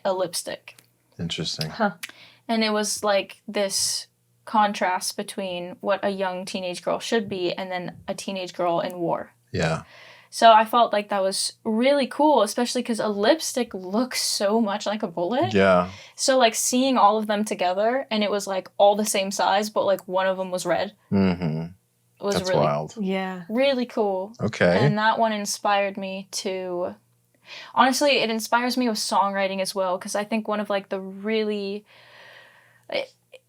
a lipstick. Interesting. Huh. And it was like this contrast between what a young teenage girl should be and then a teenage girl in war. Yeah. So I felt like that was really cool, especially because a lipstick looks so much like a bullet. Yeah. So like seeing all of them together and it was like all the same size, but like one of them was red. Mm-hmm. It was That's really wild. Yeah. really cool. Okay. And that one inspired me to... Honestly, it inspires me with songwriting as well, because I think one of like the really...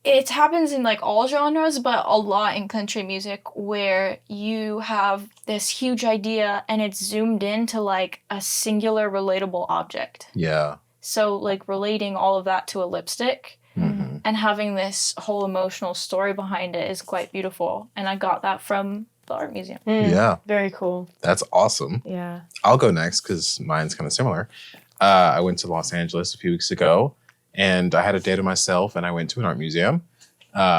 It happens in like all genres, but a lot in country music where you have this huge idea and it's zoomed into like a singular relatable object. Yeah. So like relating all of that to a lipstick and having this whole emotional story behind it is quite beautiful. And I got that from the art museum. Yeah. Very cool. That's awesome. Yeah. I'll go next because mine's kind of similar. I went to Los Angeles a few weeks ago and I had a day to myself and I went to an art museum,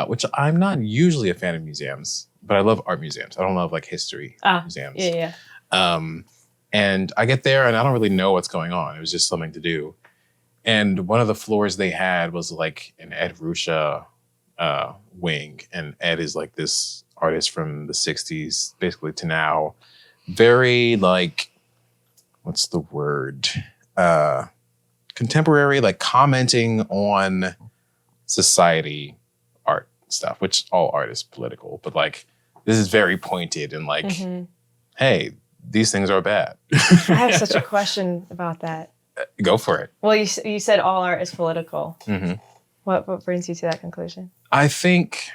which I'm not usually a fan of museums, but I love art museums. I don't love like history museums. Yeah. And I get there and I don't really know what's going on. It was just something to do. And one of the floors they had was like an Ed Ruscha wing. And Ed is like this artist from the 60s, basically to now. Very like, what's the word? Contemporary, like commenting on society art stuff, which all art is political. But like, this is very pointed and like, hey, these things are bad. I have such a question about that. Go for it. Well, you said all art is political. What brings you to that conclusion? I think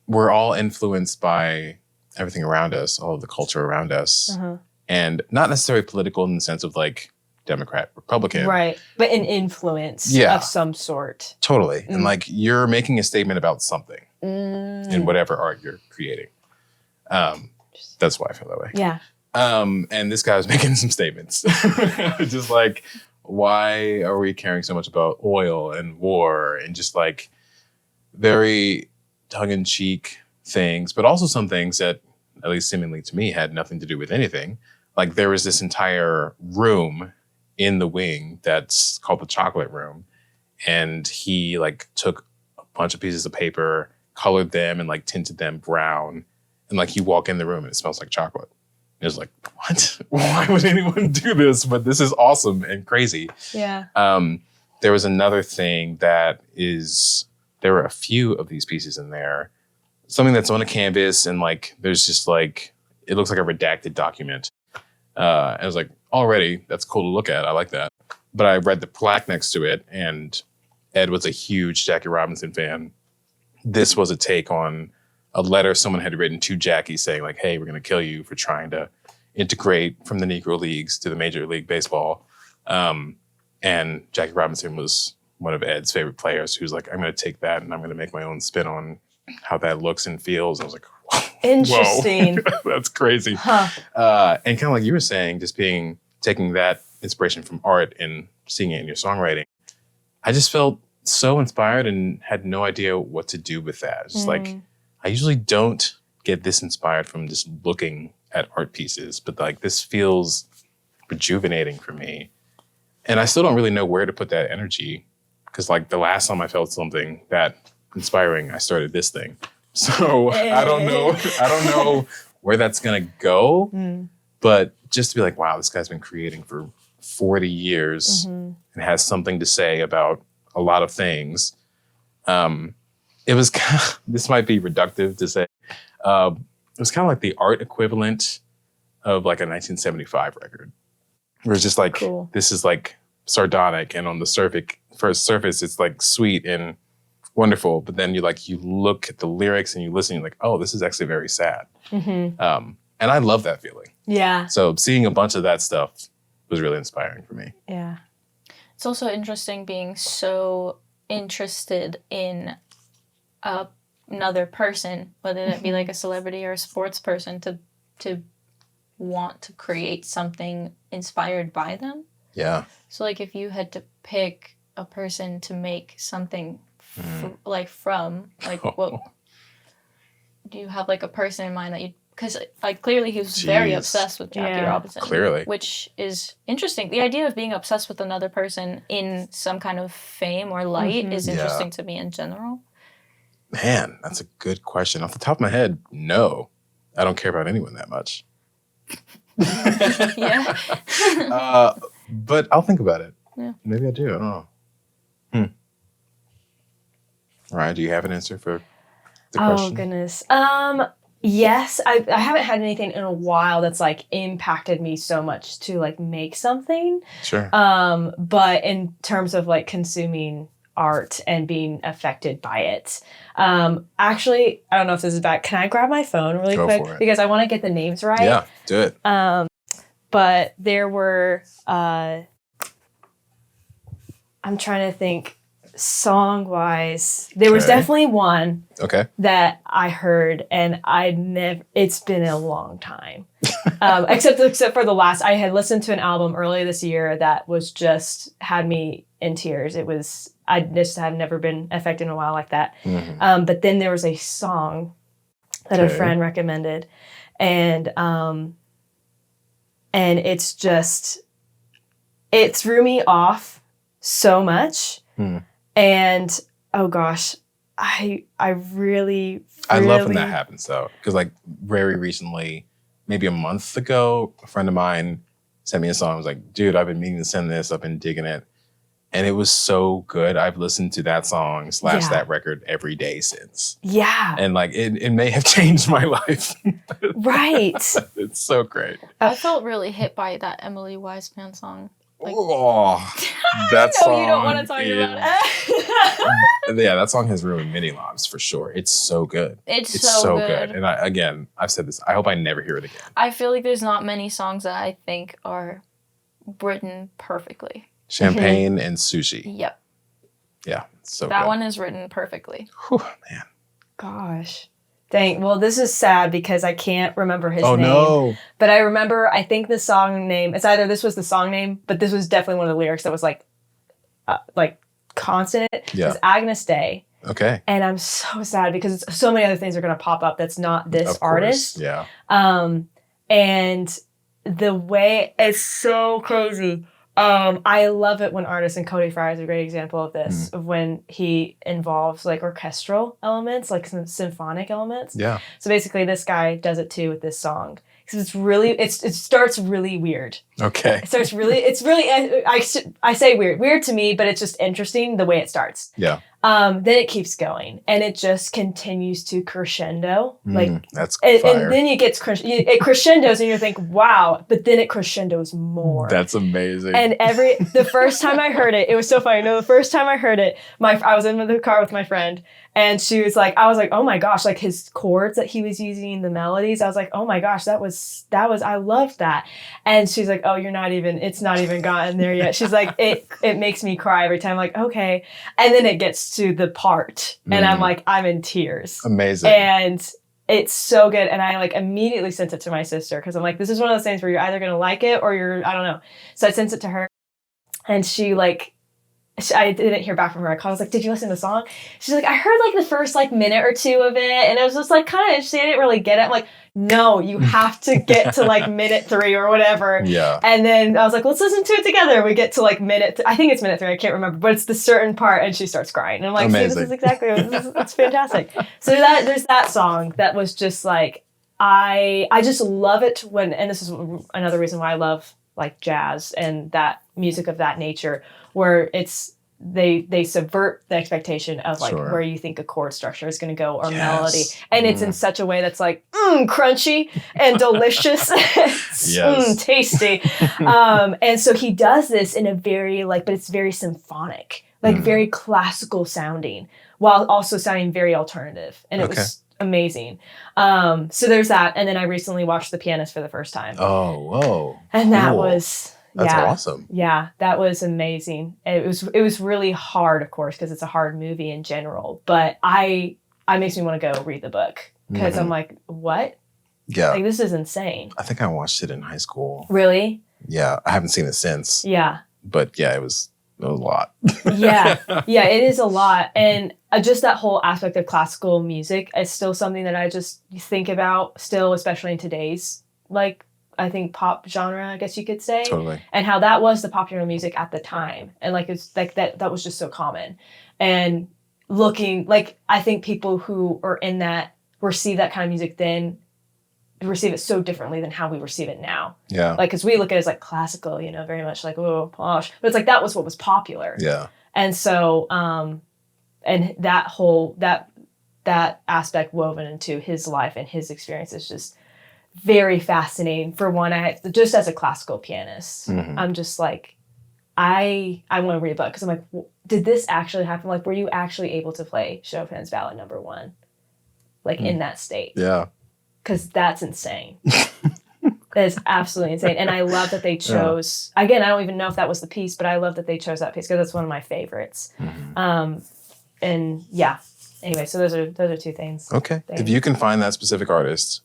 we're all influenced by everything around us, all of the culture around us. And not necessarily political in the sense of like Democrat, Republican. Right. But an influence of some sort. Totally. And like you're making a statement about something in whatever art you're creating. That's why I feel that way. Yeah. And this guy was making some statements. Just like, why are we caring so much about oil and war and just like very tongue-in-cheek things, but also some things that, at least seemingly to me, had nothing to do with anything. Like there was this entire room in the wing that's called the chocolate room. And he like took a bunch of pieces of paper, colored them and like tinted them brown. And like you walk in the room and it smells like chocolate. It was like, what? Why would anyone do this? But this is awesome and crazy. Yeah. There was another thing that there were a few of these pieces in there. Something that's on a canvas and like, there's just like, it looks like a redacted document. I was like, already, that's cool to look at. I like that. But I read the plaque next to it and Ed was a huge Jackie Robinson fan. This was a take on a letter someone had written to Jackie saying like, hey, we're going to kill you for trying to integrate from the Negro Leagues to the Major League Baseball. And Jackie Robinson was one of Ed's favorite players who's like, I'm going to take that and I'm going to make my own spin on how that looks and feels. I was like, whoa. Interesting. That's crazy. Huh. And kind of like you were saying, just taking that inspiration from art and seeing it in your songwriting, I just felt so inspired and had no idea what to do with that. It's just like, I usually don't get this inspired from just looking at art pieces, but like this feels rejuvenating for me. And I still don't really know where to put that energy because like the last time I felt something that inspiring, I started this thing. So I don't know where that's going to go, but just to be like, wow, this guy's been creating for 40 years and has something to say about a lot of things. It was this might be reductive to say, it was kind of like the art equivalent of like a 1975 record. Where it's just like, cool. This is like sardonic and on the surface, it's like sweet and wonderful. But then you look at the lyrics and you listen, you're like, oh, this is actually very sad. And I love that feeling. Yeah. So seeing a bunch of that stuff was really inspiring for me. Yeah. It's also interesting being so interested in another person, whether that be like a celebrity or a sports person, to want to create something inspired by them. Yeah. So like if you had to pick a person to make something from, what do you have like a person in mind that you, because like clearly he was very obsessed with Jackie Robinson. Clearly. Which is interesting. The idea of being obsessed with another person in some kind of fame or light is interesting to me in general. Man, that's a good question. Off the top of my head, no. I don't care about anyone that much. But I'll think about it. Yeah. Maybe I do. I don't know. All right. Do you have an answer for the question? Oh, goodness. Yes. I haven't had anything in a while that's like impacted me so much to like make something. Sure. But in terms of like consuming art and being affected by it. Actually, I don't know if this is bad. Can I grab my phone really quick? Because I want to get the names right. Yeah, do it. But there were, I'm trying to think song-wise. There was definitely one that I heard and it's been a long time. Except for the last, I had listened to an album earlier this year that was just had me in tears. I just have never been affected in a while like that. But then there was a song that a friend recommended, and it's just, it threw me off so much. And oh gosh, I really I love when that happens though, because like very recently, maybe a month ago, a friend of mine sent me a song. I was like, dude, I've been meaning to send this. I've been digging it. And it was so good. I've listened to that song / that record every day since. Yeah. And like, it may have changed my life. Right. It's so great. I felt really hit by that Emily Wiseman song. Like, that song. You don't want to talk about it. Yeah, that song has ruined many lives for sure. It's so good. It's so good. And I've said this. I hope I never hear it again. I feel like there's not many songs that I think are written perfectly. Champagne and sushi. Yep. Yeah. So that good. one is written perfectly. Whew, man. Gosh. Dang. Well, this is sad because I can't remember his name. Oh, no. But I remember, I think the song name, it's either this was the song name, but this was definitely one of the lyrics that was like consonant. Yeah. It's Agnes Day. Okay. And I'm so sad because so many other things are going to pop up that's not this Of course. artist. Yeah. And the way, it's so crazy. I love it when artists, and Cody Fry is a great example of this, of when he involves like orchestral elements, like some symphonic elements. Yeah. So basically this guy does it too with this song. Because it's really, it starts really weird. Okay. It starts really, it's really, I say weird to me, but it's just interesting the way it starts. Yeah. Then it keeps going and it just continues to crescendo. That's fire. And then it crescendos and you think, wow, but then it crescendos more. That's amazing. And the first time I heard it was so funny. No, the first time I heard it, I was in the car with my friend and she was like, I was like, oh my gosh, like his chords that he was using, the melodies. I was like, oh my gosh, that was, I loved that. And she's like, oh, it's not even gotten there yet. She's like, it makes me cry every time. I'm like, okay. And then it gets to the part and I'm like, I'm in tears. Amazing. And it's so good. And I like immediately sent it to my sister because I'm like, this is one of those things where you're either going to like it or I don't know. So I sent it to her and I didn't hear back from her. I was like, did you listen to the song? She's like, I heard like the first like minute or two of it. And it was just like kind of interesting. I didn't really get it. I'm like, no, you have to get to like minute 3 or whatever. Yeah. And then I was like, let's listen to it together. We get to like I think it's minute 3. I can't remember, but it's the certain part. And she starts crying. And I'm like, amazing. See, this is exactly, it's fantastic. So there's that song that was just like, I just love it and this is another reason why I love like jazz and that music of that nature, where they subvert the expectation of like where you think a chord structure is going to go or melody, and it's in such a way that's like crunchy and delicious, tasty. And so he does this in a very but it's very symphonic, very classical sounding, while also sounding very alternative, and it was amazing. So there's that, and then I recently watched The Pianist for the first time. Oh, whoa! And that was. That's awesome. Yeah, that was amazing. It was really hard, of course, because it's a hard movie in general. But it makes me want to go read the book because I'm like, what? Yeah, like this is insane. I think I watched it in high school. Really? Yeah, I haven't seen it since. Yeah, but yeah, it was a lot. yeah, it is a lot, and just that whole aspect of classical music is still something that I just think about still, especially in today's I think pop genre, I guess you could say. Totally. And how that was the popular music at the time. And it's like that was just so common. And looking I think people who are in that receive that kind of music then receive it so differently than how we receive it now. Yeah. Because we look at it as classical, very much oh, posh. But it's that was what was popular. Yeah. And so and that whole that aspect woven into his life and his experience is just very fascinating. For one, just as a classical pianist, I'm just I want to read a book because I'm did this actually happen? Were you actually able to play Chopin's Ballad No. 1, in that state? Yeah, because that's insane. That is absolutely insane, and I love that they chose. Yeah. Again, I don't even know if that was the piece, but I love that they chose that piece because that's one of my favorites. And yeah. Anyway, so those are two things. Okay, if you can find that specific artist.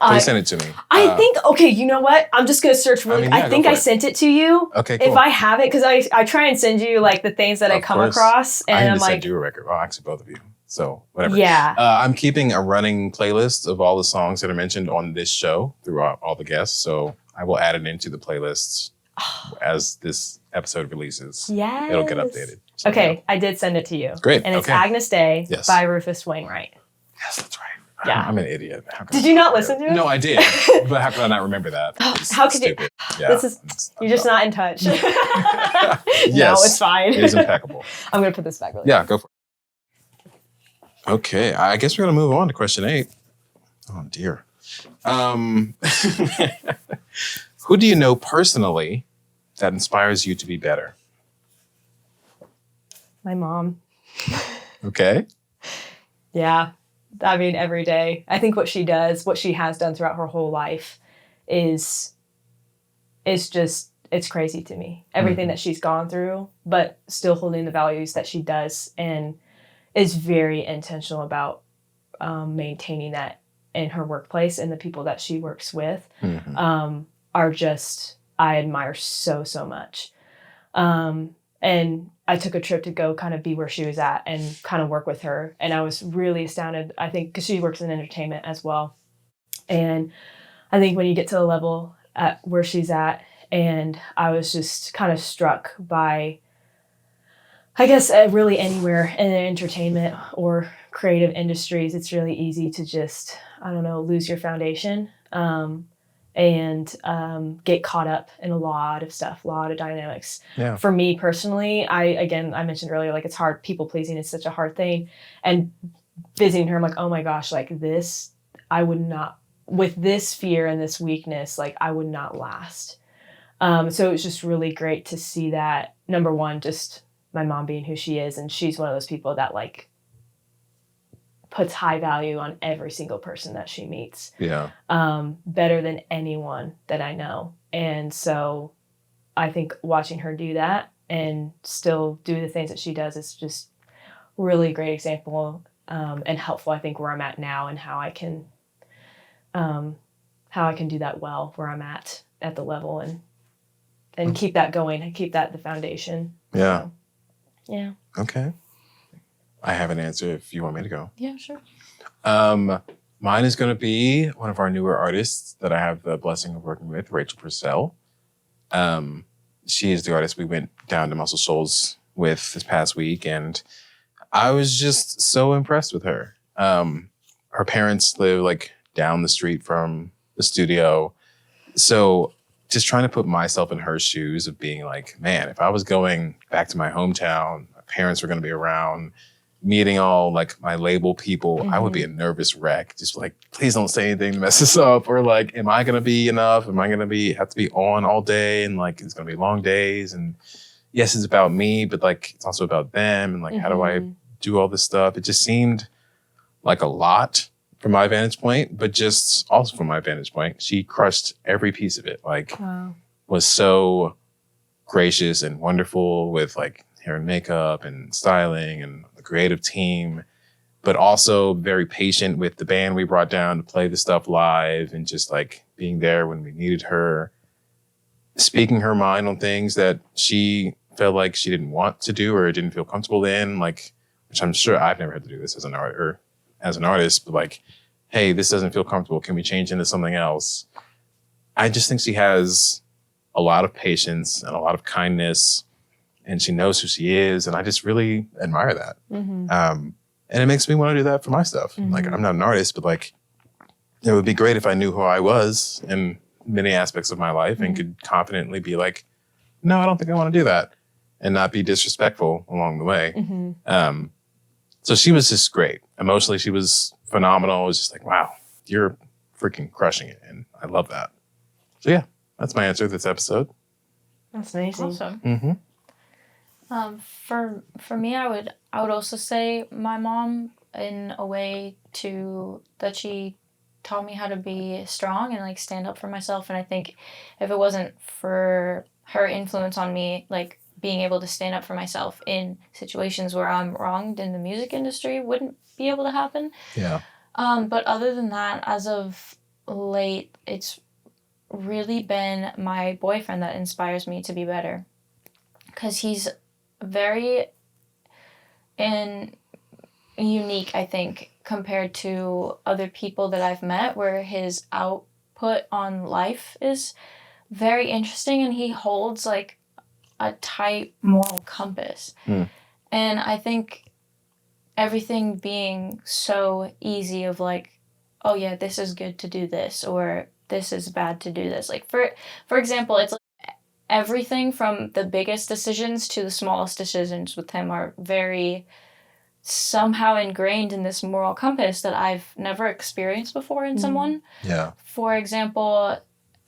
Please send it to me. I think, you know what? I'm just going to search really. I think I sent it to you. Okay, cool. If I have it, because I try and send you the things that I come across. And I'm send you a record. Well, actually, both of you. So whatever. Yeah. I'm keeping a running playlist of all the songs that are mentioned on this show throughout all the guests. So I will add it into the playlists as this episode releases. Yeah. It'll get updated. So, okay. I did send it to you. Great. And it's Agnes Day by Rufus Wainwright. Yes, that's right. Yeah. I'm an idiot. Did you not listen to it? No, I did. But how could I not remember that? How could stupid. Yeah. You're just not in touch. Yes. No, it's fine. It is impeccable. I'm going to put this back really quick. Go for it. Okay. I guess we're going to move on to question 8. Oh, dear. Who do you know personally that inspires you to be better? My mom. Okay. Yeah. I mean, every day. I think what she does, what she has done throughout her whole life is just it's crazy to me, everything that she's gone through, but still holding the values that she does, and is very intentional about maintaining that in her workplace, and the people that she works with are just, I admire so much. And I took a trip to go kind of be where she was at and kind of work with her. And I was really astounded, I think, because she works in entertainment as well. And I think when you get to the level at where she's at, and I was just kind of struck by, I guess, really anywhere in entertainment or creative industries, it's really easy to just, I don't know, lose your foundation and get caught up in a lot of stuff, a lot of dynamics. Yeah. For me personally, I mentioned earlier, like, it's hard. People pleasing is such a hard thing. And visiting her, I'm like, oh my gosh, like this, I would not, with this fear and this weakness, like I would not last. So it was just really great to see that, number one, just my mom being who she is. And she's one of those people that like puts high value on every single person that she meets. Yeah. Better than anyone that I know. And so I think watching her do that and still do the things that she does is just really great example and helpful, I think, where I'm at now, and how I can do that well where I'm at the level, and keep that going and keep that the foundation. Yeah. So, yeah. Okay. I have an answer if you want me to go. Yeah, sure. Mine is going to be one of our newer artists that I have the blessing of working with, Rachel Purcell. She is the artist we went down to Muscle Shoals with this past week, and I was just so impressed with her. Her parents live like down the street from the studio. So just trying to put myself in her shoes of being like, man, if I was going back to my hometown, my parents were going to be around, meeting all like my label people, I would be a nervous wreck. Just like, please don't say anything to mess this up. Or like, am I going to be enough? Am I going to have to be on all day? And like, it's going to be long days. And yes, it's about me, but like, it's also about them. And like, how do I do all this stuff? It just seemed like a lot from my vantage point, but just also from my vantage point, she crushed every piece of it. Like, was so gracious and wonderful with like hair and makeup and styling and the creative team, but also very patient with the band we brought down to play the stuff live, and just like being there when we needed her, speaking her mind on things that she felt like she didn't want to do or didn't feel comfortable in, like, which I'm sure I've never had to do this as an artist, but like, hey, this doesn't feel comfortable. Can we change into something else? I just think she has a lot of patience and a lot of kindness, and she knows who she is. And I just really admire that. And it makes me want to do that for my stuff. Like, I'm not an artist, but like, it would be great if I knew who I was in many aspects of my life and could confidently be like, no, I don't think I want to do that, and not be disrespectful along the way. So she was just great. Emotionally, she was phenomenal. It was just like, wow, you're freaking crushing it. And I love that. So yeah, that's my answer to this episode. That's amazing. Awesome. For me, I would also say my mom, in a way that she taught me how to be strong and like stand up for myself. And I think if it wasn't for her influence on me, like being able to stand up for myself in situations where I'm wronged in the music industry, wouldn't be able to happen. Yeah. But other than that, as of late, it's really been my boyfriend that inspires me to be better, because he's very unique, I think, compared to other people that I've met, where his output on life is very interesting, and he holds like a tight moral compass. And I think everything being so easy of like, oh yeah, this is good to do this, or this is bad to do this. Like for example, it's like everything from the biggest decisions to the smallest decisions with him are very somehow ingrained in this moral compass that I've never experienced before in someone. Yeah. For example,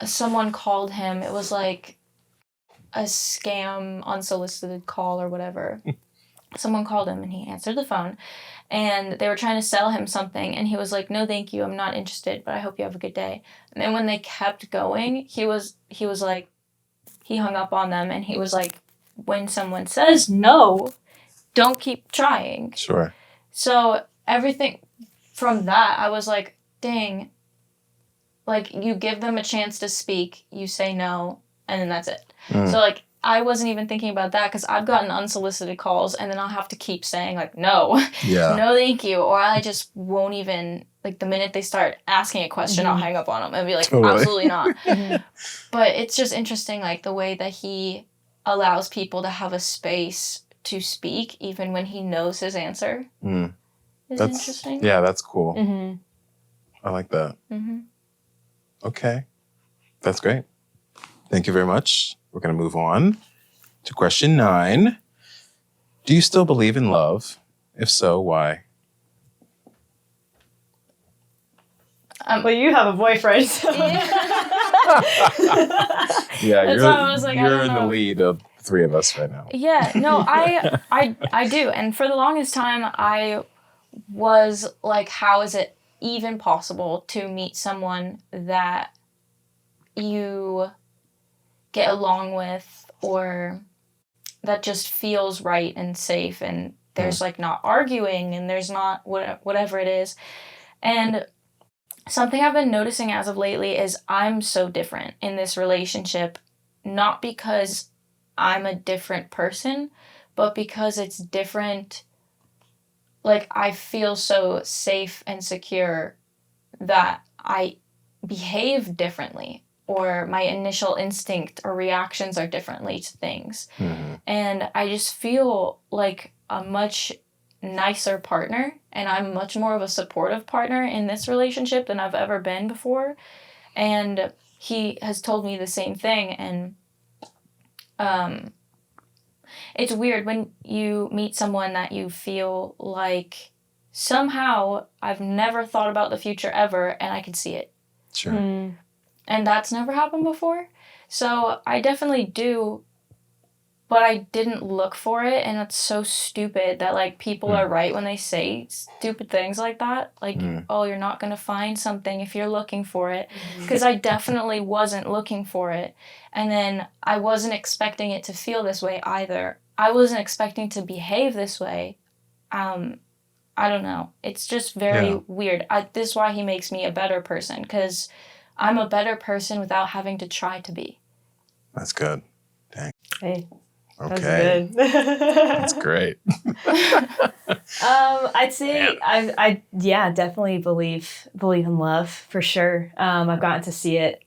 someone called him, it was like a scam unsolicited call or whatever. Someone called him and he answered the phone, and they were trying to sell him something, and he was like, no thank you, I'm not interested, but I hope you have a good day. And then when they kept going, he he hung up on them, and he was like, when someone says no, don't keep trying. Sure. So everything from that, I was like, dang, like, you give them a chance to speak, you say no, and then that's it. So, like, I wasn't even thinking about that because I've gotten unsolicited calls, and then I'll have to keep saying, like, no, no, thank you. Or I just won't even, like, the minute they start asking a question, I'll hang up on them and be like, absolutely not. But it's just interesting, like, the way that he allows people to have a space to speak, even when he knows his answer. That's interesting. Yeah, that's cool. I like that. Okay. That's great. Thank you very much. We're going to move on to question 9. Do you still believe in love? If so, why? Well, you have a boyfriend. So. Yeah, you're in the lead of 3 of us right now. Yeah, no, I do. And for the longest time, I was like, how is it even possible to meet someone that you get along with, or that just feels right and safe, and there's like not arguing, and there's not whatever it is. And something I've been noticing as of lately is I'm so different in this relationship, not because I'm a different person, but because it's different. Like, I feel so safe and secure that I behave differently, or my initial instinct or reactions are differently to things. And I just feel like a much nicer partner, and I'm much more of a supportive partner in this relationship than I've ever been before. And he has told me the same thing. And it's weird when you meet someone that you feel like somehow I've never thought about the future ever, and I can see it. Sure. And that's never happened before. So I definitely do, but I didn't look for it, and it's so stupid that, like, people are right when they say stupid things like that. Like, oh, you're not going to find something if you're looking for it. Because I definitely wasn't looking for it. And then I wasn't expecting it to feel this way either. I wasn't expecting to behave this way. I don't know. It's just very weird. This is why he makes me a better person, because I'm a better person without having to try to be. That's good. Dang. Hey. Okay. That's good. That's great. I'd say I definitely believe in love for sure. I've gotten to see it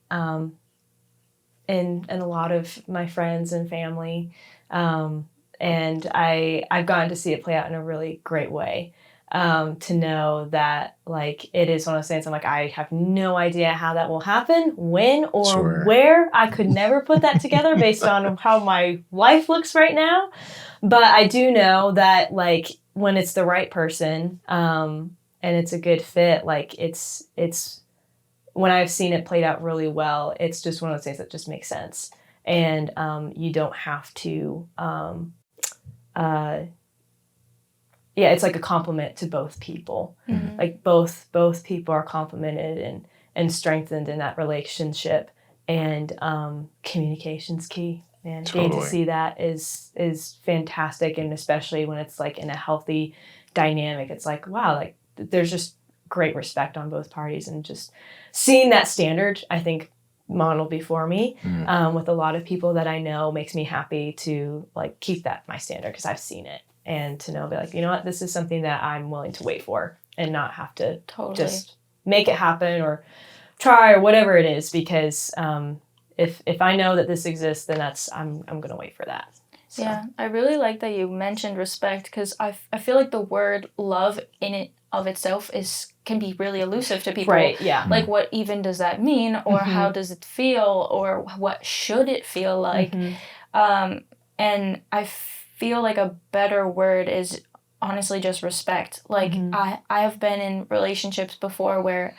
in a lot of my friends and family, and I've gotten to see it play out in a really great way. To know that, like, it is one of those things I'm like, I have no idea how that will happen, when or where. I could never put that together based on how my life looks right now. But I do know that, like, when it's the right person, and it's a good fit, like, it's when I've seen it played out really well, it's just one of those things that just makes sense. And you don't have to it's like a compliment to both people. Like, both people are complimented and strengthened in that relationship. And communication's key, man. Totally. Getting to see that is fantastic, and especially when it's like in a healthy dynamic, it's like, wow, like, there's just great respect on both parties, and just seeing that standard, I think, modeled before me with a lot of people that I know makes me happy to, like, keep that my standard, because I've seen it. And to know, be like, you know what, this is something that I'm willing to wait for, and not have to just make it happen or try or whatever it is, because if I know that this exists, then I'm gonna wait for that. So. Yeah, I really like that you mentioned respect, because I feel like the word love in it of itself can be really elusive to people. Right, yeah. Like, what even does that mean, or how does it feel, or what should it feel like? And I feel like a better word is honestly just respect. Like, I have been in relationships before where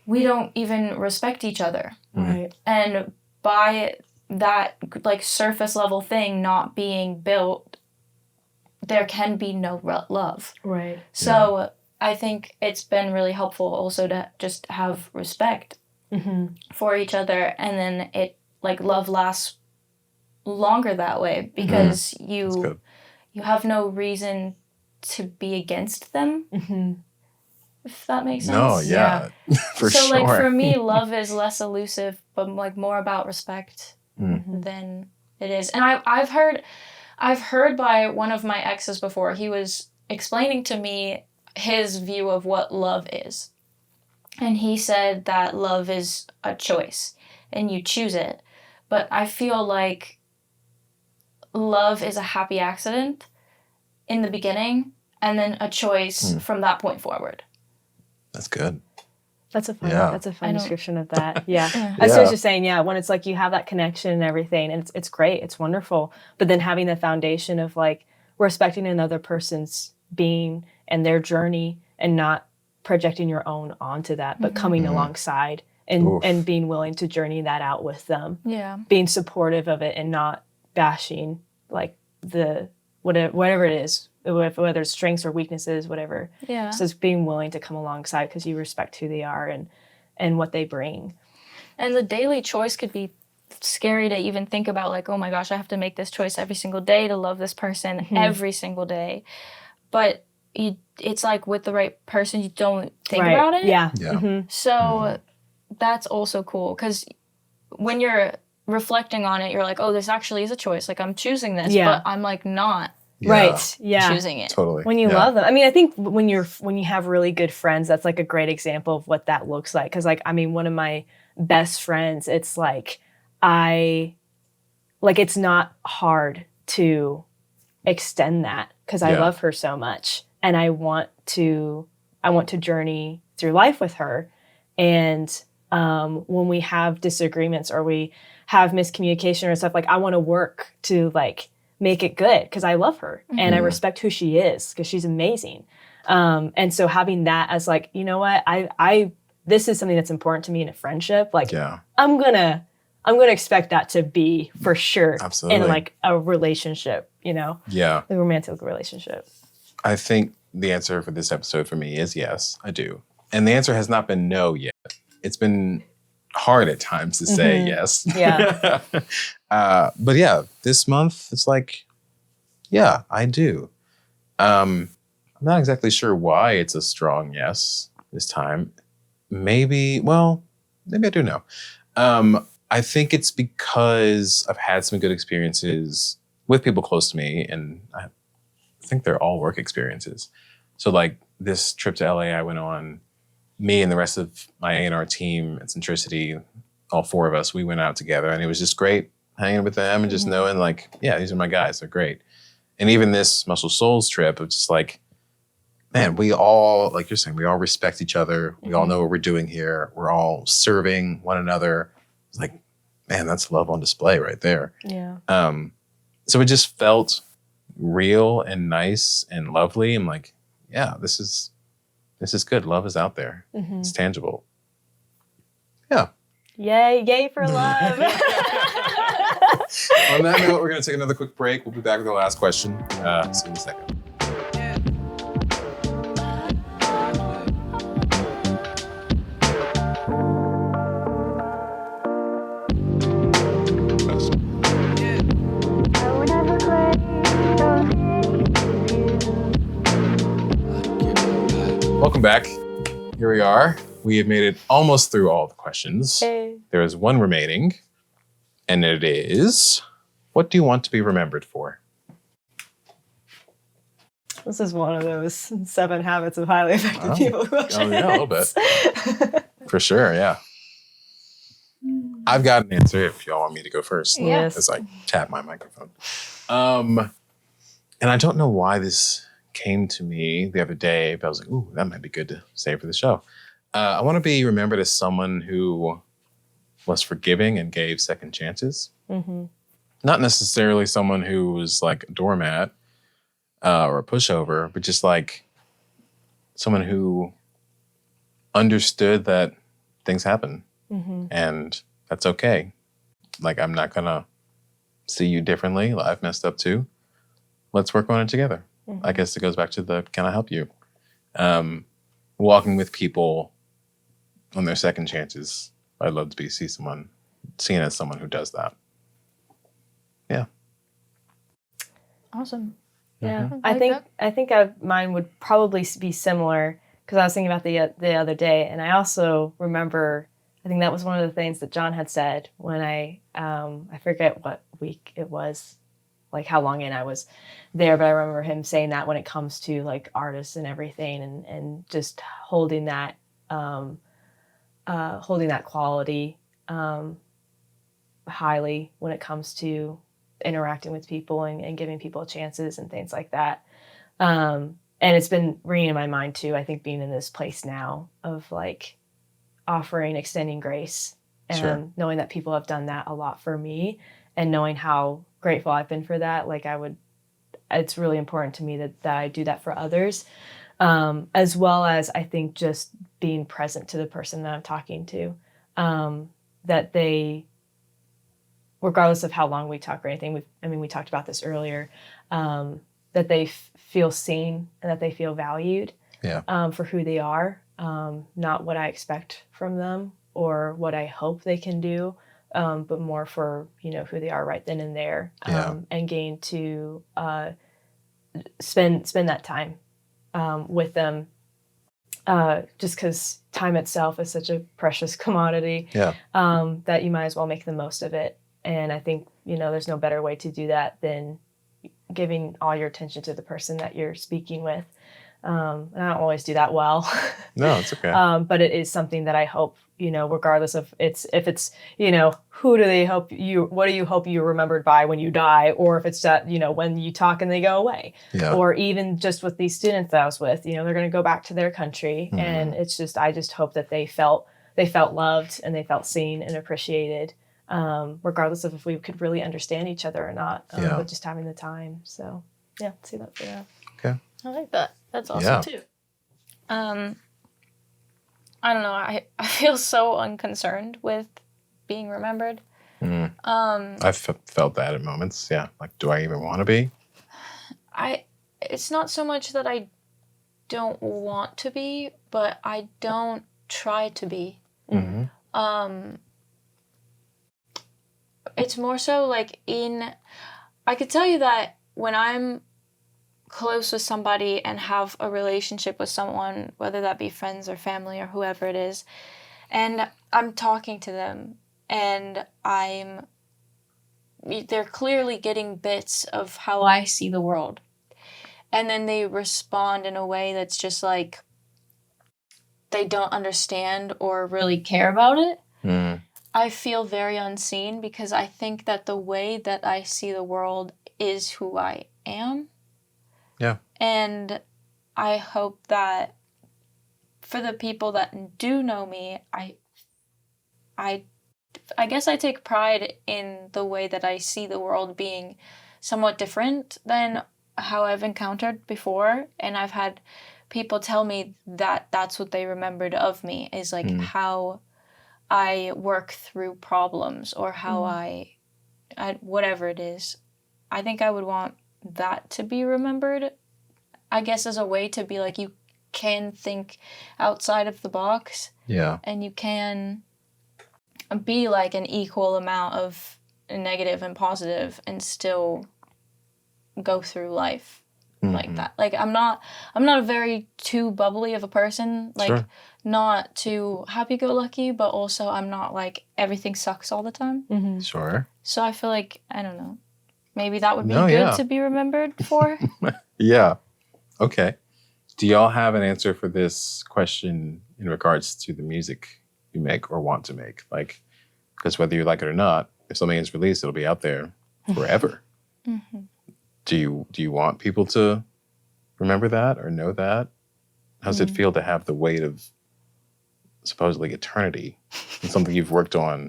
we don't even respect each other. Right. And by that, like, surface level thing not being built, there can be no love. Right. So I think it's been really helpful also to just have respect for each other, and then it, like, love lasts longer that way because you have no reason to be against them. If that makes sense. No, yeah. For so sure. like for me, love is less elusive, but like more about respect than it is. And I've heard by one of my exes before, he was explaining to me his view of what love is. And he said that love is a choice and you choose it. But I feel like love is a happy accident in the beginning and then a choice from that point forward. That's good. That's a fun description of that. Yeah. I was just saying, when it's like you have that connection and everything, and it's great, it's wonderful. But then having the foundation of like respecting another person's being and their journey and not projecting your own onto that, but coming alongside and being willing to journey that out with them. Yeah. Being supportive of it and not bashing like the whatever it is, whether it's strengths or weaknesses, whatever. Yeah. So it's being willing to come alongside because you respect who they are and what they bring. And the daily choice could be scary to even think about, like, oh my gosh, I have to make this choice every single day to love this person every single day. But it's like with the right person, you don't think about it. Yeah. So that's also cool because when you're reflecting on it, you're like, oh, this actually is a choice. Like I'm choosing this, but I'm like not choosing it. Totally. When you love them. I mean, I think when you have really good friends, that's like a great example of what that looks like. Because like, I mean, one of my best friends, it's like it's not hard to extend that because I love her so much. And I want to journey through life with her. And when we have disagreements or we have miscommunication or stuff, like I want to work to like make it good because I love her and I respect who she is because she's amazing. And so having that as like, you know what, this is something that's important to me in a friendship. Like I'm gonna expect that to be for sure in like a relationship, you know? Yeah. A romantic relationship. I think the answer for this episode for me is yes, I do. And the answer has not been no yet. It's been hard at times to say yes. Yeah. But yeah, this month it's like, yeah, I do. I'm not exactly sure why it's a strong yes this time. Maybe I do know. I think it's because I've had some good experiences with people close to me, and I think they're all work experiences. So like this trip to LA I went on, me and the rest of my A&R team at Centricity, all four of us, we went out together and it was just great hanging with them and just knowing like, yeah, these are my guys, they're great. And even this Muscle Souls trip, it's just like, man, we all, like you're saying, we all respect each other. We all know what we're doing here. We're all serving one another. It's like, man, that's love on display right there. Yeah. So it just felt real and nice and lovely. I'm like, yeah, this is good. Love is out there. It's tangible. Yeah. Yay for love. On that note, we're going to take another quick break. We'll be back with the last question. See you in a second. Welcome back. Here we are. We have made it almost through all the questions. Hey. There is one remaining, and it is, what do you want to be remembered for? This is one of those 7 habits of highly effective people. Oh, yeah, a little bit. For sure, yeah. I've got an answer if y'all want me to go first. Yes. As I tap my microphone. And I don't know why this came to me the other day, but I was like, ooh, that might be good to say for the show. I want to be remembered as someone who was forgiving and gave second chances. Not necessarily someone who was like a doormat or a pushover, but just like someone who understood that things happen and that's okay. Like, I'm not going to see you differently. I've messed up too. Let's work on it together. I guess it goes back to the, can I help you? Walking with people on their second chances. I'd love to be seen as someone who does that. Yeah. Awesome. Yeah, I think mine would probably be similar because I was thinking about the other day, and I also remember. I think that was one of the things that John had said when I forget what week it was, like how long in I was there, but I remember him saying that when it comes to like artists and everything, and just holding that quality highly when it comes to interacting with people and giving people chances and things like that. And it's been ringing in my mind too, I think, being in this place now of like extending grace and knowing that people have done that a lot for me and knowing how grateful I've been for that. Like it's really important to me that I do that for others. As well as I think just being present to the person that I'm talking to, that they, regardless of how long we talk or anything, we talked about this earlier, that they feel seen and that they feel valued for who they are, not what I expect from them or what I hope they can do, but more for, who they are right then and there, and getting to spend that time with them, just because time itself is such a precious commodity, that you might as well make the most of it. And I think, there's no better way to do that than giving all your attention to the person that you're speaking with. And I don't always do that well. No, it's okay. But it is something that I hope, regardless of if it's, what do you hope you're remembered by when you die? Or if it's that, when you talk and they go away, or even just with these students that I was with, they're going to go back to their country. Mm-hmm. And I just hope that they felt loved and they felt seen and appreciated, regardless of if we could really understand each other or not, but just having the time. So yeah, see that for that. Okay. I like that. That's awesome too. I don't know. I feel so unconcerned with being remembered. Mm. I've felt that at moments. Yeah. Like, do I even want to be? It's not so much that I don't want to be, but I don't try to be. Mm-hmm. It's more so like I could tell you that when I'm close with somebody and have a relationship with someone, whether that be friends or family or whoever it is, and I'm talking to them and they're clearly getting bits of how I see the world, and then they respond in a way that's just like they don't understand or really care about it. I feel very unseen because I think that the way that I see the world is who I am. Yeah. And I hope that for the people that do know me, I guess I take pride in the way that I see the world being somewhat different than how I've encountered before. And I've had people tell me that that's what they remembered of me, is like how I work through problems or how I whatever it is. I think I would want that to be remembered, I guess, as a way to be like, you can think outside of the box. Yeah. And you can be like an equal amount of negative and positive and still go through life like that. Like I'm not a very too bubbly of a person, like not too happy-go-lucky, but also I'm not like everything sucks all the time. Mm-hmm. Sure. So I feel like, I don't know, maybe that would be good to be remembered for. Yeah. Okay. Do y'all have an answer for this question in regards to the music you make or want to make? Like, because whether you like it or not, if something is released, it'll be out there forever. Mm-hmm. Do you want people to remember that or know that? How does it feel to have the weight of supposedly eternity and something you've worked on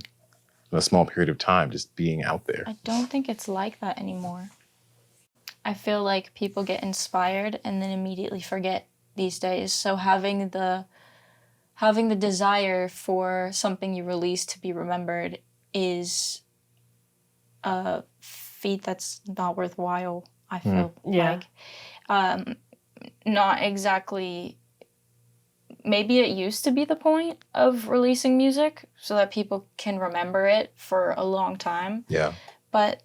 in a small period of time just being out there? I don't think it's like that anymore. I feel like people get inspired and then immediately forget these days. So having the desire for something you release to be remembered is a feat that's not worthwhile, I feel like. Not exactly. Maybe it used to be the point of releasing music so that people can remember it for a long time. Yeah. But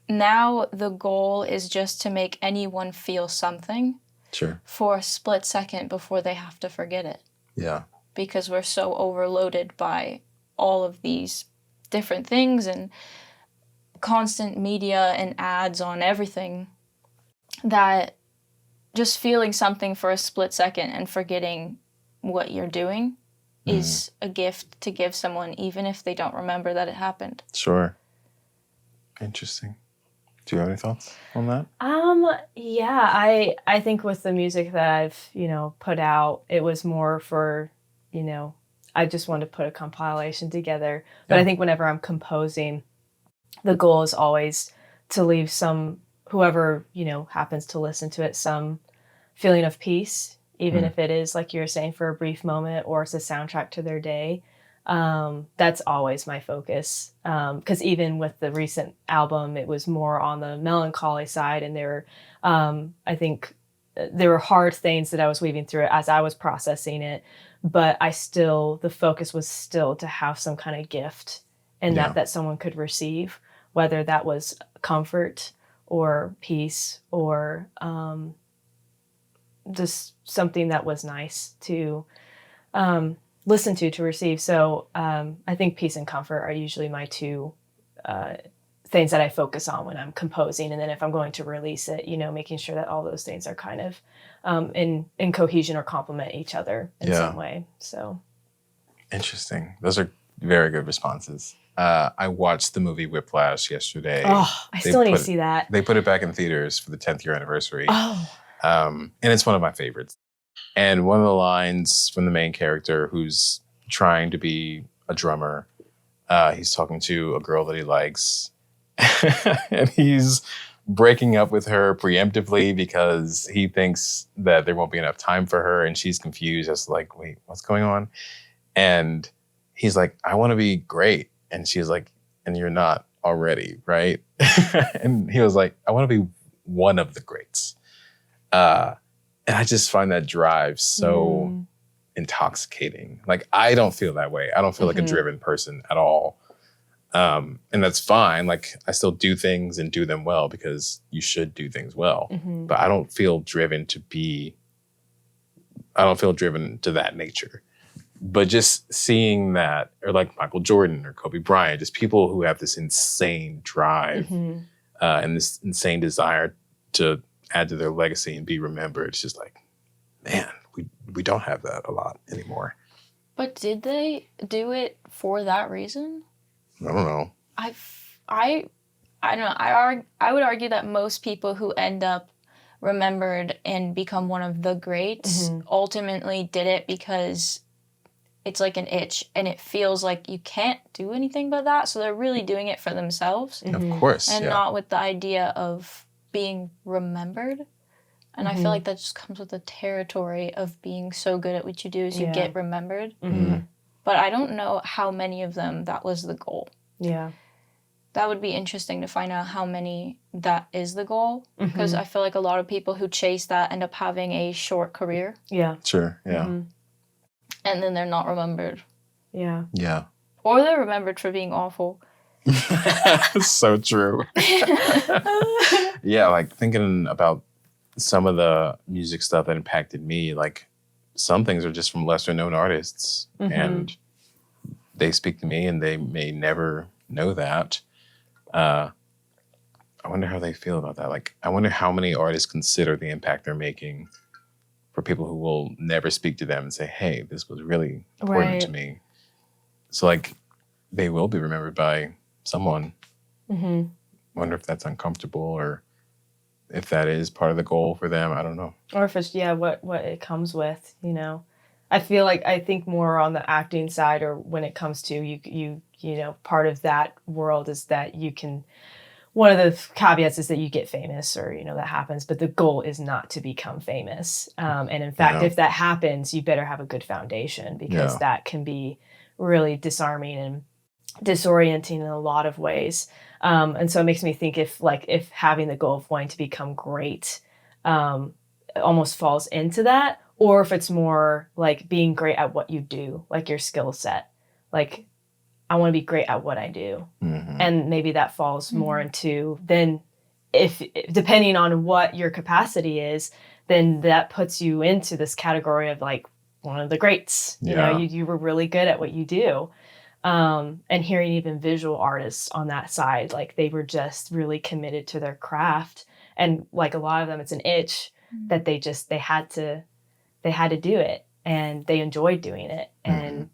now the goal is just to make anyone feel something. Sure. For a split second before they have to forget it. Yeah. Because we're so overloaded by all of these different things and constant media and ads on everything that just feeling something for a split second and forgetting what you're doing is a gift to give someone, even if they don't remember that it happened. Sure. Interesting. Do you have any thoughts on that? Yeah, I think with the music that I've, put out, it was more for, I just wanted to put a compilation together. But I think whenever I'm composing, the goal is always to leave whoever, happens to listen to it, some feeling of peace, even if it is, like you were saying, for a brief moment, or it's a soundtrack to their day. That's always my focus. Because even with the recent album, it was more on the melancholy side, and I think there were hard things that I was weaving through it as I was processing it. But the focus was still to have some kind of gift and that someone could receive, whether that was comfort or peace or just something that was nice to listen to receive. So I think peace and comfort are usually my two things that I focus on when I'm composing. And then if I'm going to release it, making sure that all those things are kind of in cohesion or complement each other in some way. So interesting. Those are very good responses. I watched the movie Whiplash yesterday. Oh, I still need to see that. They put it back in theaters for the 10th year anniversary. Oh. And it's one of my favorites. And one of the lines from the main character who's trying to be a drummer, he's talking to a girl that he likes. And he's breaking up with her preemptively because he thinks that there won't be enough time for her. And she's confused as to like, wait, what's going on? And he's like, I want to be great. And she's like, and you're not already, right? And he was like, I want to be one of the greats. And I just find that drive so intoxicating. Like, I don't feel that way. I don't feel like a driven person at all. And that's fine. Like, I still do things and do them well because you should do things well. But I don't feel driven to that nature. But just seeing that, or like Michael Jordan or Kobe Bryant, just people who have this insane drive and this insane desire to add to their legacy and be remembered. It's just like, man, we don't have that a lot anymore. But did they do it for that reason? I don't know. I don't know. I would argue that most people who end up remembered and become one of the greats ultimately did it because it's like an itch and it feels like you can't do anything but that. So they're really doing it for themselves. Of course. And not with the idea of being remembered. And I feel like that just comes with the territory of being so good at what you do is you get remembered. But I don't know how many of them that was the goal. Yeah. That would be interesting to find out how many that is the goal. Because I feel like a lot of people who chase that end up having a short career. Yeah. Sure, yeah. And then they're not remembered. Yeah. Yeah. Or they're remembered for being awful. So true. Yeah, like thinking about some of the music stuff that impacted me, like some things are just from lesser known artists and they speak to me and they may never know that. I wonder how they feel about that. Like, I wonder how many artists consider the impact they're making for people who will never speak to them and say, hey, this was really important to me. So like, they will be remembered by someone. Wonder if that's uncomfortable or if that is part of the goal for them. I don't know. Or if it's, what it comes with, I think more on the acting side, or when it comes to you part of that world is that you can, one of the caveats is that you get famous or, that happens, but the goal is not to become famous. And in fact, if that happens, you better have a good foundation because that can be really disarming and disorienting in a lot of ways. And so it makes me think if having the goal of wanting to become great almost falls into that, or if it's more like being great at what you do, like your skill set. Like, I want to be great at what I do. Mm-hmm. And maybe that falls more into then if depending on what your capacity is, then that puts you into this category of like one of the greats. You know, you were really good at what you do. And hearing even visual artists on that side, like they were just really committed to their craft. And like a lot of them, it's an itch that they had to do it, and they enjoyed doing it. And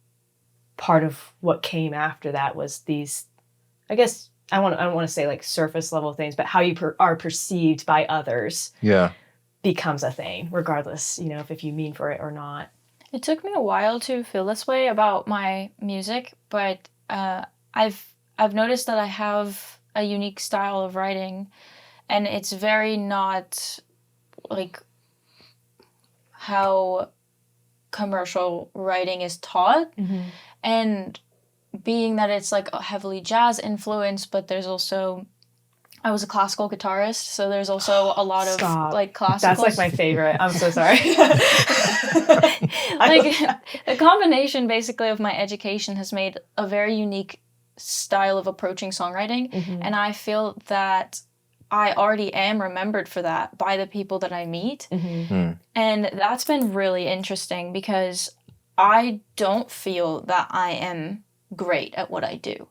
part of what came after that was these, I guess, I don't want to say like surface level things, but how you are perceived by others becomes a thing, regardless, you know, if you mean for it or not. It took me a while to feel this way about my music, but I've noticed that I have a unique style of writing, and it's very not like how commercial writing is taught. And being that it's like a heavily jazz influence, but there's also, I was a classical guitarist, so there's also a lot of like classical. That's like my favorite. I'm so sorry. Like the combination basically of my education has made a very unique style of approaching songwriting. And I feel that I already am remembered for that by the people that I meet. And that's been really interesting because I don't feel that I am great at what I do.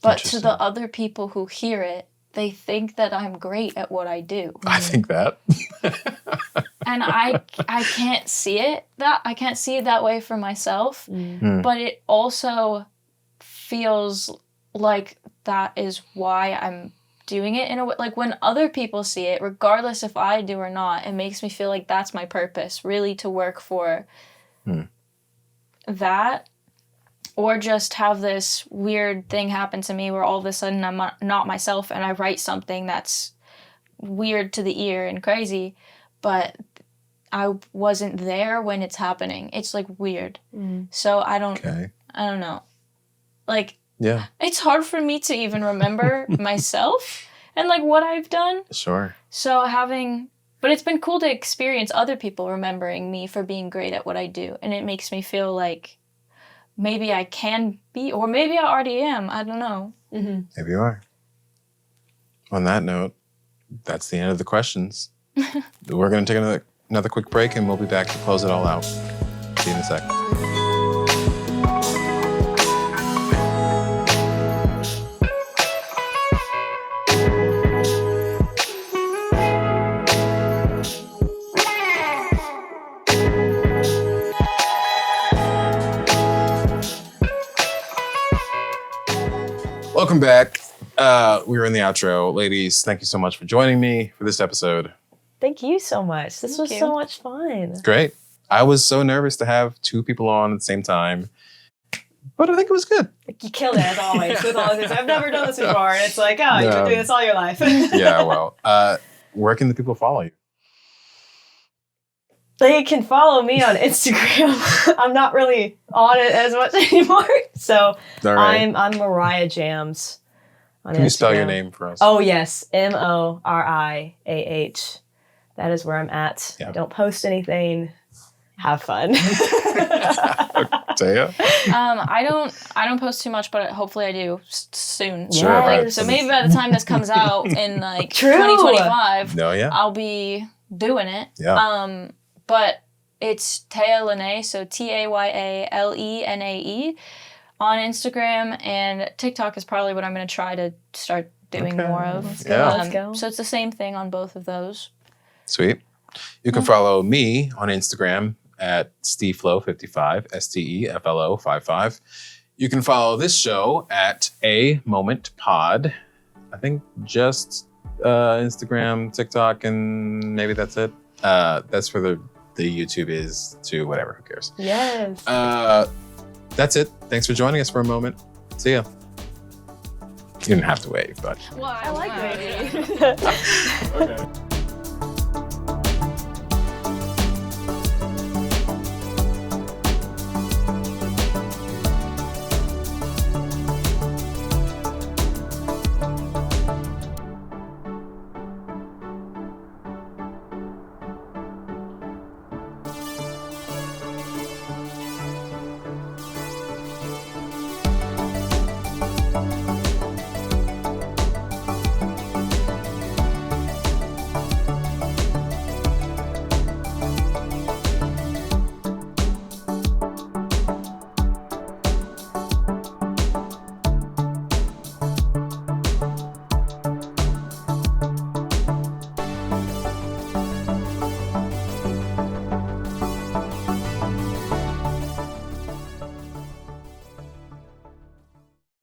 But to the other people who hear it, they think that I'm great at what I do. I think that. And I can't see it that way for myself. But it also feels like that is why I'm doing it in a way. Like when other people see it, regardless if I do or not, it makes me feel like that's my purpose, really, to work for that. Or just have this weird thing happen to me where all of a sudden I'm not myself and I write something that's weird to the ear and crazy, but I wasn't there when it's happening. It's like weird. So I don't know. Like, it's hard for me to even remember myself and like what I've done. Sure. So but it's been cool to experience other people remembering me for being great at what I do. And it makes me feel like maybe I can be, or maybe I already am. I don't know. Maybe you are. On that note, that's the end of the questions. We're going to take another quick break, and we'll be back to close it all out. See you in a sec. Welcome back. We're in the outro. Ladies, thank you so much for joining me for this episode. Thank you so much. This was so much fun. Great. I was so nervous to have two people on at the same time, but I think it was good. You killed it, as always, with all of this. I've never done this before, and it's like, you've been doing this all your life. Yeah, well, where can the people follow you? They can follow me on Instagram. I'm not really on it as much anymore. So I'm Moriah Jams on Instagram. Can you spell your name for us? Oh, yes. Moriah. That is where I'm at. Yeah. I don't post anything. Have fun. Taya? I don't post too much, but hopefully I do soon. Sure. Like, so maybe by the time this comes out in like 2025, I'll be doing it. Yeah. But it's Taya Lema, so TAYALENAE on Instagram, and TikTok is probably what I'm going to try to start doing more of. Let's go. So it's the same thing on both of those. Sweet. You can follow me on Instagram at Steflo55, STEFLO55. You can follow this show at A Moment Pod. I think just Instagram, TikTok, and maybe that's it. That's where the YouTube is too, whatever, who cares? Yes. That's it. Thanks for joining us for a moment. See ya. You didn't have to wave, but. Well, I like waving. Okay.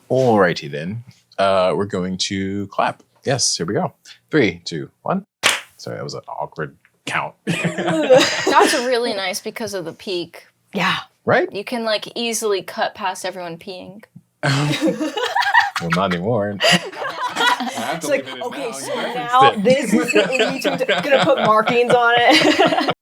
Alrighty then. We're going to clap. Yes, here we go. 3, 2, 1. Sorry, that was an awkward count. That's really nice because of the peak. Yeah. Right? You can like easily cut past everyone peeing. Well, not anymore. It's like, okay, so now this is the age I'm gonna put markings on it.